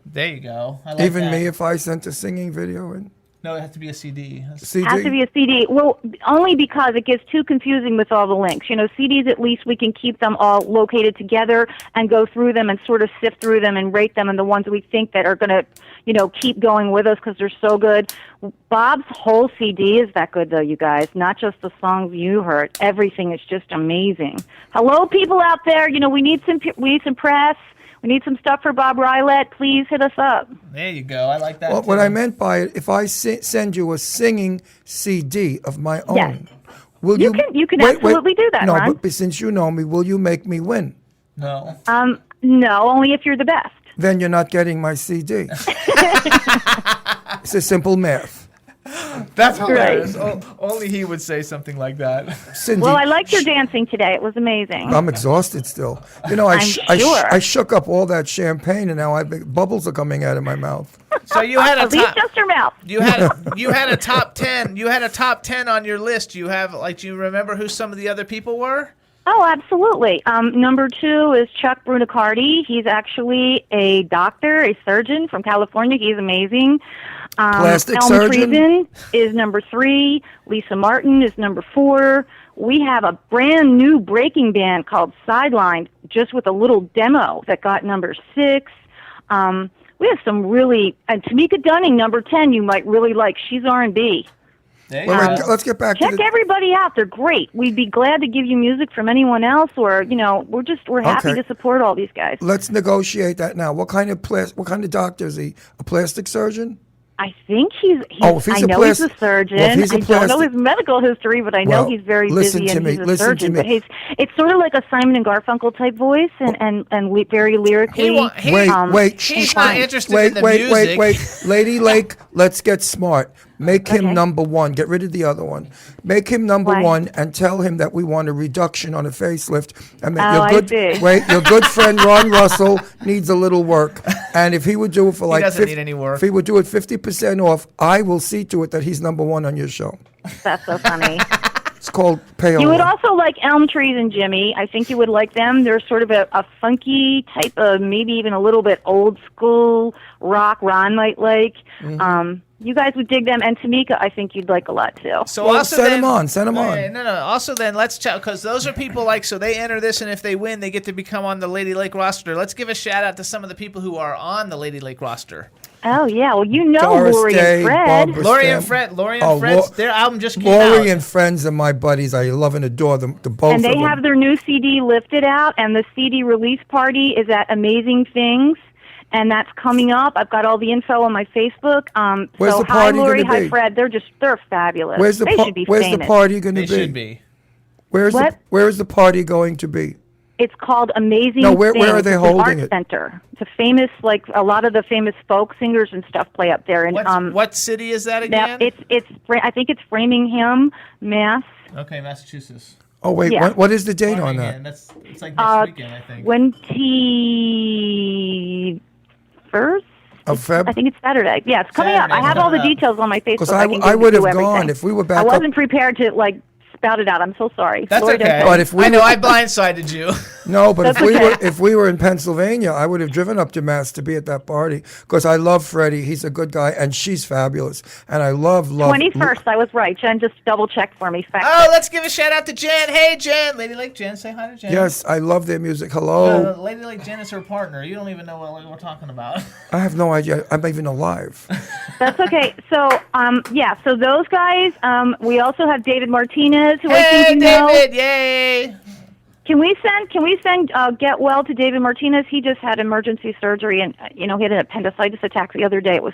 [SPEAKER 3] There you go. I like
[SPEAKER 5] Even
[SPEAKER 3] that.
[SPEAKER 5] me if I sent a singing video in?
[SPEAKER 3] No, it has to be a CD.
[SPEAKER 5] CD?
[SPEAKER 18] It has to be a CD. Well, only because it gets too confusing with all the links. CDs, at least we can keep them all located together and go through them and sort of sift through them and rate them, and the ones we think that are going to, keep going with us because they're so good. Bob's whole CD is that good, though, you guys. Not just the songs you heard. Everything is just amazing. Hello, people out there. We need some press. We need some stuff for Bob Rylett. Please hit us up.
[SPEAKER 3] There you go. I like that.
[SPEAKER 5] Well, what I meant by it, if I send you a singing CD of my own,
[SPEAKER 18] yes. You can absolutely do that,
[SPEAKER 5] No,
[SPEAKER 18] Ron.
[SPEAKER 5] but since you know me, will you make me win?
[SPEAKER 3] No.
[SPEAKER 18] No, only if you're the best.
[SPEAKER 5] Then you're not getting my CD. It's a simple math.
[SPEAKER 3] That's hilarious. Only he would say something like that.
[SPEAKER 5] Cindy,
[SPEAKER 18] well, I liked your dancing today. It was amazing.
[SPEAKER 5] I'm exhausted still. I shook up all that champagne, and now bubbles are coming out of my mouth.
[SPEAKER 3] So you had
[SPEAKER 18] at least just your mouth.
[SPEAKER 3] You had a top 10. You had a top 10 on your list. Do you remember who some of the other people were?
[SPEAKER 18] Oh, absolutely. Number 2 is Chuck Brunicardi. He's actually a doctor, a surgeon from California. He's amazing.
[SPEAKER 5] Plastic
[SPEAKER 18] Elm
[SPEAKER 5] surgeon?
[SPEAKER 18] Treason is number 3. Lisa Martin is number 4. We have a brand new breaking band called Sidelined, just with a little demo that got number 6. We have some really, and Tamika Dunning, number 10, you might really like. She's R&B.
[SPEAKER 5] Let's get back
[SPEAKER 18] Check
[SPEAKER 5] to
[SPEAKER 18] everybody out. They're great. We'd be glad to give you music from anyone else, or we're happy to support all these guys.
[SPEAKER 5] Let's negotiate that now. What kind of doctor is he? A plastic surgeon?
[SPEAKER 18] I think he's
[SPEAKER 5] if he's
[SPEAKER 18] I know he's a surgeon.
[SPEAKER 5] Well, if he's a
[SPEAKER 18] I don't know his medical history, but I know he's very busy and he's a surgeon. But it's sort of like a Simon and Garfunkel type voice and very lyrically.
[SPEAKER 3] He's not interested in the music.
[SPEAKER 5] Wait. Ladylake, let's get smart. Make him number 1. Get rid of the other one. Make him number 1 and tell him that we want a reduction on a facelift. And your good friend Ron Russell needs a little work. And if he would do it for
[SPEAKER 3] he doesn't need any work.
[SPEAKER 5] If he would do it 50% off, I will see to it that he's number 1 on your show.
[SPEAKER 18] That's so funny.
[SPEAKER 5] It's called Paola.
[SPEAKER 18] You would also like Elm Trees and Jimmy. I think you would like them. They're sort of a funky type of, maybe even a little bit old school rock Ron might like.
[SPEAKER 5] Mm-hmm.
[SPEAKER 18] You guys would dig them, and Tamika, I think you'd like a lot too.
[SPEAKER 3] So also
[SPEAKER 5] send
[SPEAKER 3] then,
[SPEAKER 5] them on. Send them on.
[SPEAKER 3] No. Also then, let's chat because those are people like so they enter this, and if they win, they get to become on the Ladylake roster. Let's give a shout out to some of the people who are on the Ladylake roster.
[SPEAKER 18] Oh yeah, well you know
[SPEAKER 5] Doris
[SPEAKER 18] Lori
[SPEAKER 5] Day,
[SPEAKER 18] and Fred.
[SPEAKER 5] Barbara
[SPEAKER 3] Lori and
[SPEAKER 5] Stamp.
[SPEAKER 3] Fred, their album just came out.
[SPEAKER 5] Lori and Friends are my buddies. I love and adore them. The both
[SPEAKER 18] And they
[SPEAKER 5] of them.
[SPEAKER 18] have their new CD lifted out, and the CD release party is at Amazing Things, and that's coming up. I've got all the info on my Facebook.
[SPEAKER 5] Where's
[SPEAKER 18] so
[SPEAKER 5] the party
[SPEAKER 18] hi Lori,
[SPEAKER 5] gonna
[SPEAKER 18] hi
[SPEAKER 5] be?
[SPEAKER 18] Fred. They're fabulous.
[SPEAKER 5] Where's the
[SPEAKER 18] they should be
[SPEAKER 5] Where's
[SPEAKER 18] famous.
[SPEAKER 5] the party going to be?
[SPEAKER 3] They should be.
[SPEAKER 5] Where is the party going to be?
[SPEAKER 18] It's called Amazing
[SPEAKER 5] No, where
[SPEAKER 18] Things.
[SPEAKER 5] are they
[SPEAKER 18] It's
[SPEAKER 5] holding
[SPEAKER 18] an art
[SPEAKER 5] it?
[SPEAKER 18] center. It's a famous, like a lot of the famous folk singers and stuff play up there. And
[SPEAKER 3] What city is that again?
[SPEAKER 18] I think it's Framingham, Mass.
[SPEAKER 3] Okay, Massachusetts.
[SPEAKER 5] Oh wait,
[SPEAKER 18] Yeah.
[SPEAKER 5] what is the date on that?
[SPEAKER 3] It's like next weekend, I think.
[SPEAKER 18] 21st.
[SPEAKER 5] Of Feb?
[SPEAKER 18] I think it's Saturday. Yeah, it's coming
[SPEAKER 3] Saturday,
[SPEAKER 18] up. I have all the
[SPEAKER 3] coming up.
[SPEAKER 18] details on my Facebook.
[SPEAKER 5] Because
[SPEAKER 18] can
[SPEAKER 5] I
[SPEAKER 18] give
[SPEAKER 5] would
[SPEAKER 18] you
[SPEAKER 5] have gone
[SPEAKER 18] everything.
[SPEAKER 5] if we were back
[SPEAKER 18] I
[SPEAKER 5] up.
[SPEAKER 18] wasn't prepared to spout it out. I'm so sorry.
[SPEAKER 3] That's
[SPEAKER 18] Lori
[SPEAKER 3] okay.
[SPEAKER 18] does
[SPEAKER 5] But if we
[SPEAKER 3] I know
[SPEAKER 5] were-
[SPEAKER 3] I blindsided you.
[SPEAKER 5] No, but
[SPEAKER 18] That's
[SPEAKER 5] if we
[SPEAKER 18] okay.
[SPEAKER 5] were in Pennsylvania, I would have driven up to Mass to be at that party because I love Freddie. He's a good guy, and she's fabulous. And I love.
[SPEAKER 18] 21st. I was right. Jen just double checked for me.
[SPEAKER 3] Oh, let's give a shout out to Jen. Hey, Jen. Ladylake Jen. Say hi to Jen.
[SPEAKER 5] Yes, I love their music. Hello.
[SPEAKER 3] Ladylake Jen is her partner. You don't even know what we're talking about.
[SPEAKER 5] I have no idea. I'm even alive.
[SPEAKER 18] That's okay. So, so those guys. We also have David Martinez, who I think
[SPEAKER 3] Hey,
[SPEAKER 18] you know.
[SPEAKER 3] David. Yay.
[SPEAKER 18] Can we send get well to David Martinez? He just had emergency surgery, and he had an appendicitis attack the other day. I was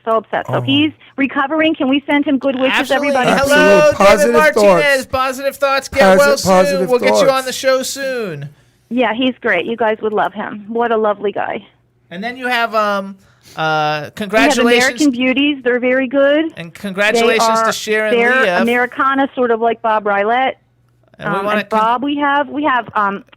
[SPEAKER 18] so upset. So he's recovering. Can we send him good wishes,
[SPEAKER 3] Absolutely.
[SPEAKER 18] everybody?
[SPEAKER 3] Hello,
[SPEAKER 5] Positive
[SPEAKER 3] David Martinez.
[SPEAKER 5] thoughts.
[SPEAKER 3] Positive thoughts. Get well soon.
[SPEAKER 5] Positive
[SPEAKER 3] We'll get you
[SPEAKER 5] thoughts.
[SPEAKER 3] on the show soon.
[SPEAKER 18] Yeah, he's great. You guys would love him. What a lovely guy.
[SPEAKER 3] And then you have
[SPEAKER 18] We have
[SPEAKER 3] congratulations
[SPEAKER 18] American Beauties. They're very good.
[SPEAKER 3] and congratulations to Sharon
[SPEAKER 18] They're
[SPEAKER 3] Leah.
[SPEAKER 18] Americana, sort of like Bob Rylett.
[SPEAKER 3] And we wanna
[SPEAKER 18] and Bob, we have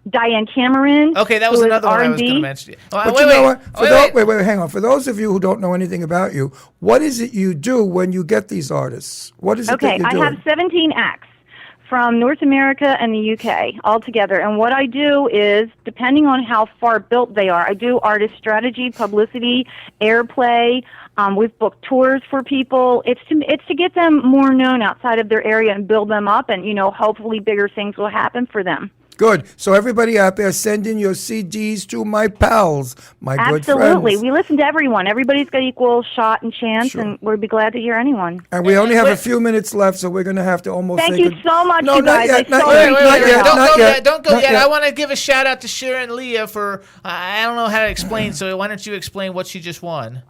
[SPEAKER 18] Diane Cameron.
[SPEAKER 3] Okay, that was
[SPEAKER 18] who is
[SPEAKER 3] another one I was
[SPEAKER 18] R&B.
[SPEAKER 3] going to mention.
[SPEAKER 5] But
[SPEAKER 3] Wait,
[SPEAKER 5] you know what?
[SPEAKER 3] wait.
[SPEAKER 5] Hang on. For those of you who don't know anything about you, what is it you do when you get these artists? What is it that
[SPEAKER 18] Okay,
[SPEAKER 5] you're
[SPEAKER 18] I
[SPEAKER 5] doing?
[SPEAKER 18] have 17 acts from North America and the UK all together. And what I do is, depending on how far built they are, I do artist strategy, publicity, airplay. We've booked tours for people. It's to get them more known outside of their area and build them up, and hopefully bigger things will happen for them.
[SPEAKER 5] Good. So everybody out there, send in your CDs to my pals, my good
[SPEAKER 18] Absolutely,
[SPEAKER 5] friends.
[SPEAKER 18] we listen to everyone. Everybody's got equal shot and chance,
[SPEAKER 5] Sure.
[SPEAKER 18] and we'd be glad to hear anyone.
[SPEAKER 5] And we only have a few minutes left, so we're going to have to almost
[SPEAKER 18] Thank
[SPEAKER 5] say
[SPEAKER 18] you
[SPEAKER 5] good-
[SPEAKER 18] so much,
[SPEAKER 5] No,
[SPEAKER 18] you
[SPEAKER 5] not
[SPEAKER 18] guys.
[SPEAKER 5] yet,
[SPEAKER 18] I
[SPEAKER 5] not
[SPEAKER 18] so
[SPEAKER 5] yet,
[SPEAKER 18] appreciate
[SPEAKER 5] not
[SPEAKER 18] your
[SPEAKER 5] yet,
[SPEAKER 18] help.
[SPEAKER 3] Don't
[SPEAKER 5] not
[SPEAKER 3] go
[SPEAKER 5] yet.
[SPEAKER 3] yet. Don't go
[SPEAKER 5] Not
[SPEAKER 3] yet.
[SPEAKER 5] yet.
[SPEAKER 3] I want to give a shout out to Sharon Leah for I don't know how to explain. So why don't you explain what she just won?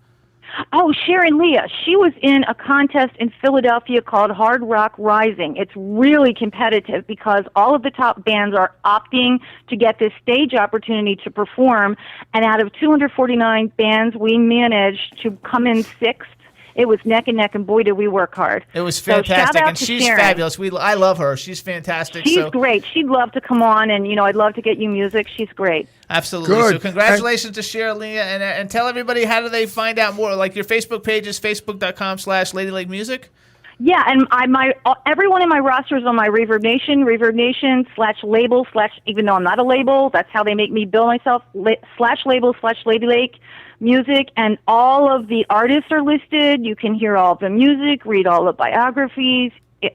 [SPEAKER 18] Oh, Sharon Leah. She was in a contest in Philadelphia called Hard Rock Rising. It's really competitive because all of the top bands are opting to get this stage opportunity to perform. And out of 249 bands, we managed to come in sixth. It was neck and neck, and boy, did we work hard.
[SPEAKER 3] It was
[SPEAKER 18] So shout
[SPEAKER 3] fantastic,
[SPEAKER 18] out
[SPEAKER 3] and
[SPEAKER 18] to
[SPEAKER 3] she's
[SPEAKER 18] Sharon.
[SPEAKER 3] fabulous. I love her. She's fantastic.
[SPEAKER 18] She's
[SPEAKER 3] so
[SPEAKER 18] great. She'd love to come on, and I'd love to get you music. She's great.
[SPEAKER 3] absolutely.
[SPEAKER 5] Good.
[SPEAKER 3] So congratulations to Sharon Leah, and tell everybody how do they find out more? Like your Facebook page is facebook.com/Ladylake Music.
[SPEAKER 18] Yeah, and everyone in my roster is on my Reverb Nation /label / even though I'm not a label, that's how they make me bill myself /label /Ladylake Music, and all of the artists are listed. You can hear all of the music, read all the biographies.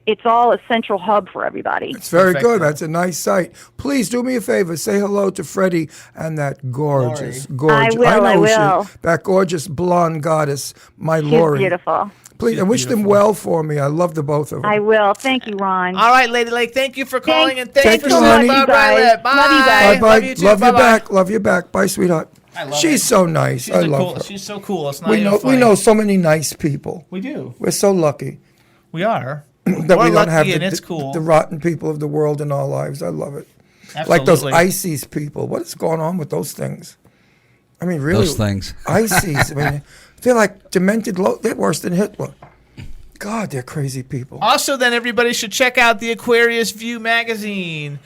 [SPEAKER 18] It's all a central hub for everybody.
[SPEAKER 5] It's very good. That's a nice site. Please do me a favor. Say hello to Freddie and that gorgeous.
[SPEAKER 18] I will,
[SPEAKER 5] know
[SPEAKER 18] I
[SPEAKER 5] who
[SPEAKER 18] will.
[SPEAKER 5] that gorgeous blonde goddess, my
[SPEAKER 18] She's
[SPEAKER 5] Lori.
[SPEAKER 18] beautiful.
[SPEAKER 5] Please, and wish them well for me. I love the both of them.
[SPEAKER 18] I will. Thank you, Ron.
[SPEAKER 3] All right, Lady Lake, thank you for calling, and thank
[SPEAKER 5] Thank
[SPEAKER 3] you
[SPEAKER 5] you,
[SPEAKER 3] for saying
[SPEAKER 5] honey.
[SPEAKER 3] Bob
[SPEAKER 18] Love you
[SPEAKER 3] Rylett. Bye.
[SPEAKER 18] guys. Love you guys.
[SPEAKER 5] Bye-bye.
[SPEAKER 3] Love you too.
[SPEAKER 5] Love you
[SPEAKER 3] Bye-bye.
[SPEAKER 5] back. Love you back. Bye, sweetheart.
[SPEAKER 3] I love
[SPEAKER 5] She's
[SPEAKER 3] her.
[SPEAKER 5] so nice.
[SPEAKER 3] She's
[SPEAKER 5] I
[SPEAKER 3] the
[SPEAKER 5] love
[SPEAKER 3] cool.
[SPEAKER 5] her.
[SPEAKER 3] She's so cool. It's not
[SPEAKER 5] We
[SPEAKER 3] even
[SPEAKER 5] know
[SPEAKER 3] funny.
[SPEAKER 5] we know so many nice people.
[SPEAKER 3] We do.
[SPEAKER 5] We're so lucky
[SPEAKER 3] We are.
[SPEAKER 5] that
[SPEAKER 3] We're
[SPEAKER 5] we don't
[SPEAKER 3] lucky,
[SPEAKER 5] have
[SPEAKER 3] and it's cool.
[SPEAKER 5] the rotten people of the world in our lives. I love it.
[SPEAKER 3] Absolutely.
[SPEAKER 5] Like those ISIS people. What is going on with those things? I mean, really?
[SPEAKER 4] Those things.
[SPEAKER 5] ISIS. I mean, they're like demented. They're worse than Hitler. God, they're crazy people.
[SPEAKER 3] Also, then everybody should check out the Aquarius View magazine.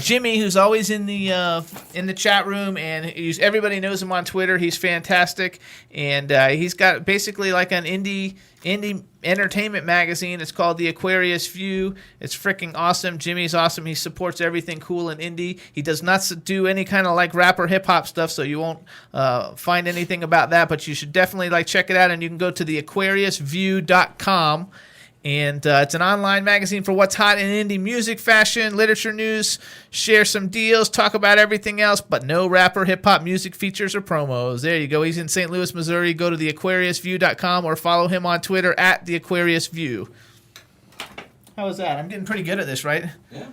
[SPEAKER 3] Jimmy, who's always in the chat room, and everybody knows him on Twitter. He's fantastic, and he's got basically like an indie entertainment magazine. It's called The Aquarius View. It's freaking awesome. Jimmy's awesome. He supports everything cool and indie. He does not do any kind of like rap or hip hop stuff, so you won't find anything about that, but you should definitely like check it out, and you can go to theaquariusview.com. And it's an online magazine for what's hot in indie music, fashion, literature news, share some deals, talk about everything else, but no rap or hip-hop music features or promos. There you go. He's in St. Louis, Missouri. Go to theaquariusview.com or follow him on Twitter at theaquariusview. How was that? I'm getting pretty good at this, right?
[SPEAKER 5] Yeah.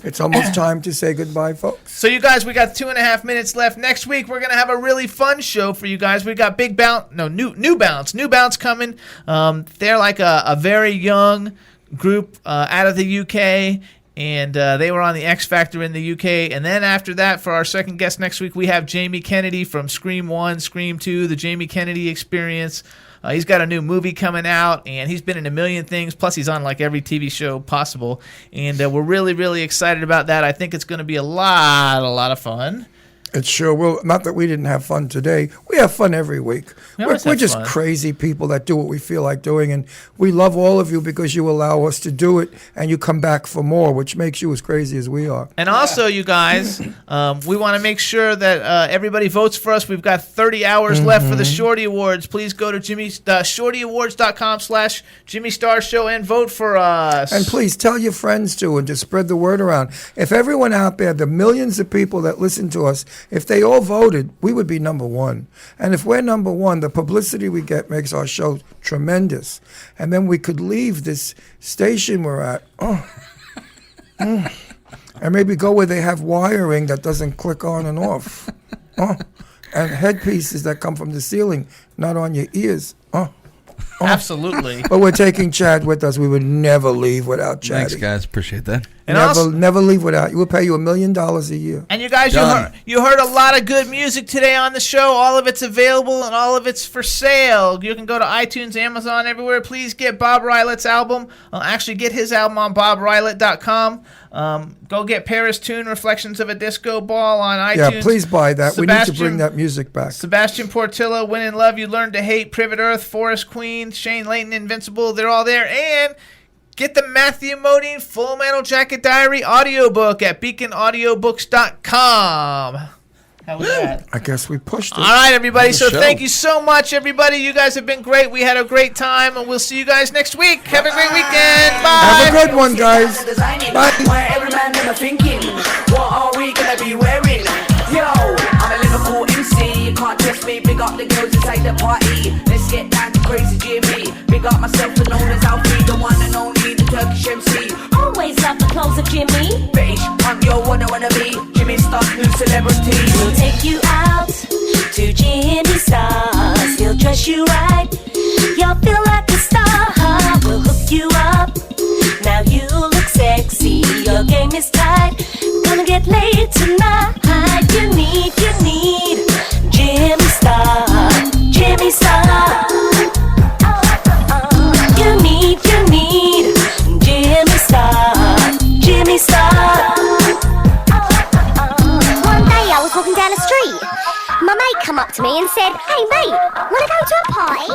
[SPEAKER 5] It's almost time to say goodbye, folks.
[SPEAKER 3] So you guys, we got 2.5 minutes left. Next week, we're going to have a really fun show for you guys. We got New Bounce coming. They're like a very young group out of the UK, and they were on the X Factor in the UK. And then after that, for our second guest next week, we have Jamie Kennedy from Scream 1, Scream 2, the Jamie Kennedy Experience. He's got a new movie coming out, and he's been in a million things. Plus, he's on like every TV show possible, and we're really, really excited about that. I think it's going to be a lot of fun.
[SPEAKER 5] It sure will. Not that we didn't have fun today. We have fun every week. We're just crazy people that do what we feel like doing, and we love all of you because you allow us to do it, and you come back for more, which makes you as crazy as we are.
[SPEAKER 3] And also, you guys, we want to make sure that everybody votes for us. We've got 30 hours left for the Shorty Awards. Please go to ShortyAwards.com/Jimmy Star Show and vote for us.
[SPEAKER 5] And please tell your friends too, and to spread the word around. If everyone out there, the millions of people that listen to us, if they all voted, we would be number one. And if we're number one, the publicity we get makes our show tremendous. And then we could leave this station we're at. And maybe go where they have wiring that doesn't click on and off. And headpieces that come from the ceiling, not on your ears.
[SPEAKER 3] Absolutely.
[SPEAKER 5] But we're taking Chad with us. We would never leave without Chad.
[SPEAKER 4] Thanks, guys. Appreciate that.
[SPEAKER 3] And
[SPEAKER 5] never leave without you. We'll pay you $1 million a year.
[SPEAKER 3] And you guys, you heard a lot of good music today on the show. All of it's available and all of it's for sale. You can go to iTunes, Amazon, everywhere. Please get Bob Rylett's album. Actually, get his album on BobRylett.com. Go get Paris Tune, Reflections of a Disco Ball on iTunes.
[SPEAKER 5] Yeah, please buy that. We need to bring that music back.
[SPEAKER 3] Sebastian Portillo, When in Love You Learn to Hate, Privet Earth, Forest Queen, Shane Layton, Invincible. They're all there. And get the Matthew Modine Full Metal Jacket Diary audiobook at beaconaudiobooks.com. How was that?
[SPEAKER 5] I guess we pushed it.
[SPEAKER 3] All right, everybody. So thank you so much, everybody. You guys have been great. We had a great time, and we'll see you guys next week. Have a great weekend. Bye.
[SPEAKER 5] Have a good one, guys. Bye.
[SPEAKER 2] Where every man never thinking, what are we gonna be wearing? Yo, I'm a Liverpool MC. You can't test me. Big up the girls inside the party. Let's get down to crazy Jimmy. Big up myself and known as Alfie, the one and only, the Turkish MC.
[SPEAKER 9] Always love the clothes of Jimmy.
[SPEAKER 2] Bitch, I'm your one I wanna be. Jimmy Star's new celebrity.
[SPEAKER 9] We'll take you out to Jimmy Star's. He'll dress you right. You'll feel like a star. We'll hook you up. Now you look sexy. Your game is tight. Gonna get laid tonight. You need Jimmy Star. Jimmy Star. You need Jimmy Star. Jimmy Star.
[SPEAKER 19] One day I was walking down the street. My mate come up to me and said, "Hey mate, wanna go to a party?"